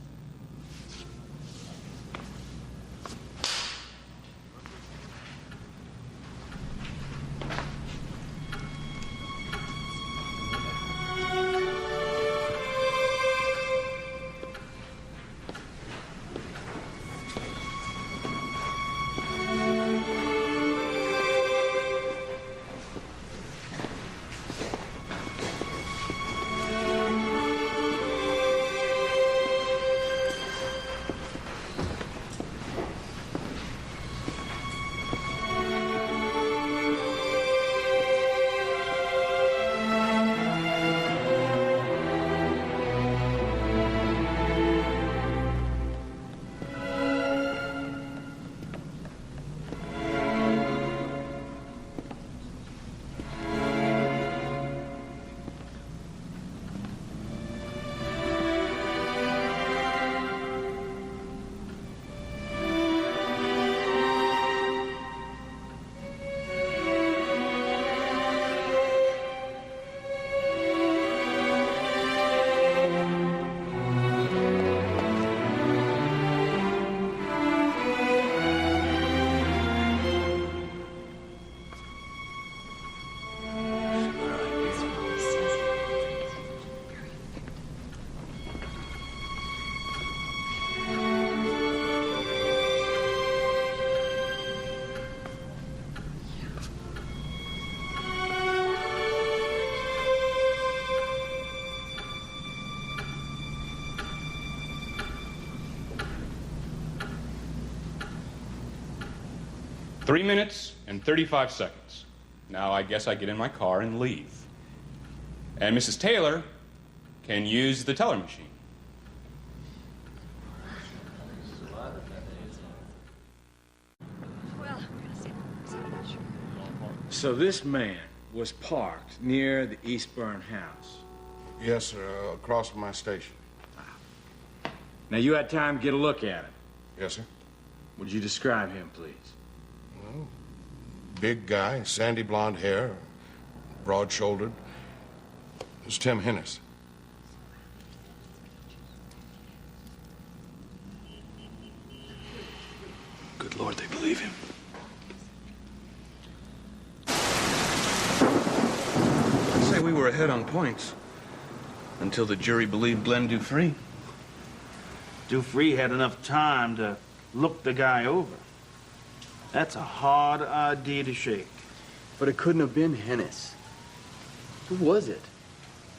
3 minutes and 35 seconds. Now I guess I get in my car and leave. And Mrs. Taylor can use the teller machine. So this man was parked near the Eastburn house? Yes, sir, across from my station. Now, you had time to get a look at him? Yes, sir. Would you describe him, please? Well, big guy, sandy blonde hair, broad-shouldered. It's Tim Hennis. Good Lord, they believe him. I'd say we were ahead on points until the jury believed Glenn Dufree. Dufree had enough time to look the guy over. That's a hard idea to shake. But it couldn't have been Hennis. Who was it?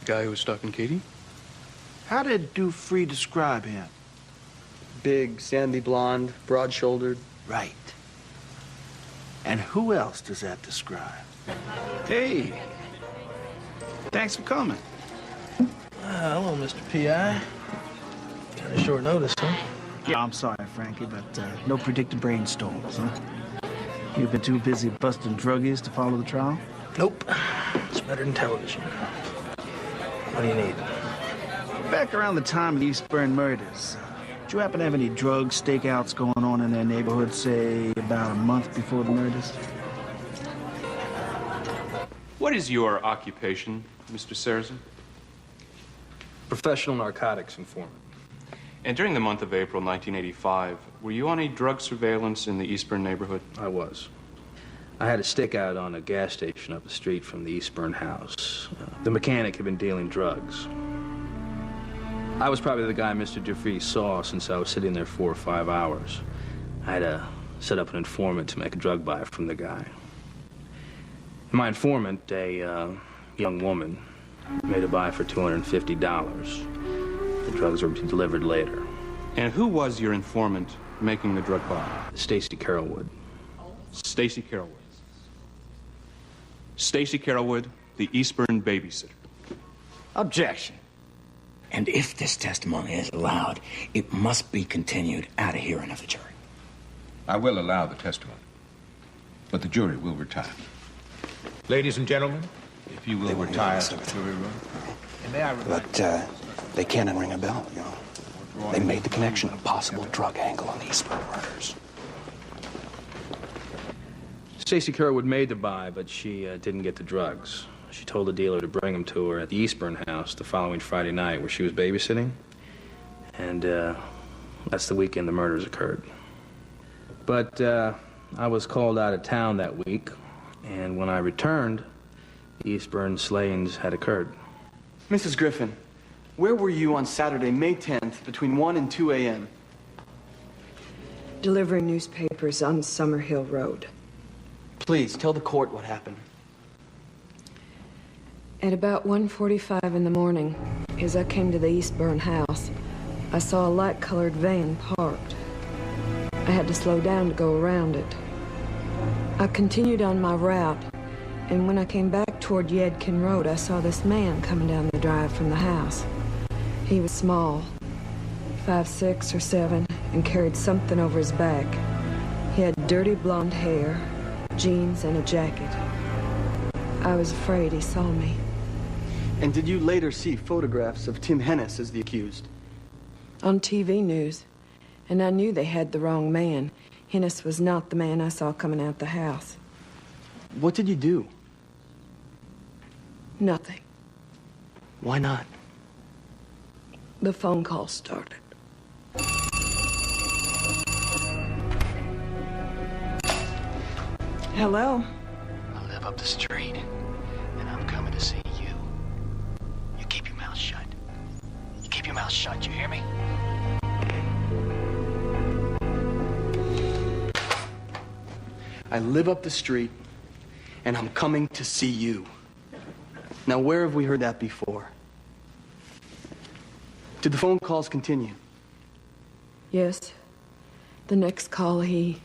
The guy who was stalking Katie? How did Dufree describe him? Big, sandy blonde, broad-shouldered. Right. And who else does that describe? Hey, thanks for coming. Hello, Mr. P.I. Kind of short notice, huh? Yeah, I'm sorry, Frankie, but no predicted brainstorms, huh? You've been too busy busting druggies to follow the trial? Nope. It's better than television. What do you need? Back around the time of the Eastburn murders, did you happen to have any drug stakeouts going on in their neighborhood, say, about a month before the murders? What is your occupation, Mr. Sarrazin? Professional narcotics informant. And during the month of April 1985, were you on a drug surveillance in the Eastburn neighborhood? I was. I had a stakeout on a gas station up the street from the Eastburn house. The mechanic had been dealing drugs. I was probably the guy Mr. Dufree saw since I was sitting there 4 or 5 hours. I had to set up an informant to make a drug buy from the guy. My informant, a young woman, made a buy for $250. The drugs were to be delivered later. And who was your informant making the drug buy? Stacy Carrollwood. Stacy Carrollwood. Stacy Carrollwood, the Eastburn babysitter. Objection. And if this testimony is allowed, it must be continued out of hearing of the jury. I will allow the testimony, but the jury will retire. Ladies and gentlemen, if you will retire to the jury room. But they can't unring a bell, you know. They made the connection of possible drug angle on the Eastburn murders. Stacy Carrollwood made the buy, but she didn't get the drugs. She told the dealer to bring them to her at the Eastburn house the following Friday night where she was babysitting. And that's the weekend the murders occurred. But I was called out of town that week, and when I returned, the Eastburn slayings had occurred. Mrs. Griffin, where were you on Saturday, May 10th, between 1 and 2 a.m.? Delivering newspapers on Summerhill Road. Please, tell the court what happened. At about 1:45 in the morning, as I came to the Eastburn house, I saw a light-colored van parked. I had to slow down to go around it. I continued on my route, and when I came back toward Yadkin Road, I saw this man coming down the drive from the house. He was small, 5'6" or 7, and carried something over his back. He had dirty blonde hair, jeans, and a jacket. I was afraid he saw me. And did you later see photographs of Tim Hennis as the accused? On TV news, and I knew they had the wrong man. Hennis was not the man I saw coming out the house. What did you do? Nothing. Why not? The phone call started. Hello? I live up the street, and I'm coming to see you. You keep your mouth shut. You keep your mouth shut, you hear me? I live up the street, and I'm coming to see you. Now, where have we heard that before? Did the phone calls continue? Yes. The next call, he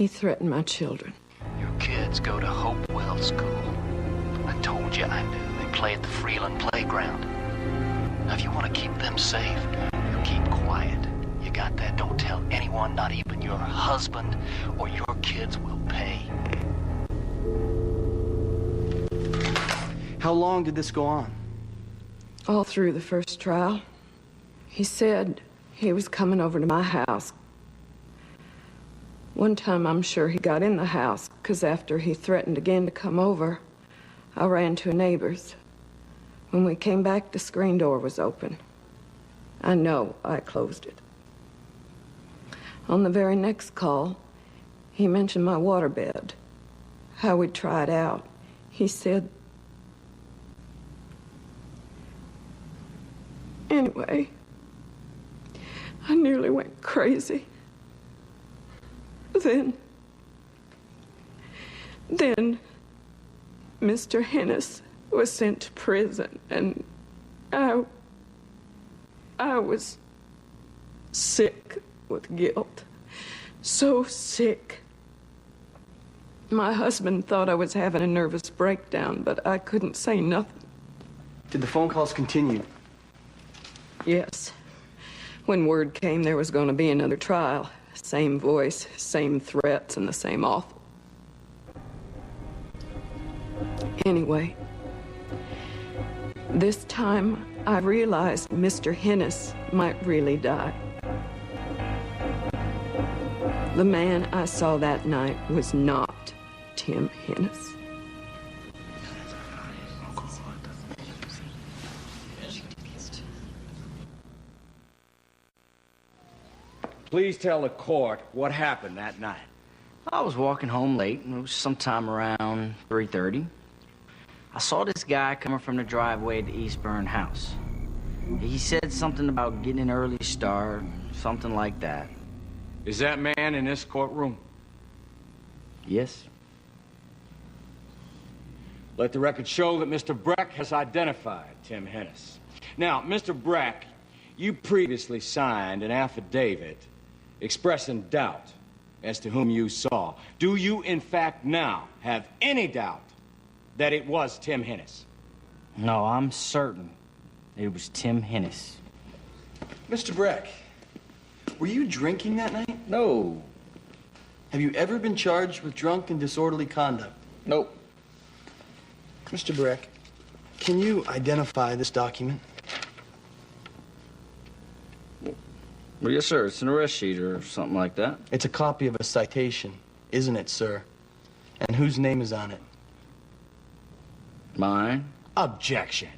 He threatened my children. Your kids go to Hopewell School. I told you I knew. They play at the Freeland Playground. Now, if you want to keep them safe, you keep quiet. You got that? Don't tell anyone, not even your husband, or your kids will pay. How long did this go on? All through the first trial. He said he was coming over to my house. One time I'm sure he got in the house, because after he threatened again to come over, I ran to a neighbor's. When we came back, the screen door was open. I know I closed it. On the very next call, he mentioned my waterbed, how we'd try it out. He said... Anyway, I nearly went crazy. Then Mr. Hennis was sent to prison, and I was sick with guilt. So sick. My husband thought I was having a nervous breakdown, but I couldn't say nothing. Did the phone calls continue? Yes. When word came there was going to be another trial, same voice, same threats, and the same awful. Anyway, this time I realized Mr. Hennis might really die. The man I saw that night was not Tim Hennis. Please tell the court what happened that night. I was walking home late. It was sometime around 3:30. I saw this guy coming from the driveway at the Eastburn house. He said something about getting an early start, something like that. Is that man in this courtroom? Yes. Let the record show that Mr. Breck has identified Tim Hennis. Now, Mr. Breck, you previously signed an affidavit expressing doubt as to whom you saw. Do you, in fact, now have any doubt that it was Tim Hennis? No, I'm certain it was Tim Hennis. Mr. Breck, were you drinking that night? No. Have you ever been charged with drunk and disorderly conduct? Nope. Mr. Breck, can you identify this document? Well, yes, sir. It's an arrest sheet or something like that. It's a copy of a citation, isn't it, sir? And whose name is on it? Mine. Objection.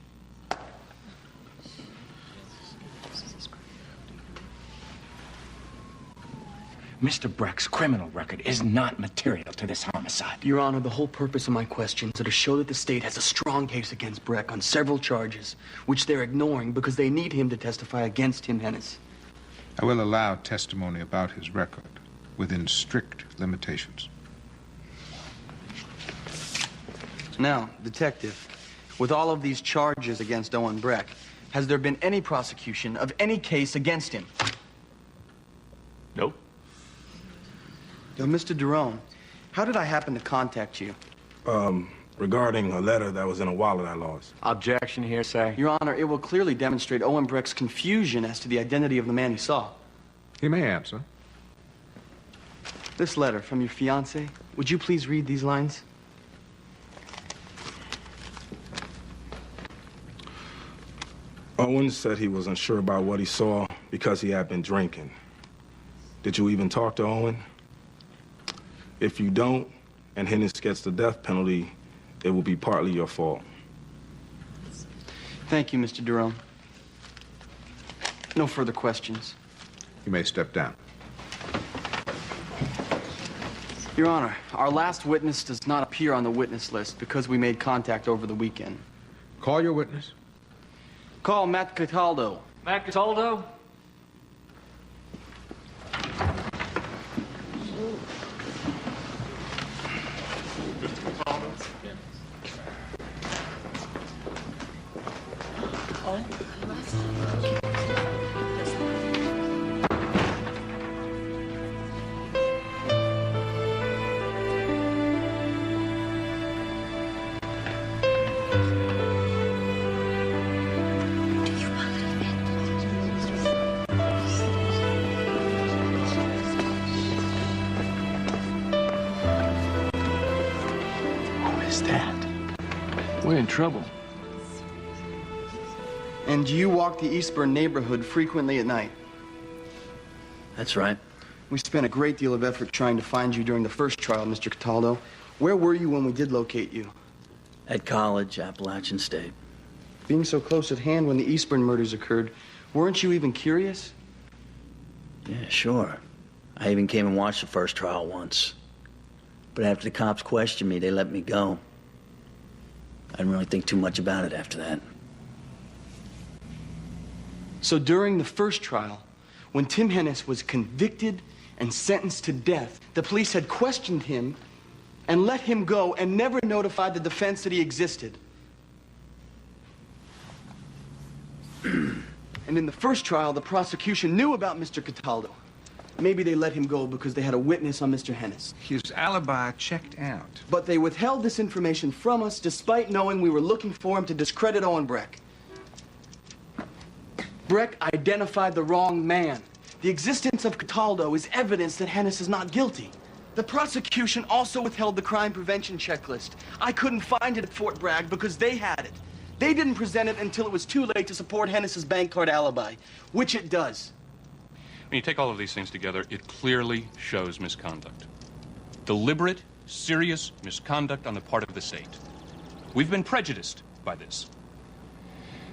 Mr. Breck's criminal record is not material to this homicide. Your Honor, the whole purpose of my questions are to show that the state has a strong case against Breck on several charges, which they're ignoring because they need him to testify against Tim Hennis. I will allow testimony about his record within strict limitations. Now, Detective, with all of these charges against Owen Breck, has there been any prosecution of any case against him? Nope. Now, Mr. Derone, how did I happen to contact you? Regarding a letter that was in a wallet I lost. Objection, hearsay. Your Honor, it will clearly demonstrate Owen Breck's confusion as to the identity of the man he saw. He may answer. This letter from your fiancé, would you please read these lines? Owen said he was unsure about what he saw because he had been drinking. Did you even talk to Owen? If you don't, and Hennis gets the death penalty, it will be partly your fault. Thank you, Mr. Derone. No further questions. You may step down. Your Honor, our last witness does not appear on the witness list because we made contact over the weekend. Call your witness. Call Matt Cataldo. Matt Cataldo? in trouble. And you walk the Eastburn neighborhood frequently at night? That's right. We spent a great deal of effort trying to find you during the first trial, Mr. Cataldo. Where were you when we did locate you? At college, Appalachian State. Being so close at hand when the Eastburn murders occurred, weren't you even curious? Yeah, sure. I even came and watched the first trial once. But after the cops questioned me, they let me go. I didn't really think too much about it after that. So during the first trial, when Tim Hennis was convicted and sentenced to death, the police had questioned him and let him go and never notified the defense that he existed. And in the first trial, the prosecution knew about Mr. Cataldo. Maybe they let him go because they had a witness on Mr. Hennis. His alibi checked out. But they withheld this information from us despite knowing we were looking for him to discredit Owen Breck. Breck identified the wrong man. The existence of Cataldo is evidence that Hennis is not guilty. The prosecution also withheld the crime prevention checklist. I couldn't find it at Fort Bragg because they had it. They didn't present it until it was too late to support Hennis's bank card alibi, which it does. When you take all of these things together, it clearly shows misconduct. Deliberate, serious misconduct on the part of the state. We've been prejudiced by this.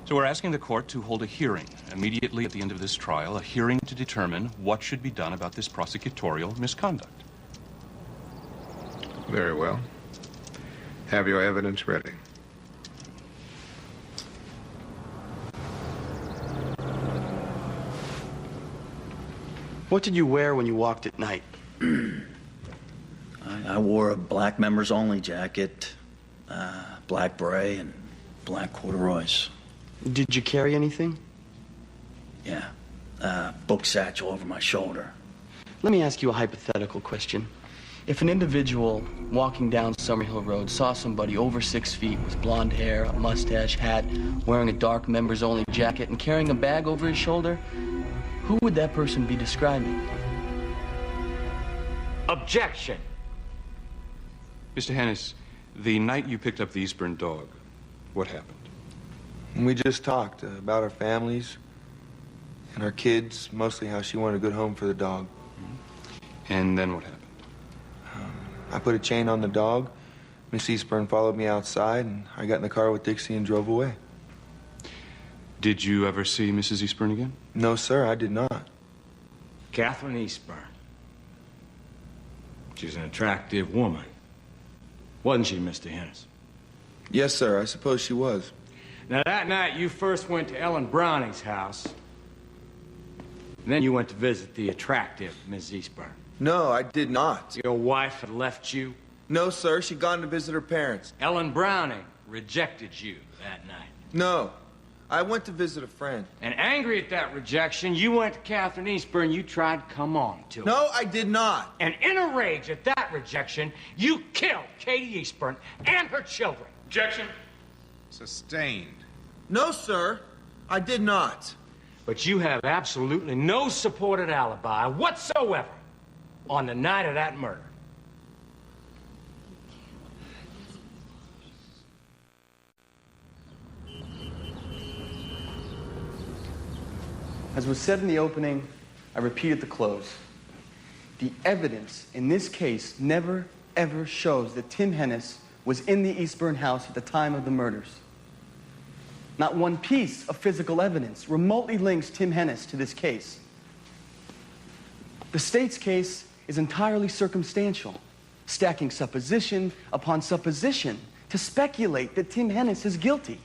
So we're asking the court to hold a hearing immediately at the end of this trial, a hearing to determine what should be done about this prosecutorial misconduct. Very well. Have your evidence ready. What did you wear when you walked at night? I wore a black members only jacket, black beret, and black corduroys. Did you carry anything? Yeah, book satchel over my shoulder. Let me ask you a hypothetical question. If an individual walking down Summerhill Road saw somebody over 6 feet with blonde hair, a mustache, hat, wearing a dark members-only jacket, and carrying a bag over his shoulder, who would that person be describing? Objection! Mr. Hennis, the night you picked up the Eastburn dog, what happened? We just talked about our families and our kids, mostly how she wanted a good home for the dog. And then what happened? I put a chain on the dog. Miss Eastburn followed me outside, and I got in the car with Dixie and drove away. Did you ever see Mrs. Eastburn again? No, sir, I did not. Catherine Eastburn. She's an attractive woman. Wasn't she, Mr. Hennis? Yes, sir, I suppose she was. Now, that night, you first went to Ellen Browning's house. And then you went to visit the attractive Miss Eastburn. No, I did not. Your wife had left you? No, sir, she'd gone to visit her parents. Ellen Browning rejected you that night. No, I went to visit a friend. And angry at that rejection, you went to Catherine Eastburn. You tried to come on to her. No, I did not. And in a rage at that rejection, you killed Katie Eastburn and her children. Objection. Sustained. No, sir, I did not. But you have absolutely no supported alibi whatsoever on the night of that murder. As was said in the opening, I repeat at the close. The evidence in this case never, ever shows that Tim Hennis was in the Eastburn house at the time of the murders. Not one piece of physical evidence remotely links Tim Hennis to this case. The state's case is entirely circumstantial, stacking supposition upon supposition to speculate that Tim Hennis is guilty.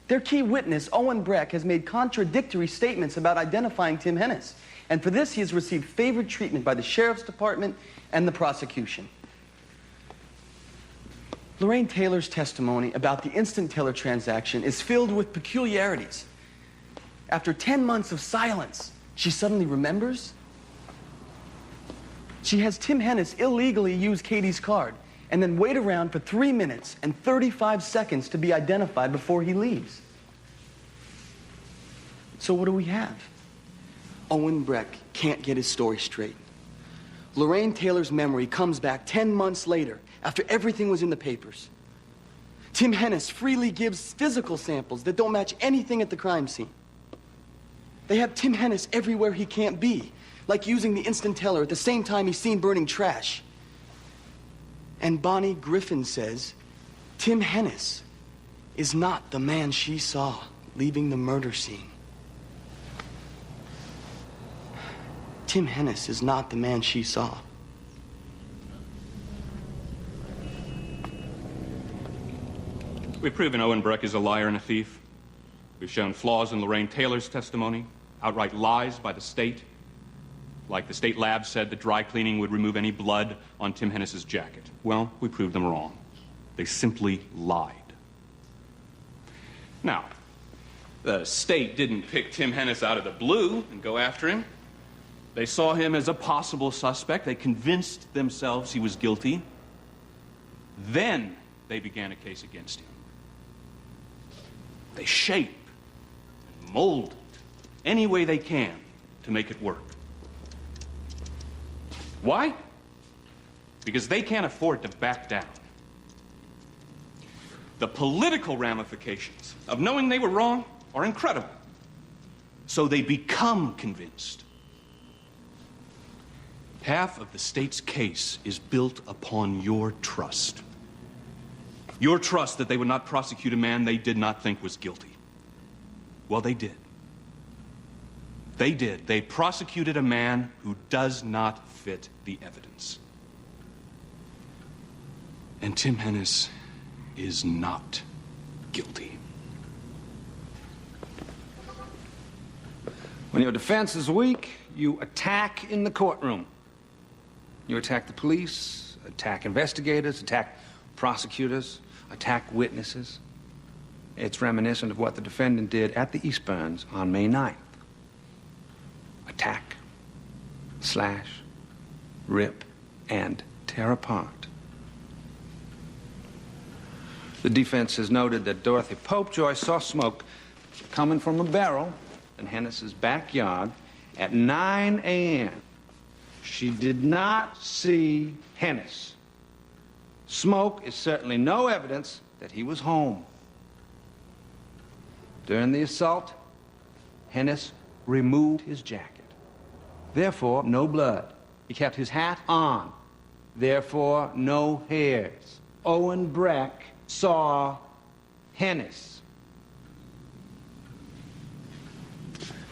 Their key witness, Owen Breck, has made contradictory statements about identifying Tim Hennis, and for this he has received favored treatment by the Sheriff's Department and the prosecution. Lorraine Taylor's testimony about the instant teller transaction is filled with peculiarities. After 10 months of silence, she suddenly remembers. She has Tim Hennis illegally use Katie's card and then wait around for 3 minutes and 35 seconds to be identified before he leaves. So what do we have? Owen Breck can't get his story straight. Lorraine Taylor's memory comes back 10 months later after everything was in the papers. Tim Hennis freely gives physical samples that don't match anything at the crime scene. They have Tim Hennis everywhere he can't be, like using the instant teller at the same time he's seen burning trash. And Bonnie Griffin says Tim Hennis is not the man she saw leaving the murder scene. Tim Hennis is not the man she saw. We've proven Owen Breck is a liar and a thief. We've shown flaws in Lorraine Taylor's testimony, outright lies by the state. Like the state lab said that dry cleaning would remove any blood on Tim Hennis's jacket. Well, we proved them wrong. They simply lied. Now, the state didn't pick Tim Hennis out of the blue and go after him. They saw him as a possible suspect. They convinced themselves he was guilty. Then they began a case against him. They shape and mold it any way they can to make it work. Why? Because they can't afford to back down. The political ramifications of knowing they were wrong are incredible. So they become convinced. Half of the state's case is built upon your trust. Your trust that they would not prosecute a man they did not think was guilty. Well, they did. They did. They prosecuted a man who does not fit the evidence. And Tim Hennis is not guilty. When your defense is weak, you attack in the courtroom. You attack the police, attack investigators, attack prosecutors, attack witnesses. It's reminiscent of what the defendant did at the Eastburns on May 9th. Attack, slash, rip, and tear apart. The defense has noted that Dorothy Popejoy saw smoke coming from a barrel in Hennis's backyard at 9 a.m. She did not see Hennis. Smoke is certainly no evidence that he was home. During the assault, Hennis removed his jacket. Therefore, no blood. He kept his hat on. Therefore, no hairs. Owen Breck saw Hennis.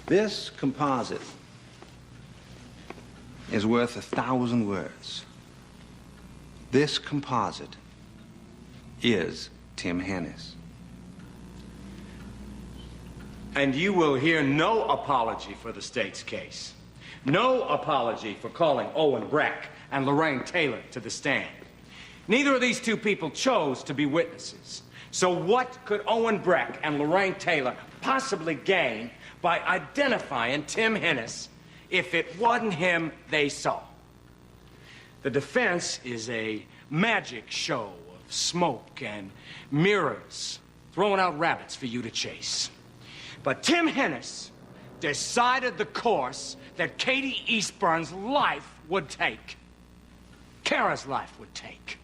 This composite is worth 1,000 words. This composite is Tim Hennis. And you will hear no apology for the state's case. No apology for calling Owen Breck and Lorraine Taylor to the stand. Neither of these two people chose to be witnesses. So what could Owen Breck and Lorraine Taylor possibly gain by identifying Tim Hennis if it wasn't him they saw? The defense is a magic show of smoke and mirrors throwing out rabbits for you to chase. But Tim Hennis decided the course that Katie Eastburn's life would take. Kara's life would take.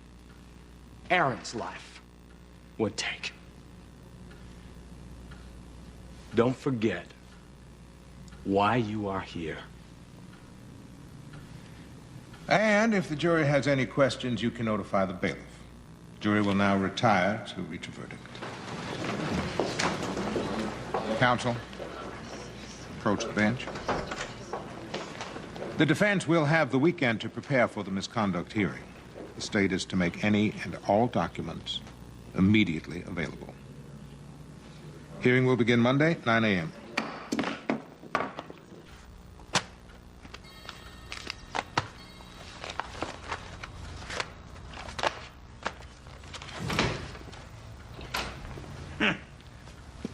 Aaron's life would take. Don't forget why you are here. And if the jury has any questions, you can notify the bailiff. The jury will now retire to reach a verdict. Counsel, approach the bench. The defense will have the weekend to prepare for the misconduct hearing. The state is to make any and all documents immediately available. Hearing will begin Monday, 9 a.m.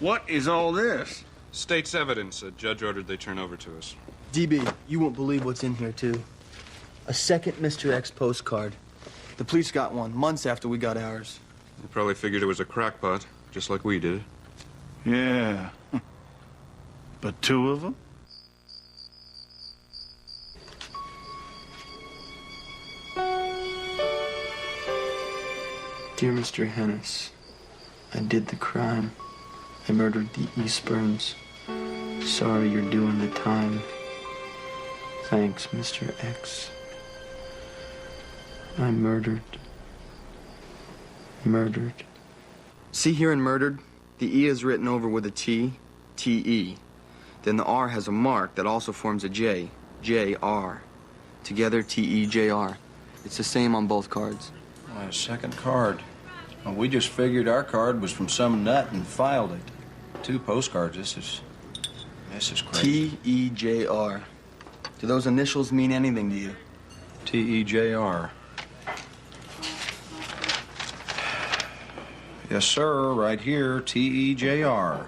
What is all this? State's evidence a judge ordered they turn over to us. DB, you won't believe what's in here, too. A second Mr. X postcard. The police got one months after we got ours. They probably figured it was a crackpot, just like we did. Yeah. But two of them? Dear Mr. Hennis, I did the crime. I murdered the Eastburns. Sorry you're doing the time. Thanks, Mr. X. I murdered. See here in murdered? The E is written over with a T, T-E. Then the R has a mark that also forms a J, J-R. Together, T-E-J-R. It's the same on both cards. A second card. Well, we just figured our card was from some nut and filed it. 2 postcards. This is crazy. T-E-J-R. Do those initials mean anything to you? T-E-J-R. Yes, sir, right here, T-E-J-R.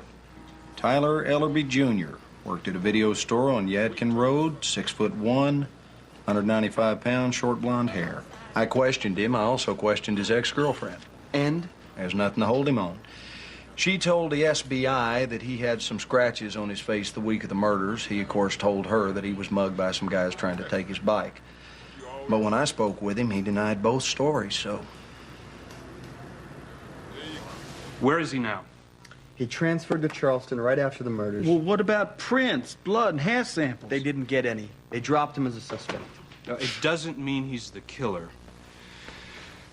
Tyler Ellerby Jr. Worked at a video store on Yadkin Road, 6'1", 195 pounds, short blonde hair. I questioned him. I also questioned his ex-girlfriend. And? There's nothing to hold him on. She told the SBI that he had some scratches on his face the week of the murders. He, of course, told her that he was mugged by some guys trying to take his bike. But when I spoke with him, he denied both stories, so... Where is he now? He transferred to Charleston right after the murders. Well, what about prints, blood, and hair samples? They didn't get any. They dropped him as a suspect. It doesn't mean he's the killer.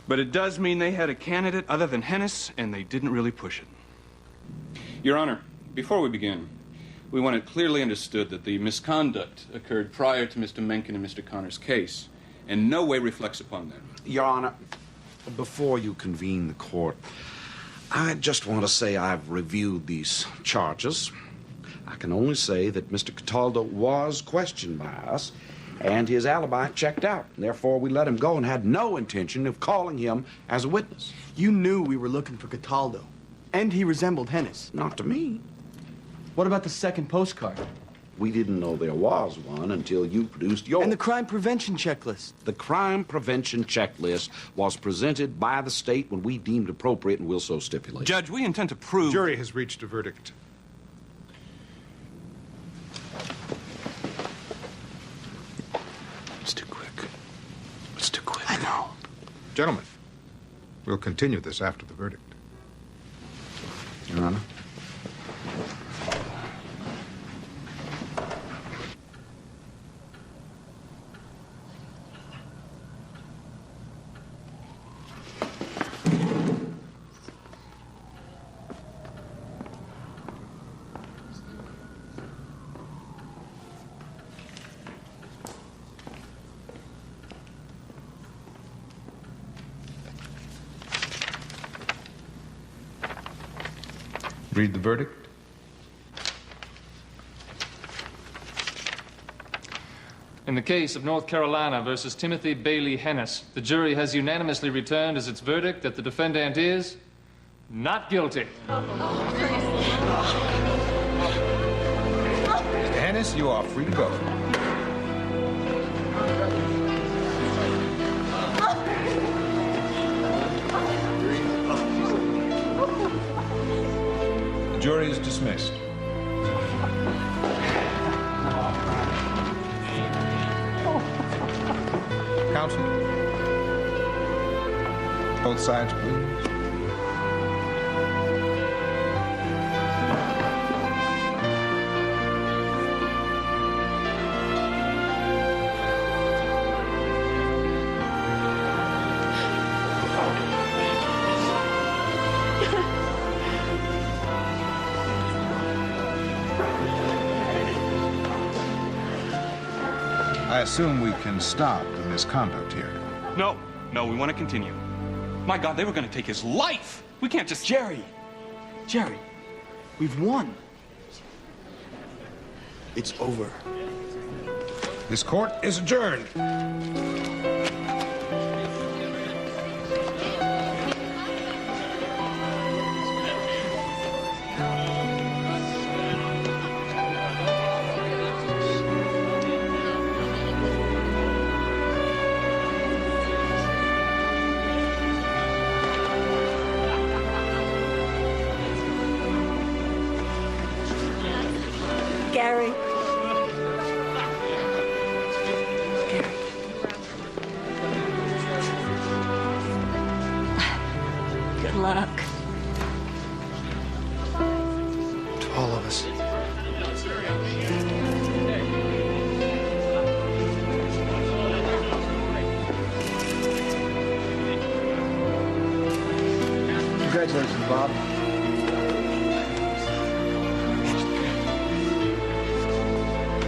But it does mean they had a candidate other than Hennis, and they didn't really push it. Your Honor, before we begin, we want it clearly understood that the misconduct occurred prior to Mr. Mencken and Mr. Connor's case, and no way reflects upon them. Your Honor, before you convene the court, I just want to say I've reviewed these charges. I can only say that Mr. Cataldo was questioned by us, and his alibi checked out. Therefore, we let him go and had no intention of calling him as a witness. You knew we were looking for Cataldo, and he resembled Hennis. Not to me. What about the second postcard? We didn't know there was one until you produced yours. And the crime prevention checklist. The crime prevention checklist was presented by the state when we deemed appropriate, and will so stipulate. Judge, we intend to prove... The jury has reached a verdict. It's too quick. It's too quick. I know. Gentlemen, we'll continue this after the verdict. Your Honor. Read the verdict. In the case of North Carolina versus Timothy Bailey Hennis, the jury has unanimously returned as its verdict that the defendant is not guilty. Mr. Hennis, you are free to go. The jury is dismissed. Counsel. Both sides, please. I assume we can stop the misconduct here. No, we want to continue. My God, they were going to take his life. We can't just... Jerry, we've won. It's over. This court is adjourned. Gary. Good luck. us. Congratulations, Bob.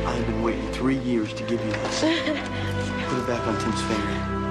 I've been waiting 3 years to give you this. Put it back on Tim's finger.